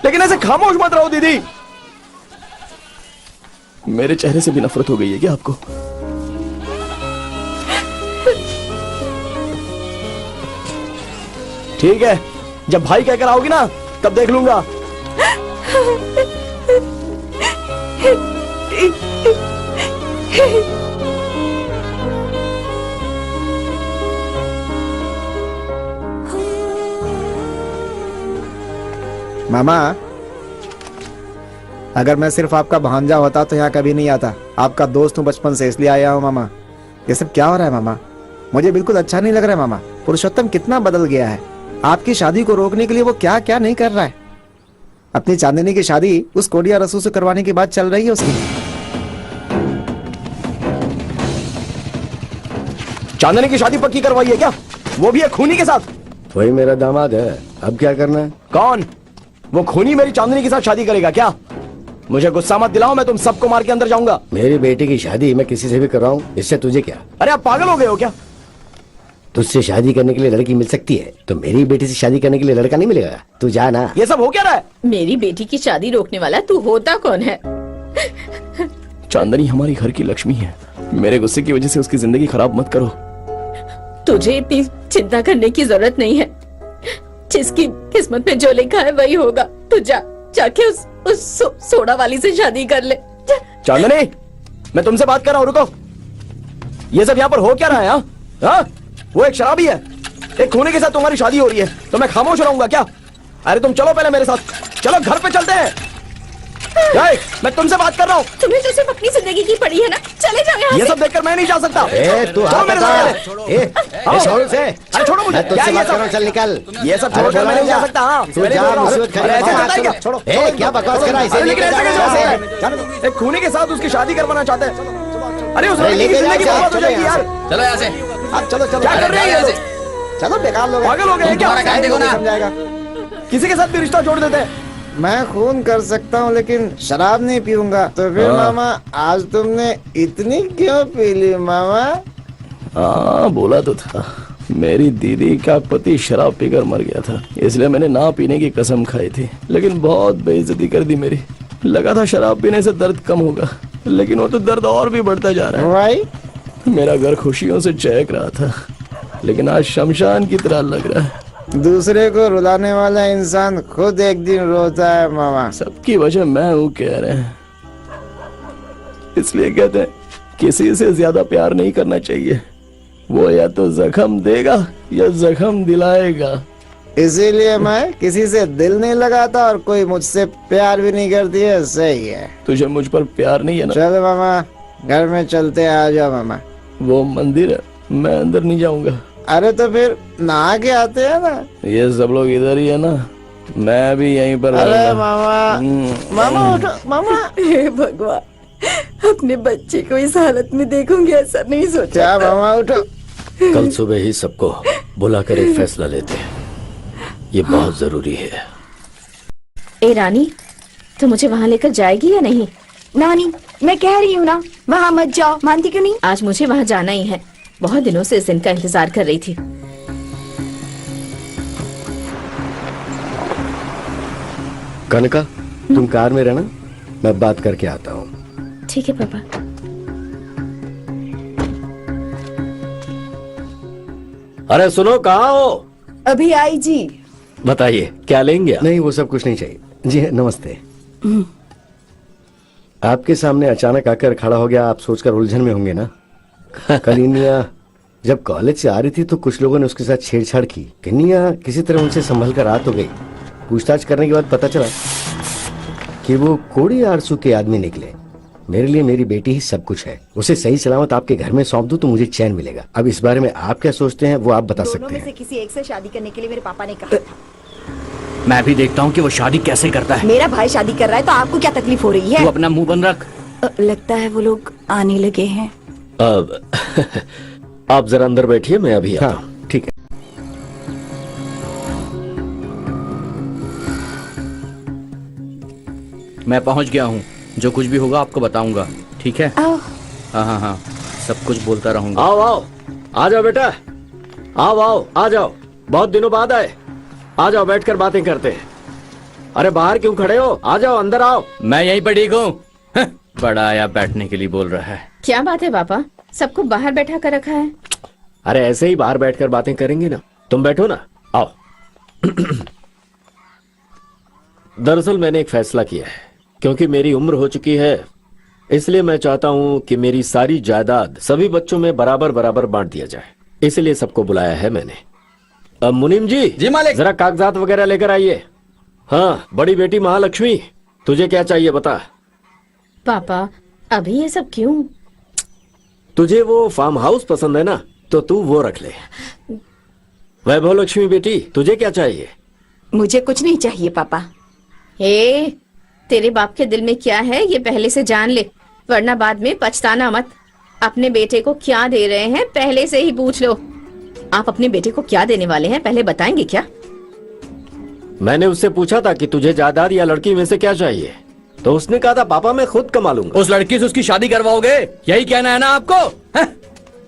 लेकिन ऐसे खामोश मत रहो। दीदी, मेरे चेहरे से भी नफरत हो गई है क्या आपको? ठीक है, जब भाई कहकर आओगी ना तब देख लूंगा। मामा, अगर मैं सिर्फ आपका भांजा होता तो यहाँ कभी नहीं आता। आपका दोस्त हूँ बचपन से, इसलिए आया हूँ मामा। ये सब क्या हो रहा है मामा? मुझे बिल्कुल अच्छा नहीं लग रहा है मामा। पुरुषोत्तम कितना बदल गया है। आपकी शादी को रोकने के लिए वो क्या क्या नहीं कर रहा है। अपनी चांदनी की शादी उस कोडिया रसू से करवाने की बात चल रही है उसकी। चांदनी की शादी पक्की करवाई है क्या? वो भी एक खूनी के साथ? वही मेरा दामाद है, अब क्या करना है? कौन? वो खूनी मेरी चांदनी के साथ शादी करेगा क्या? मुझे गुस्सा मत दिलाओ, मैं तुम सबको मार के अंदर जाऊंगा। मेरी बेटी की शादी मैं किसी से भी कराऊं, इससे तुझे क्या? अरे आप पागल हो गए हो क्या? तुझसे शादी करने के लिए लड़की मिल सकती है, तो मेरी बेटी से शादी करने के लिए लड़का नहीं मिलेगा। तू जा ना। ये सब हो क्या रहा है? मेरी बेटी की शादी रोकने वाला तू होता कौन है? चांदनी हमारी घर की लक्ष्मी है। मेरे गुस्से की वजह से उसकी जिंदगी खराब मत करो। तुझे इतनी चिंता करने की जरूरत नहीं है। जिसकी किस्मत में जो लिखा है वही होगा। तू जाके उस सोडा वाली से शादी कर ले। चांदनी, मैं तुमसे बात कर रहा हूँ, रुको। ये सब यहाँ पर हो क्या रहा है? हाँ? वो एक शराबी है, एक खूनी के साथ तुम्हारी शादी हो रही है, तो मैं खामोश रहूंगा क्या? अरे तुम चलो पहले मेरे साथ, चलो घर पे चलते हैं। मैं तुमसे बात कर रहा हूँ। तुम्हें तो सिर्फ अपनी जिंदगी की पड़ी है ना, चले जाओ यहाँ ये से। सब देखकर मैं नहीं जा सकता। तू मेरे साथ। छोड़ से। अरे छोड़ो मुझे। मैं तुझसे बात कर रहा हूं, चल निकल। ये सब छोड़कर मैं नहीं जा सकता। हाँ, तू जा, मुसीबत खड़ी मत। छोड़ो। क्या बकवास कर रहा है? इसे लेके जा। एक खूनी के साथ उसकी शादी करवाना चाहते हैं। अरे उस लड़की की जिंदगी बर्बाद हो जाएगी यार। चलो यहाँ से। चलो चलो। क्या कर रहे हैं ये लोग? चलो बेकार लोग, पागल हो गए क्या? समझाएगा। किसी के साथ भी रिश्ता जोड़ देते हैं। मैं खून कर सकता हूँ लेकिन शराब नहीं पीऊंगा। तो फिर मामा, आज तुमने इतनी क्यों पी ली मामा? हाँ, बोला तो था। मेरी दीदी का पति शराब पीकर मर गया था, इसलिए मैंने ना पीने की कसम खाई थी, लेकिन बहुत बेइज्जती कर दी मेरी। लगा था शराब पीने से दर्द कम होगा, लेकिन वो तो दर्द और भी बढ़ता जा रहा है। भाई, मेरा घर खुशियों से चहक रहा था, लेकिन आज शमशान की तरह लग रहा है। दूसरे को रुलाने वाला इंसान खुद एक दिन रोता है मामा। सबकी वजह मैं हूँ कह रहे हैं, इसलिए कहते हैं किसी से ज्यादा प्यार नहीं करना चाहिए। वो या तो जख्म देगा या जख्म दिलाएगा। इसीलिए मैं किसी से दिल नहीं लगाता और कोई मुझसे प्यार भी नहीं करती है। सही है। तुझे मुझ पर प्यार नहीं है ना? चलो मामा, घर में चलते हैं। आ जाओ मामा। वो मंदिर है, मैं अंदर नहीं जाऊंगा। अरे तो फिर नहा के आते हैं ना। ये सब लोग इधर ही है ना, मैं भी यहीं पर। अरे मामा, मामा उठो मामा। हे भगवान, अपने बच्चे को इस हालत में देखूंगी ऐसा नहीं सोचा। क्या मामा उठो। कल सुबह ही सबको बुलाकर एक फैसला लेते हैं, ये बहुत जरूरी है। ए रानी, तो मुझे वहाँ लेकर जाएगी या नहीं? नानी, मैं कह रही हूँ ना, वहाँ मत जाओ। मानती क्यों नहीं? आज मुझे वहाँ जाना ही है। बहुत दिनों से इस दिन का इंतजार कर रही थी। कनका, तुम कार में रहना, मैं बात करके आता हूँ। ठीक है पापा। अरे सुनो, कहाँ हो? अभी आई जी। बताइए क्या लेंगे? नहीं, वो सब कुछ नहीं चाहिए। जी नमस्ते। आपके सामने अचानक आकर खड़ा हो गया, आप सोचकर उलझन में होंगे ना। कलिनिया जब कॉलेज से आ रही थी तो कुछ लोगों ने उसके साथ छेड़छाड़ की। कन्या किसी तरह उनसे संभल कर रात हो गई। पूछताछ करने के बाद पता चला कि वो कोड़ी आरसू के आदमी निकले। मेरे लिए मेरी बेटी ही सब कुछ है। उसे सही सलामत आपके घर में सौंप दूं तो मुझे चैन मिलेगा। अब इस बारे में आप क्या सोचते हैं वो आप बता सकते हैं। किसी एक से शादी करने के लिए मेरे पापा ने कहा। मैं भी देखता हूँ कि वो शादी कैसे करता है। मेरा भाई शादी कर रहा है तो आपको क्या तकलीफ हो रही है? तू अपना मुंह बंद रख। लगता है वो लोग आने लगे हैं। अब आप जरा अंदर बैठिए, मैं अभी आता हूं। हाँ, ठीक है। मैं पहुंच गया हूँ, जो कुछ भी होगा आपको बताऊंगा, ठीक है? आओ। हाँ हाँ हाँ, सब कुछ बोलता रहूंगा। आओ आओ, आ जाओ बेटा, आओ आओ, आ जाओ, बहुत दिनों बाद आए। आ जाओ, बैठकर बातें करते हैं। अरे बाहर क्यों खड़े हो? आ जाओ, अंदर आओ। मैं यहीं पर ठीक हूँ। बड़ा आया बैठने के लिए बोल रहा है। क्या बात है पापा, सबको बाहर बैठा कर रखा है? अरे ऐसे ही बाहर बैठकर बातें करेंगे ना। तुम बैठो ना, आओ। दरअसल मैंने एक फैसला किया है, क्योंकि मेरी उम्र हो चुकी है, इसलिए मैं चाहता हूं कि मेरी सारी जायदाद सभी बच्चों में बराबर बराबर बांट दिया जाए। इसलिए सबको बुलाया है मैंने। अब मुनीम जी, जी मालिक। जरा कागजात वगैरह लेकर आइए। हाँ बड़ी बेटी महालक्ष्मी, तुझे क्या चाहिए बता। पापा अभी ये सब क्यों? तुझे वो फार्म हाउस पसंद है ना, तो तू वो रख ले। वैभव लक्ष्मी बेटी, तुझे क्या चाहिए? मुझे कुछ नहीं चाहिए पापा। तेरे बाप के दिल में क्या है ये पहले से जान ले, वरना बाद में पछताना मत। अपने बेटे को क्या दे रहे हैं पहले से ही पूछ लो। आप अपने बेटे को क्या देने वाले हैं पहले बताएंगे क्या? मैंने उससे पूछा था कि तुझे जायदाद या लड़की में से क्या चाहिए, तो उसने कहा था पापा मैं खुद कमा लूंगा। उस लड़की से उसकी शादी करवाओगे, यही कहना है ना आपको?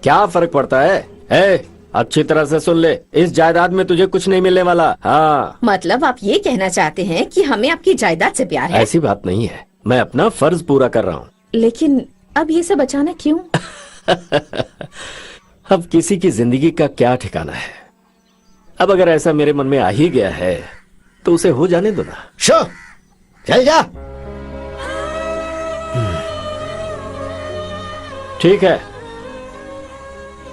क्या फर्क पड़ता है? अच्छी तरह से सुन ले, इस जायदाद में तुझे कुछ नहीं मिलने वाला। हाँ मतलब आप ये कहना चाहते हैं कि हमें आपकी जायदाद से प्यार है? ऐसी बात नहीं है, मैं अपना फर्ज पूरा कर रहा हूँ। लेकिन अब ये सब अचानक क्यों? अब किसी की जिंदगी का क्या ठिकाना है। अब अगर ऐसा मेरे मन में आ ही गया है तो उसे हो जाने दो ना। शो चल जा। ठीक है,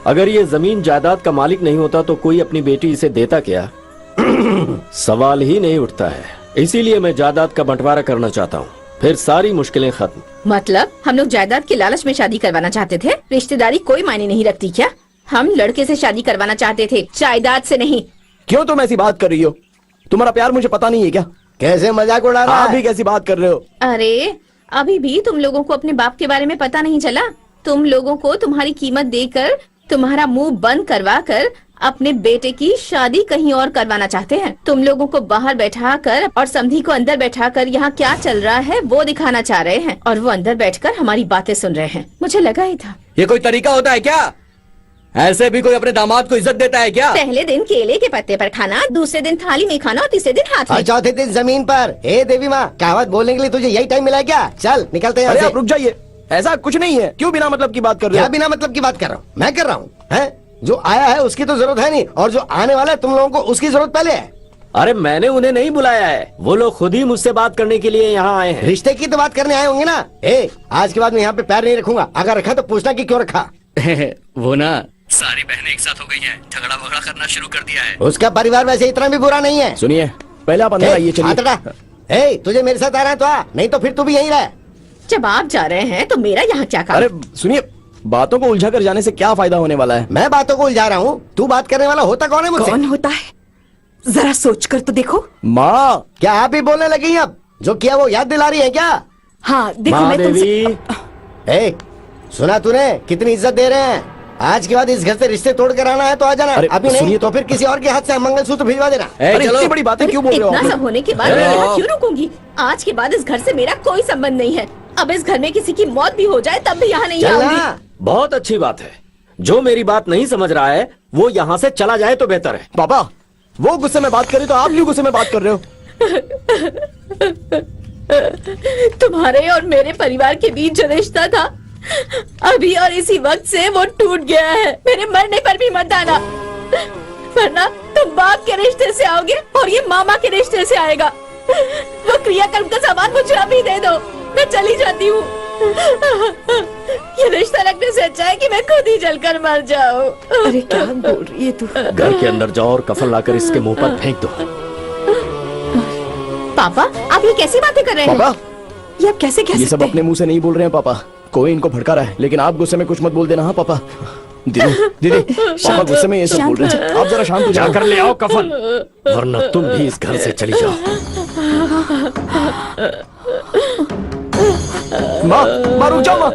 अगर ये जमीन जायदाद का मालिक नहीं होता तो कोई अपनी बेटी इसे देता क्या? सवाल ही नहीं उठता है। इसीलिए मैं जायदाद का बंटवारा करना चाहता हूँ, फिर सारी मुश्किलें खत्म। मतलब हम लोग जायदाद के लालच में शादी करवाना चाहते थे? रिश्तेदारी कोई मायने नहीं रखती क्या? हम लड़के से शादी करवाना चाहते थे, जायदाद से नहीं। क्यों तुम ऐसी बात कर रही हो? तुम्हारा प्यार मुझे पता नहीं है क्या? कैसे मजाक उड़ा रहा है? आप भी कैसी बात कर रहे हो? अरे अभी भी तुम लोगों को अपने बाप के बारे में पता नहीं चला? तुम लोगों को तुम्हारी कीमत देकर, तुम्हारा मुंह बंद करवा कर अपने बेटे की शादी कहीं और करवाना चाहते हैं। तुम लोगों को बाहर बैठा कर और समधी को अंदर बैठा कर यहाँ क्या चल रहा है वो दिखाना चाह रहे हैं, और वो अंदर बैठकर हमारी बातें सुन रहे हैं। मुझे लगा ही था। ये कोई तरीका होता है क्या? ऐसे भी कोई अपने दामाद को इज्जत देता है क्या? पहले दिन केले के पत्ते पर खाना, दूसरे दिन थाली में खाना और तीसरे दिन हाथ में। और चौथे दिन जमीन पर। हे देवी माँ, कहावत बोलने के लिए तुझे यही टाइम मिला है क्या? चल निकलते हैं। अरे आप रुक जाइए, ऐसा कुछ नहीं है। क्यों बिना मतलब की बात कर रहे हो? क्या बिना मतलब की बात कर रहा हूँ? मैं कर रहा हूँ है? जो आया है उसकी तो जरूरत है नहीं, और जो आने वाला है तुम लोगों को उसकी जरूरत पहले है। अरे मैंने उन्हें नहीं बुलाया है, वो लोग खुद ही मुझसे बात करने के लिए यहाँ आए हैं। रिश्ते की तो बात करने आए होंगे ना? आज के बाद मैं यहाँ पे पैर नहीं रखूंगा। अगर रखा तो पूछना कि क्यों रखा। वो ना सारी बहनें एक साथ हो गई हैं, झगड़ा वगड़ा करना शुरू कर दिया है। उसका परिवार वैसे इतना भी बुरा नहीं है। सुनिए, पहले आप अंदर आइए। चलिए। तुझे मेरे साथ आ रहा है तो आ, नहीं तो फिर तू भी यहीं रह। जब आप जा रहे हैं तो मेरा यहाँ क्या काम? अरे सुनिए, बातों को उलझा कर जाने से क्या फायदा होने वाला है? मैं बातों को उलझा रहा हूँ, तू बात करने वाला होता कौन है मुझसे? कौन होता है? जरा सोच कर तो देखो। माँ, क्या आप ही बोलने लगी हैं अब? जो किया वो याद दिला रही है क्या? हाँ देखो, माँ मैं देवी। सुना तूने कितनी इज्जत दे रहे हैं? आज के बाद इस घर से रिश्ते तोड़ कर आना है तो आ जाना। अभी नहीं तो फिर किसी और के हाथ से मंगलसूत्र भिजवा देना। इतनी बड़ी बातें क्यों बोल रहे हो? इतना सब होने के बाद मैं यहाँ क्यों रुकूंगी? आज के बाद इस घर से मेरा कोई संबंध नहीं है। अब इस घर में किसी की मौत भी हो जाए तब भी यहाँ नहीं आऊंगी। बहुत अच्छी बात है। जो मेरी बात नहीं समझ रहा है वो यहाँ से चला जाए तो बेहतर है। पापा, वो गुस्से में बात करे तो आप क्यों गुस्से में बात कर रहे हो? तुम्हारे और मेरे परिवार के बीच जो रिश्ता था, अभी और इसी वक्त से वो टूट गया है। मेरे मरने पर भी मत आना, वरना तुम बाप के रिश्ते से आओगे और ये मामा के रिश्ते से आएगा। वो क्रियाकर्म का सामान मुझे अभी दे दो, मैं चली जाती हूँ। ये रिश्ता रखने से अच्छा है कि मैं खुद ही जलकर मर जाऊँ। अरे क्या बोल रही है तू? घर के अंदर जाओ और कफन लाकर इसके मुंह पर फेंक दो। पापा, आप ये कैसी बातें कर रहे हैं? पापा, ये आप कैसे कह ये सब सकते अपने मुंह से नहीं बोल रहे हैं पापा। कोई इनको भड़का रहा है, लेकिन आप गुस्से में कुछ मत बोल देना। हाँ पापा। दीदी, पापा गुस्से में ये सब बोल रहे हैं, आप जरा शांत हो जाओ। जाकर ले आओ कफन, वरना तुम भी इस घर से चली जाओ। माँ, रुक जाओ माँ।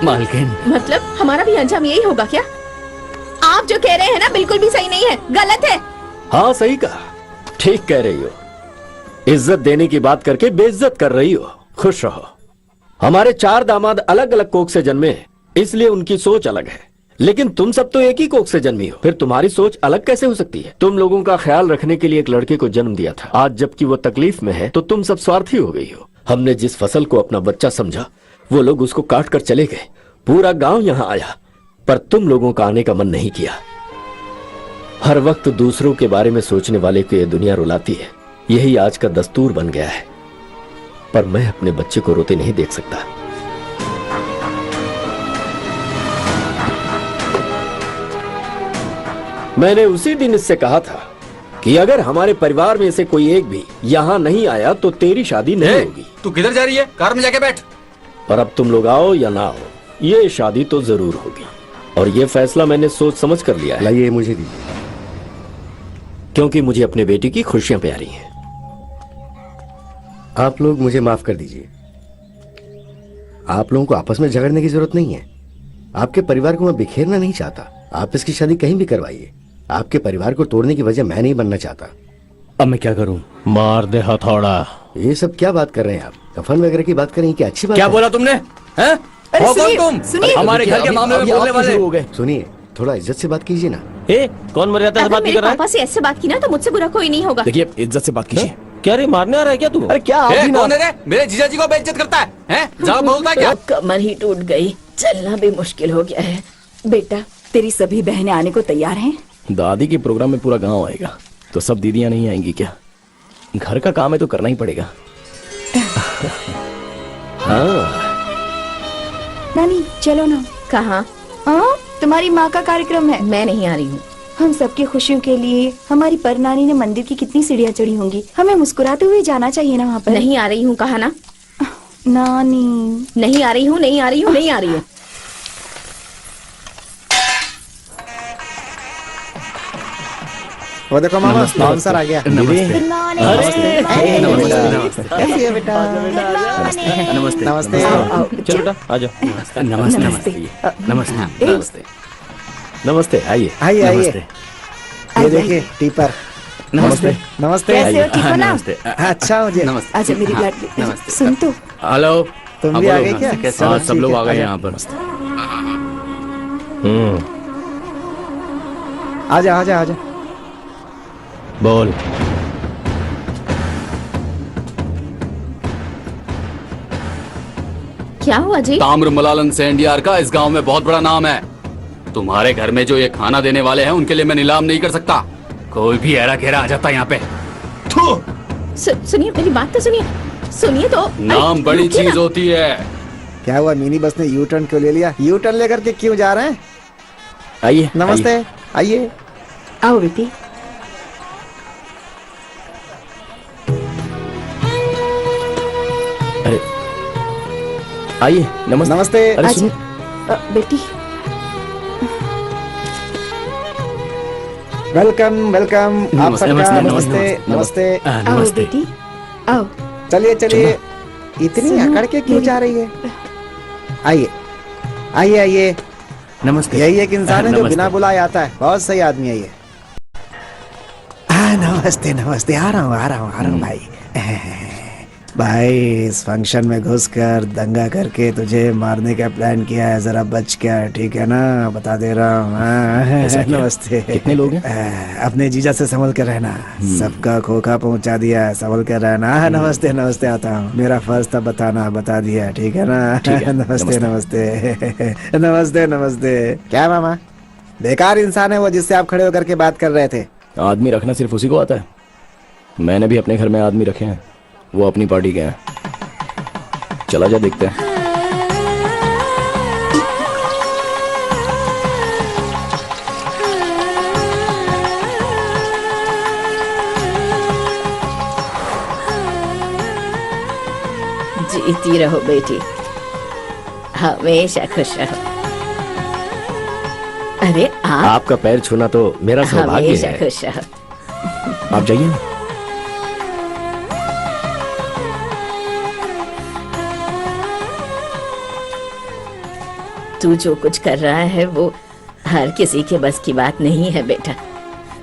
मालकिन, मतलब हमारा भी अंजाम यही होगा क्या? आप जो कह रहे हैं ना बिल्कुल भी सही नहीं है, गलत है। हाँ सही कहा, ठीक कह रही हो। इज्जत देने की बात करके बेइज्जत कर रही हो। खुश रहो। हमारे 4 दामाद अलग अलग कोख से जन्मे हैं, इसलिए उनकी सोच अलग है। लेकिन तुम सब तो एक ही कोख से जन्मी हो, फिर तुम्हारी सोच अलग कैसे हो सकती है? तुम लोगों का ख्याल रखने के लिए एक लड़के को जन्म दिया था। आज जबकि वो तकलीफ में है तो तुम सब स्वार्थी हो गई हो। हमने जिस फसल को अपना बच्चा समझा, वो लोग उसको काट कर चले गए। पूरा गांव यहाँ आया, पर तुम लोगों का आने का मन नहीं किया। हर वक्त दूसरों के बारे में सोचने वाले को ये दुनिया रुलाती है, यही आज का दस्तूर बन गया है। पर मैं अपने बच्चे को रोते नहीं देख सकता। मैंने उसी दिन इससे कहा था कि अगर हमारे परिवार में से कोई एक भी यहाँ नहीं आया तो तेरी शादी नहीं होगी। तू किधर जा रही है? कार में जाके बैठ। और अब तुम लोग आओ या ना आओ, ये शादी तो जरूर होगी। और ये फैसला मैंने सोच समझ कर लिया है। लाइए मुझे दीजिए। क्योंकि मुझे अपने बेटी की खुशियां प्यारी हैं। आप लोग मुझे माफ कर दीजिए। आप लोगों को आपस में झगड़ने की जरूरत नहीं है। आपके परिवार को मैं बिखेरना नहीं चाहता। आप इसकी शादी कहीं भी करवाइए। आपके परिवार को तोड़ने की वजह मैं नहीं बनना चाहता। अब मैं क्या करूं? मार दे हथौड़ा। ये सब क्या बात कर रहे हैं आप? कफन वगैरह की बात करें, क्या अच्छी बात क्या है? बोला तुमने? हैं? हो कौन तुम? सुनिए, हमारे घर के मामले में बोलने वाले हो गए। सुनिए, थोड़ा इज्जत से बात कीजिए ना। कौन मर्यादा से अगर बात मेरे कर रहा है? पापा से ऐसे बात की ना तो मुझसे बुरा कोई नहीं होगा। देखिए इज्जत से बात कीजिए। क्या रे, मारने आ रहा है क्या तू? अरे क्या आप भी ना। कौन है रे? मेरे जीजा जी को बेइज्जत करता है? हैं? जरा बोलता है क्या? कमर ही टूट गई, चलना भी मुश्किल हो गया है। बेटा, तेरी सभी बहनें आने को तैयार हैं? दादी के प्रोग्राम में पूरा गांव आएगा, तो सब दीदियां नहीं आएंगी क्या? घर का काम है तो करना ही पड़ेगा। हाँ, नानी चलो ना। कहाँ? हाँ, तुम्हारी माँ का कार्यक्रम है। मैं नहीं आ रही हूँ। हम सबकी खुशियों के लिए हमारी परनानी ने मंदिर की कितनी सीढ़ियाँ चढ़ी होंगी। हमें मुस्कुराते हुए जाना चाहिए ना वहाँ पर। नहीं आ रही हूँ कहा ना। नानी नहीं आ रही हूँ, नहीं आ रही हूँ, नहीं आ रही हूँ। वो देखो मामा, बाउंसर आ गया। नमस्ते। कैसी है बेटा? नमस्ते। नमस्ते। चलो बेटा आ जाओ। नमस्ते। नमस्ते। नमस्ते। नमस्ते। आइए आइए आइए। नमस्ते। ये देखिए टीपर। नमस्ते। नमस्ते। कैसे हो? ठीक हो ना? नमस्ते। अच्छा मुझे। नमस्ते। अच्छा मेरी लाडली सुन तो। हेलो। तुम भी आ गए क्या? हाँ, सब लोग आ गए यहाँ पर। आजा आजा आजा। बोल। क्या हुआ जी? ताम्र मलालन सेंडियार का इस गांव में बहुत बड़ा नाम है। तुम्हारे घर में जो ये खाना देने वाले हैं उनके लिए मैं नीलाम नहीं कर सकता। कोई भी ऐरा घेरा आ जाता है यहाँ पे। सुनिए मेरी बात तो सुनिए। सुनिए तो। नाम बड़ी रुकिए ना। चीज होती है। क्या हुआ, मिनी बस ने यू टर्न क्यों ले लिया? यू टर्न लेकर के क्यों जा रहे हैं? आइए। नमस्ते। आइए। आओ बेटी। अरे आइए। नमस्ते। नमस्ते। अरे सुनिए। बेटी वेलकम वेलकम। आप नमस्ते, सबका नमस्ते, नमस्ते नमस्ते। आओ बेटी आओ। चलिए चलिए। इतनी सुनो, अकड़ के क्यों मेरी- जा रही है? आइए आइए आइए। नमस्ते। यही एक इंसान है जो नमस्ते। बिना बुलाए आता है। बहुत सही आदमी है ये। नमस्ते नमस्ते। आ रहा हूँ भाई। भाई इस फंक्शन में घुसकर दंगा करके तुझे मारने का प्लान किया है। जरा बच क्या, ठीक है ना? बता दे रहा हूँ। नमस्ते। कितने लोग हैं? अपने जीजा से संभल कर रहना। सबका खोखा पहुंचा दिया है, संभल कर रहना। नमस्ते नमस्ते। आता हूँ, मेरा फर्ज था बताना, बता दिया, ठीक है ना? नमस्ते नमस्ते नमस्ते नमस्ते। क्या मामा, बेकार इंसान है वो जिससे आप खड़े होकर के बात कर रहे थे। आदमी रखना सिर्फ उसी को आता है। मैंने भी अपने घर में आदमी रखे हैं, वो अपनी पार्टी के हैं। चला जा देखते हैं। जीती रहो बेटी, हमेशा खुश रहो। अरे आप आपका पैर छूना तो मेरा सौभाग्य हमेशा है। खुश रहो। आप जाइए ना। तू जो कुछ कर रहा है वो हर किसी के बस की बात नहीं है बेटा।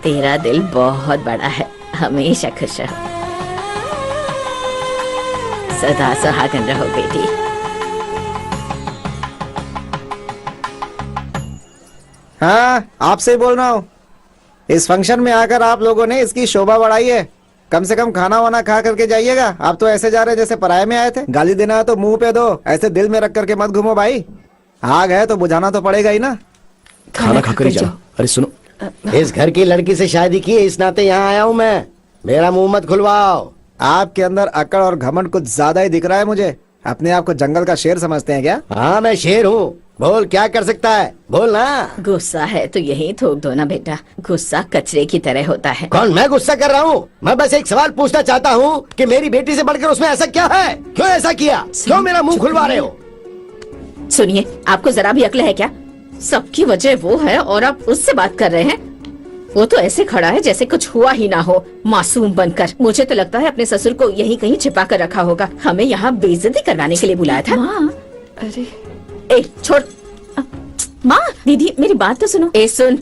तेरा दिल बहुत बड़ा है, हमेशा खुश रहो, सदा सुहागन रहो बेटी। हाँ, आपसे ही बोल रहा हूँ। इस फंक्शन में आकर आप लोगों ने इसकी शोभा बढ़ाई है। कम से कम खाना वाना खा करके जाइएगा। आप तो ऐसे जा रहे जैसे पराये में आए थे। गाली देना है तो मुंह पे दो, ऐसे दिल में रख करके मत घूमो भाई। आग है तो बुझाना तो पड़ेगा ही ना। खाना खाकर ही जाओ। अरे सुनो, इस घर की लड़की से शादी की, इस नाते यहाँ आया हूँ मैं। मेरा मुंह मत खुलवाओ। आपके अंदर अकड़ और घमंड कुछ ज्यादा ही दिख रहा है मुझे। अपने आप को जंगल का शेर समझते हैं क्या? हाँ मैं शेर हूँ, बोल क्या कर सकता है, बोल ना। गुस्सा है तो यही थोक दो ना बेटा, गुस्सा कचरे की तरह होता है। कौन, मैं गुस्सा कर रहा हूँ? मैं बस एक सवाल पूछना चाहता हूँ कि मेरी बेटी से बढ़कर उसमें ऐसा क्या है? क्यों ऐसा किया? क्यों मेरा मुंह खुलवा रहे हो? सुनिए, आपको जरा भी अक्ल है क्या? सबकी वजह वो है और आप उससे बात कर रहे हैं। वो तो ऐसे खड़ा है जैसे कुछ हुआ ही ना हो, मासूम बनकर। मुझे तो लगता है अपने ससुर को यहीं कहीं छिपा कर रखा होगा। हमें यहाँ बेइज्जती करवाने के लिए बुलाया था। माँ, अरे ए छोड़। माँ, दीदी मेरी बात तो सुनो। ए सुन,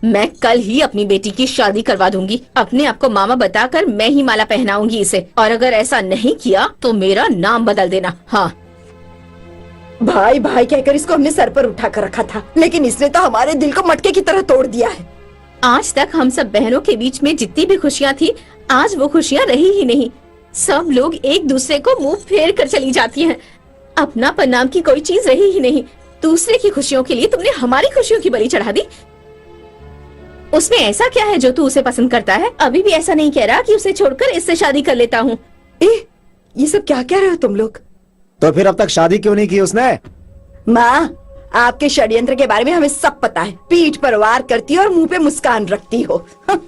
मैं कल ही अपनी बेटी की शादी करवा दूंगी। अपने आप को मामा बताकर मैं ही माला पहनाऊंगी इसे, और अगर ऐसा नहीं किया तो मेरा नाम बदल देना। हाँ, भाई भाई कहकर इसको हमने सर पर उठा कर रखा था, लेकिन इसने तो हमारे दिल को मटके की तरह तोड़ दिया है। आज तक हम सब बहनों के बीच में जितनी भी खुशियाँ थी, आज वो खुशियाँ रही ही नहीं। सब लोग एक दूसरे को मुंह फेर कर चली जाती हैं। अपनापन नाम की कोई चीज रही ही नहीं। दूसरे की खुशियों के लिए तुमने हमारी खुशियों की बलि चढ़ा दी। उसमें ऐसा क्या है जो तू उसे पसंद करता है? अभी भी ऐसा नहीं कह रहा कि उसे छोड़कर इससे शादी कर लेता हूँ। ये सब क्या कह रहे हो तुम लोग? तो फिर अब तक शादी क्यों नहीं की उसने? माँ, आपके षड्यंत्र के बारे में हमें सब पता है। पीठ पर वार करती हो और मुंह पे मुस्कान रखती हो। हाँ?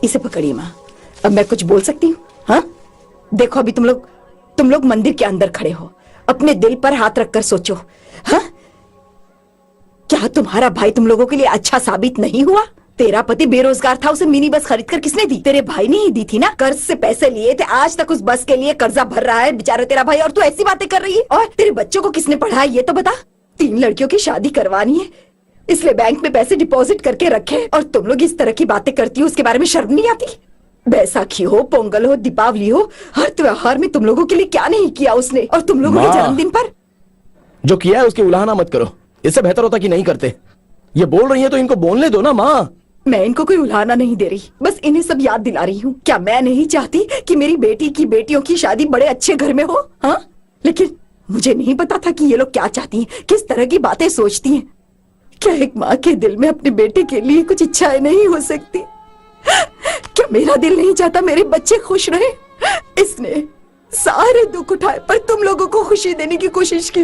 इसे पकड़िए माँ, अब मैं कुछ बोल सकती हूँ? हाँ, देखो अभी तुम लोग मंदिर के अंदर खड़े हो, अपने दिल पर हाथ रखकर सोचो। हाँ, क्या तुम्हारा भाई तुम लोगों के लिए अच्छा साबित नहीं हुआ? तेरा पति बेरोजगार था, उसे मिनी बस खरीद कर किसने दी? तेरे भाई ने ही दी थी ना। कर्ज से पैसे लिए थे, आज तक उस बस के लिए कर्जा भर रहा है बेचारा तेरा भाई, और तू ऐसी बातें कर रही है। और तेरे बच्चों को किसने पढ़ाया ये तो बता। 3 लड़कियों की शादी करवानी है, इसलिए बैंक में पैसे डिपॉजिट करके रखे, और तुम लोग इस तरह की बातें करती हो, उसके बारे में शर्म नहीं आती? बैसाखी हो, पोंगल हो, दीपावली हो, हर त्योहार में तुम लोगों के लिए क्या नहीं किया उसने। और तुम लोगों के जन्मदिन पर जो किया है उसकी उलाहना मत करो। इससे बेहतर होता कि नहीं करते। ये बोल रही है तो इनको बोलने दो ना माँ। मैं इनको कोई उलाहना नहीं दे रही, बस इन्हें सब याद दिला रही हूँ। क्या मैं नहीं चाहती कि मेरी बेटी की बेटियों की शादी बड़े अच्छे घर में हो? हाँ, लेकिन मुझे नहीं पता था कि ये लोग क्या चाहती हैं, किस तरह की बातें सोचती हैं। क्या एक माँ के दिल में अपने बेटे के लिए कुछ इच्छाएं नहीं हो सकती? क्या मेरा दिल नहीं चाहता मेरे बच्चे खुश रहे? इसने सारे दुख उठाए पर तुम लोगों को खुशी देने की कोशिश की,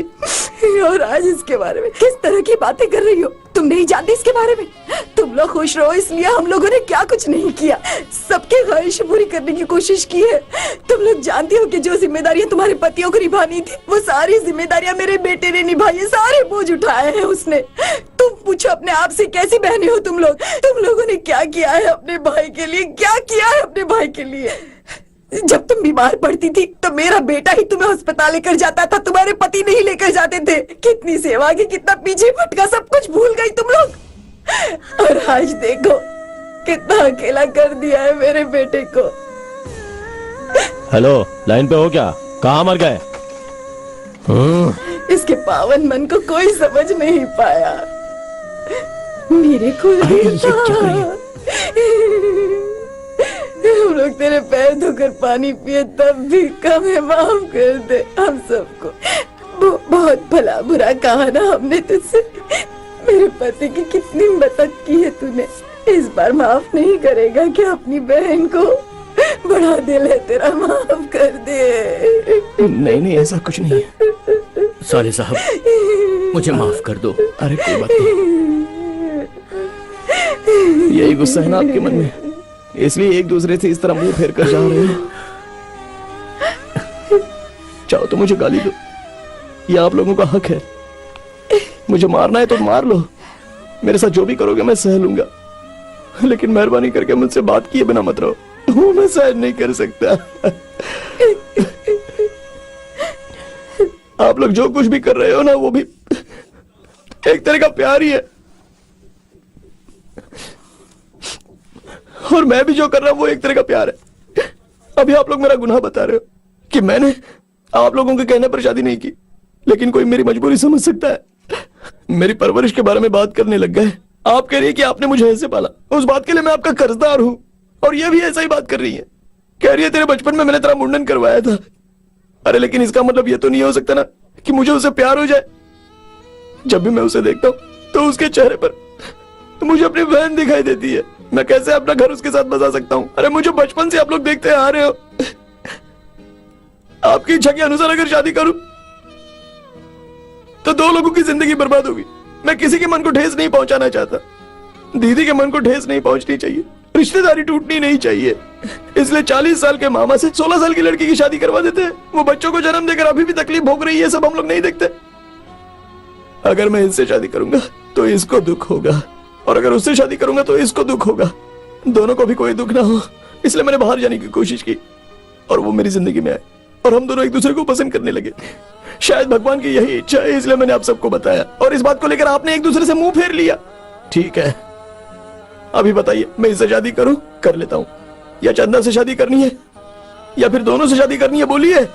और आज इसके बारे में किस तरह की बातें कर रही हो? तुम नहीं जानती इसके बारे में। तुम लोग खुश रहो इसलिए हम लोगों ने क्या कुछ नहीं किया, सबके ख्वाहिश पूरी करने की कोशिश की है। तुम लोग जानती हो कि जो जिम्मेदारियां तुम्हारे पतियों को निभानी थी, वो सारी जिम्मेदारियां मेरे बेटे ने निभाई है, सारे बोझ उठाए हैं उसने। तुम पूछो अपने आप से, कैसी बहनें हो तुम लोग? तुम लोगों ने क्या किया है अपने भाई के लिए? क्या किया है अपने भाई के लिए? जब तुम बीमार पड़ती थी तो मेरा बेटा ही तुम्हें अस्पताल लेकर जाता था, तुम्हारे पति नहीं लेकर जाते थे। कितनी सेवा की, कितना पीछे भटका, सब कुछ भूल गई तुम लोग। और आज देखो कितना अकेला कर दिया है मेरे बेटे को। हेलो, लाइन पे हो क्या? कहाँ मर गए? इसके पावन मन को कोई समझ नहीं पाया। मेरे को हम लोग तेरे पैर धोकर पानी पिए तब भी कम है, माफ कर दे हम सबको। बहुत भला बुरा कहा ना हमने तुझसे। मेरे पति की कितनी मदद की है तूने, इस बार माफ नहीं करेगा क्या अपनी बहन को? बड़ा दिल है तेरा, माफ कर दे। नहीं नहीं, ऐसा कुछ नहीं है। साले साहब, मुझे माफ कर दो। अरे कोई बात नहीं, यही गुस्सा है ना आपके मन में, इसलिए एक दूसरे से इस तरह मुंह फेर कर जा रहे हो। चाहो तो मुझे गाली दो, ये आप लोगों का हक है। मुझे मारना है तो मार लो, मेरे साथ जो भी करोगे मैं सह लूंगा, लेकिन मेहरबानी करके मुझसे बात किए बिना मत रहो, वो मैं सहन नहीं कर सकता। आप लोग जो कुछ भी कर रहे हो ना, वो भी एक तरह का प्यार ही है, और मैं भी जो कर रहा हूं वो एक तरह का प्यार है। अभी आप लोग मेरा गुनाह बता रहे हो कि मैंने आप लोगों के कहने पर शादी नहीं की, लेकिन कोई मेरी मजबूरी समझ सकता है। मेरी परवरिश के बारे में बात करने लग गए। आप कह रही है कि आपने मुझे ऐसे पाला, उस बात के लिए मैं आपका कर्जदार हूं, और ये भी ऐसा ही बात कर रही है। कह रही है तेरे बचपन में मैंने तेरा मुंडन करवाया था। अरे लेकिन इसका मतलब ये तो नहीं हो सकता ना कि मुझे उससे प्यार हो जाए। जब भी मैं उसे देखता हूं तो उसके चेहरे पर तो मुझे अपनी बहन दिखाई देती है। मैं कैसे अपना घर उसके साथ बसा सकता हूं? अरे मुझे बचपन से आप लोग देखते आ रहे हो। आपकी इच्छा के अनुसार अगर शादी करूं तो 2 लोगों की जिंदगी बर्बाद होगी। मैं किसी के मन को ठेस नहीं पहुंचाना चाहता। दीदी के मन को ठेस नहीं पहुंचनी चाहिए, रिश्तेदारी टूटनी नहीं चाहिए, इसलिए 40 साल के मामा से 16 साल की लड़की की शादी करवा देते हैं। वो बच्चों को जन्म देकर अभी भी तकलीफ भोग रही है, सब हम लोग नहीं देखते। अगर मैं इससे शादी करूंगा तो इसको दुख होगा, और अगर उससे शादी करूंगा तो इसको दुख होगा। दोनों को भी कोई दुख ना हो, इसलिए मैंने बाहर जाने की कोशिश की और वो मेरी जिंदगी में आए और हम दोनों एक दूसरे को पसंद करने लगे। शायद भगवान की यही इच्छा है, इसलिए मैंने आप सबको बताया और इस बात को लेकर आपने एक दूसरे से मुंह फेर लिया। ठीक है, अभी बताइए, मैं इससे शादी करूं? कर लेता हूं, या चंदा से शादी करनी है या फिर दोनों से शादी करनी है? बोलिए।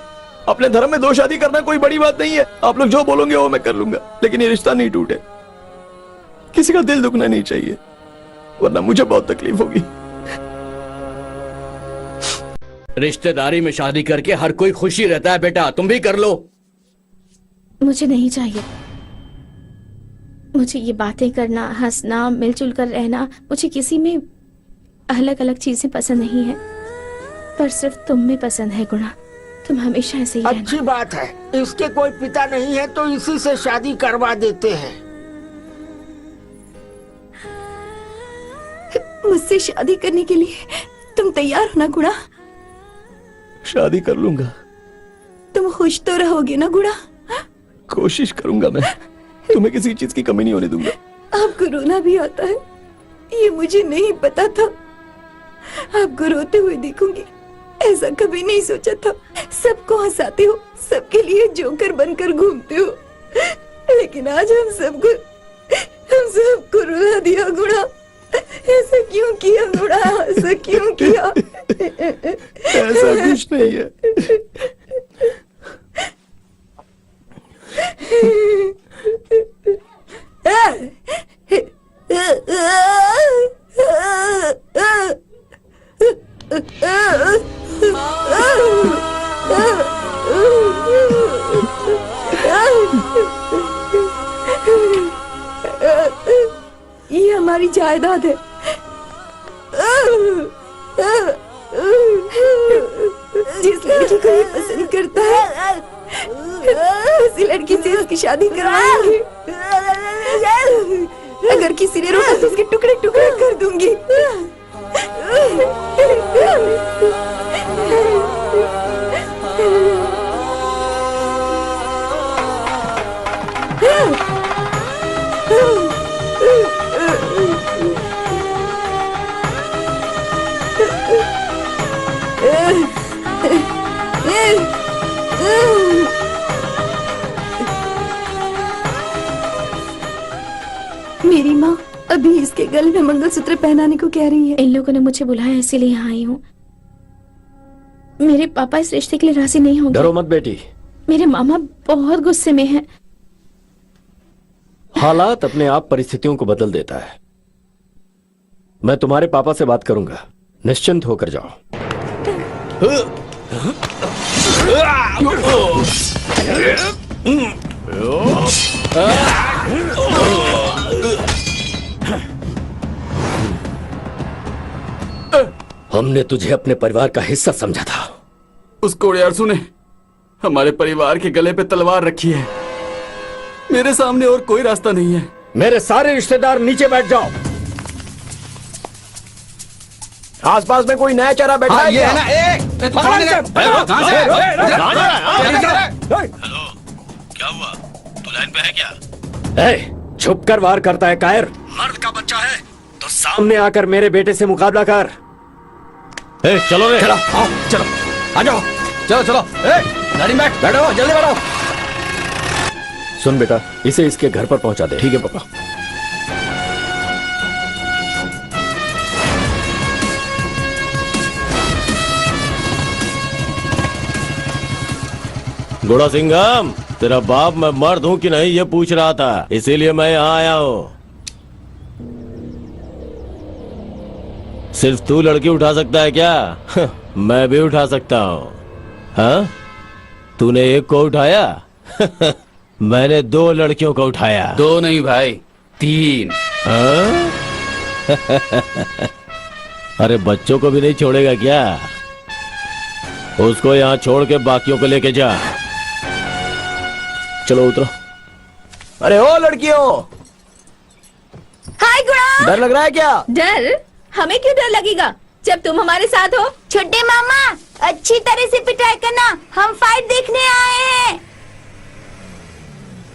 अपने धर्म में 2 शादी करना कोई बड़ी बात नहीं है। आप लोग जो बोलोगे वो मैं कर लूंगा, लेकिन ये रिश्ता नहीं टूटे। किसी का दिल दुखना नहीं चाहिए, वरना मुझे बहुत तकलीफ होगी। रिश्तेदारी में शादी करके हर कोई खुशी रहता है बेटा, तुम भी कर लो। मुझे नहीं चाहिए। मुझे ये बातें करना, हंसना, मिलजुल कर रहना, मुझे किसी में अलग अलग चीजें पसंद नहीं है, पर सिर्फ तुम में पसंद है गुणा। तुम हमेशा ऐसे ही रहना। अच्छी बात है, इसके कोई पिता नहीं है तो इसी से शादी करवा देते हैं। मुझसे शादी करने के लिए तुम तैयार हो ना गुणा? शादी कर लूंगा। तुम खुश तो रहोगे ना गुणा? कोशिश करूंगा मैं, तुम्हें किसी चीज की कमी नहीं होने दूंगा। आपको रोना भी आता है, ये मुझे नहीं पता था। आपको रोते हुए देखूंगी, ऐसा कभी नहीं सोचा था। सबको हंसाते हो, सबके लिए जोकर बनकर घूमते हो, लेकिन आज हम सबको रुला दिया गुणा। ऐसा क्यों किया गुणा? ऐसा क्यों किया? ऐसा कुछ नहीं है। ये हमारी जायदाद है। जिस लड़की को ये पसंद करता है उसी लड़की से उसकी शादी करवाएंगे। अगर किसी ने रोका तो उसके टुकड़े टुकड़े कर दूंगी। मेरी माँ अभी इसके गले में मंगलसूत्र पहनाने को कह रही है। इन लोगों ने मुझे बुलाया, इसीलिए यहाँ आई हूँ। मेरे पापा इस रिश्ते के लिए राजी नहीं होंगे। डरो मत बेटी, मेरे मामा बहुत गुस्से में हैं। हालात अपने आप परिस्थितियों को बदल देता है। मैं तुम्हारे पापा से बात करूंगा, निश्चिंत होकर जाओ। हमने तुझे अपने परिवार का हिस्सा समझा था। उस कोड़ियारसू ने हमारे परिवार के गले पे तलवार रखी है। मेरे सामने और कोई रास्ता नहीं है। मेरे सारे रिश्तेदार नीचे बैठ जाओ। आसपास में कोई नया चेहरा बैठा है क्या? क्या हुआ? तू लाइन पे है क्या? छुप कर वार करता है कायर। मर्द का बच्चा है तो सामने आकर मेरे बेटे से मुकाबला कर। चलो रे, चलो आओ, चलो आ जाओ, चलो चलो, गाड़ी में बैठो, जल्दी बैठो। सुन बेटा, इसे इसके घर पर पहुंचा दे। ठीक है पापा। गुड़ा सिंघम, तेरा बाप मैं मर्द हूँ कि नहीं ये पूछ रहा था, इसीलिए मैं यहाँ आया हूँ। सिर्फ तू लड़की उठा सकता है क्या? मैं भी उठा सकता हूँ। हाँ, तूने एक को उठाया? मैंने 2 लड़कियों को उठाया। 2 नहीं भाई, 3। हाँ? अरे बच्चों को भी नहीं छोड़ेगा क्या? उसको यहाँ छोड़ के बाकियों को लेके जा। चलो उतरो। अरे ओ लड़कियों, गुणा। डर लग रहा है क्या? डर? हमें क्यों डर लगेगा जब तुम हमारे साथ हो? छोटे मामा अच्छी तरह से पिटाई करना, हम फाइट देखने आए हैं।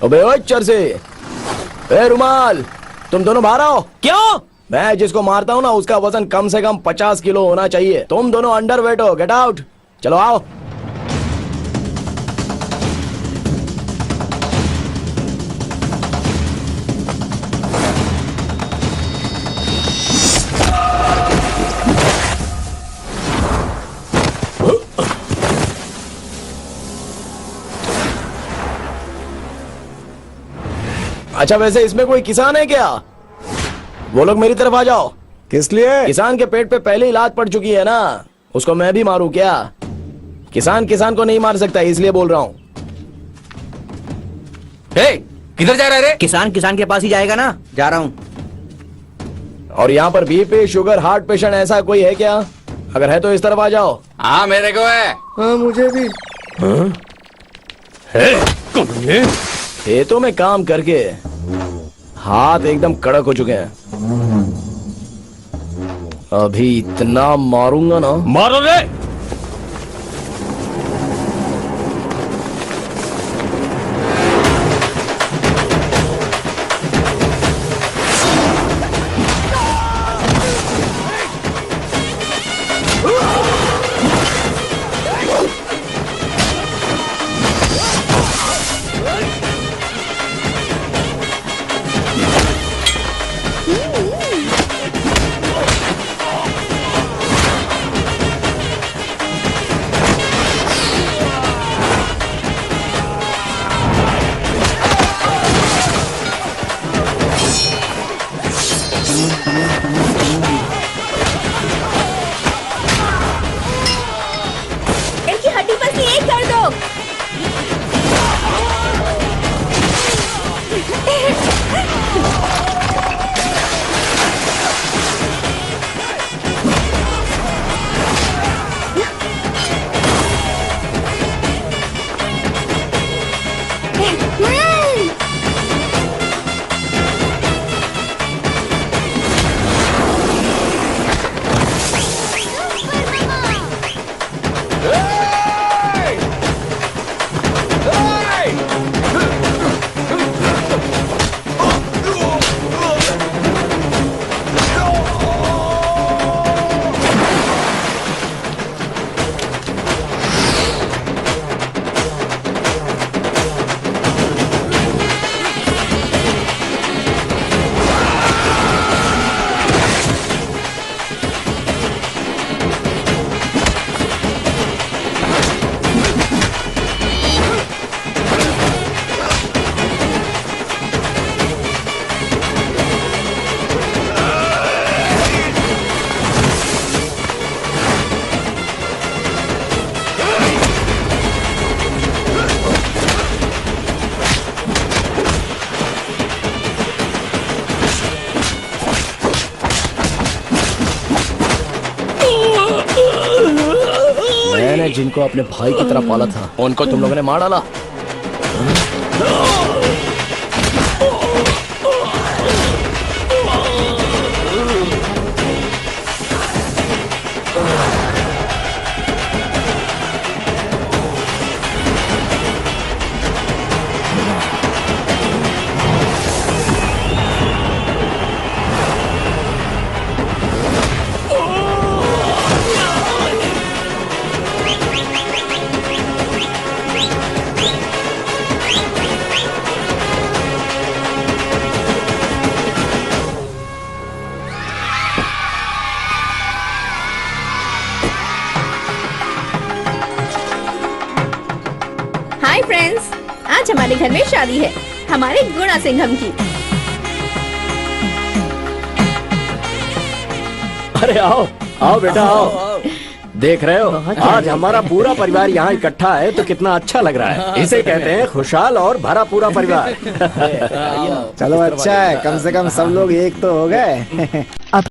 अबे ओ चरसे, ए रुमाल, तुम दोनों बाहर आओ। क्यों? मैं जिसको मारता हूँ ना उसका वजन कम से कम 50 किलो होना चाहिए। तुम दोनों अंडर वेट हो, गेट आउट। चलो आओ। अच्छा वैसे इसमें कोई किसान है क्या? वो लोग मेरी तरफ आ जाओ। किस लिए? किसान के पेट पे पहले ही लात पड़ चुकी है ना, उसको मैं भी मारूं क्या? किसान किसान को नहीं मार सकता, इसलिए बोल रहा हूँ। किधर जा रहा है रे? किसान किसान के पास ही जाएगा ना, जा रहा हूँ। और यहाँ पर बीपी, शुगर, हार्ट पेशेंट ऐसा कोई है क्या? अगर है तो इस तरफ आ जाओ। हाँ मेरे को है। हाँ मुझे भी। खेतों में काम करके हाथ एकदम कड़क हो चुके हैं। अभी इतना मारूंगा ना। मारो रे। इनकी हड्डी पसली एक कर दो। मैंने जिनको अपने भाई की तरह पाला था उनको तुम लोगों ने मार डाला। हाय फ्रेंड्स, आज हमारे घर में शादी है, हमारे गुणा सिंघम की। अरे आओ आओ बेटा आओ। देख रहे हो आज हमारा पूरा परिवार यहाँ इकट्ठा है तो कितना अच्छा लग रहा है। इसे कहते हैं खुशहाल और भरा पूरा परिवार। चलो अच्छा है, कम से कम सब लोग एक तो हो गए।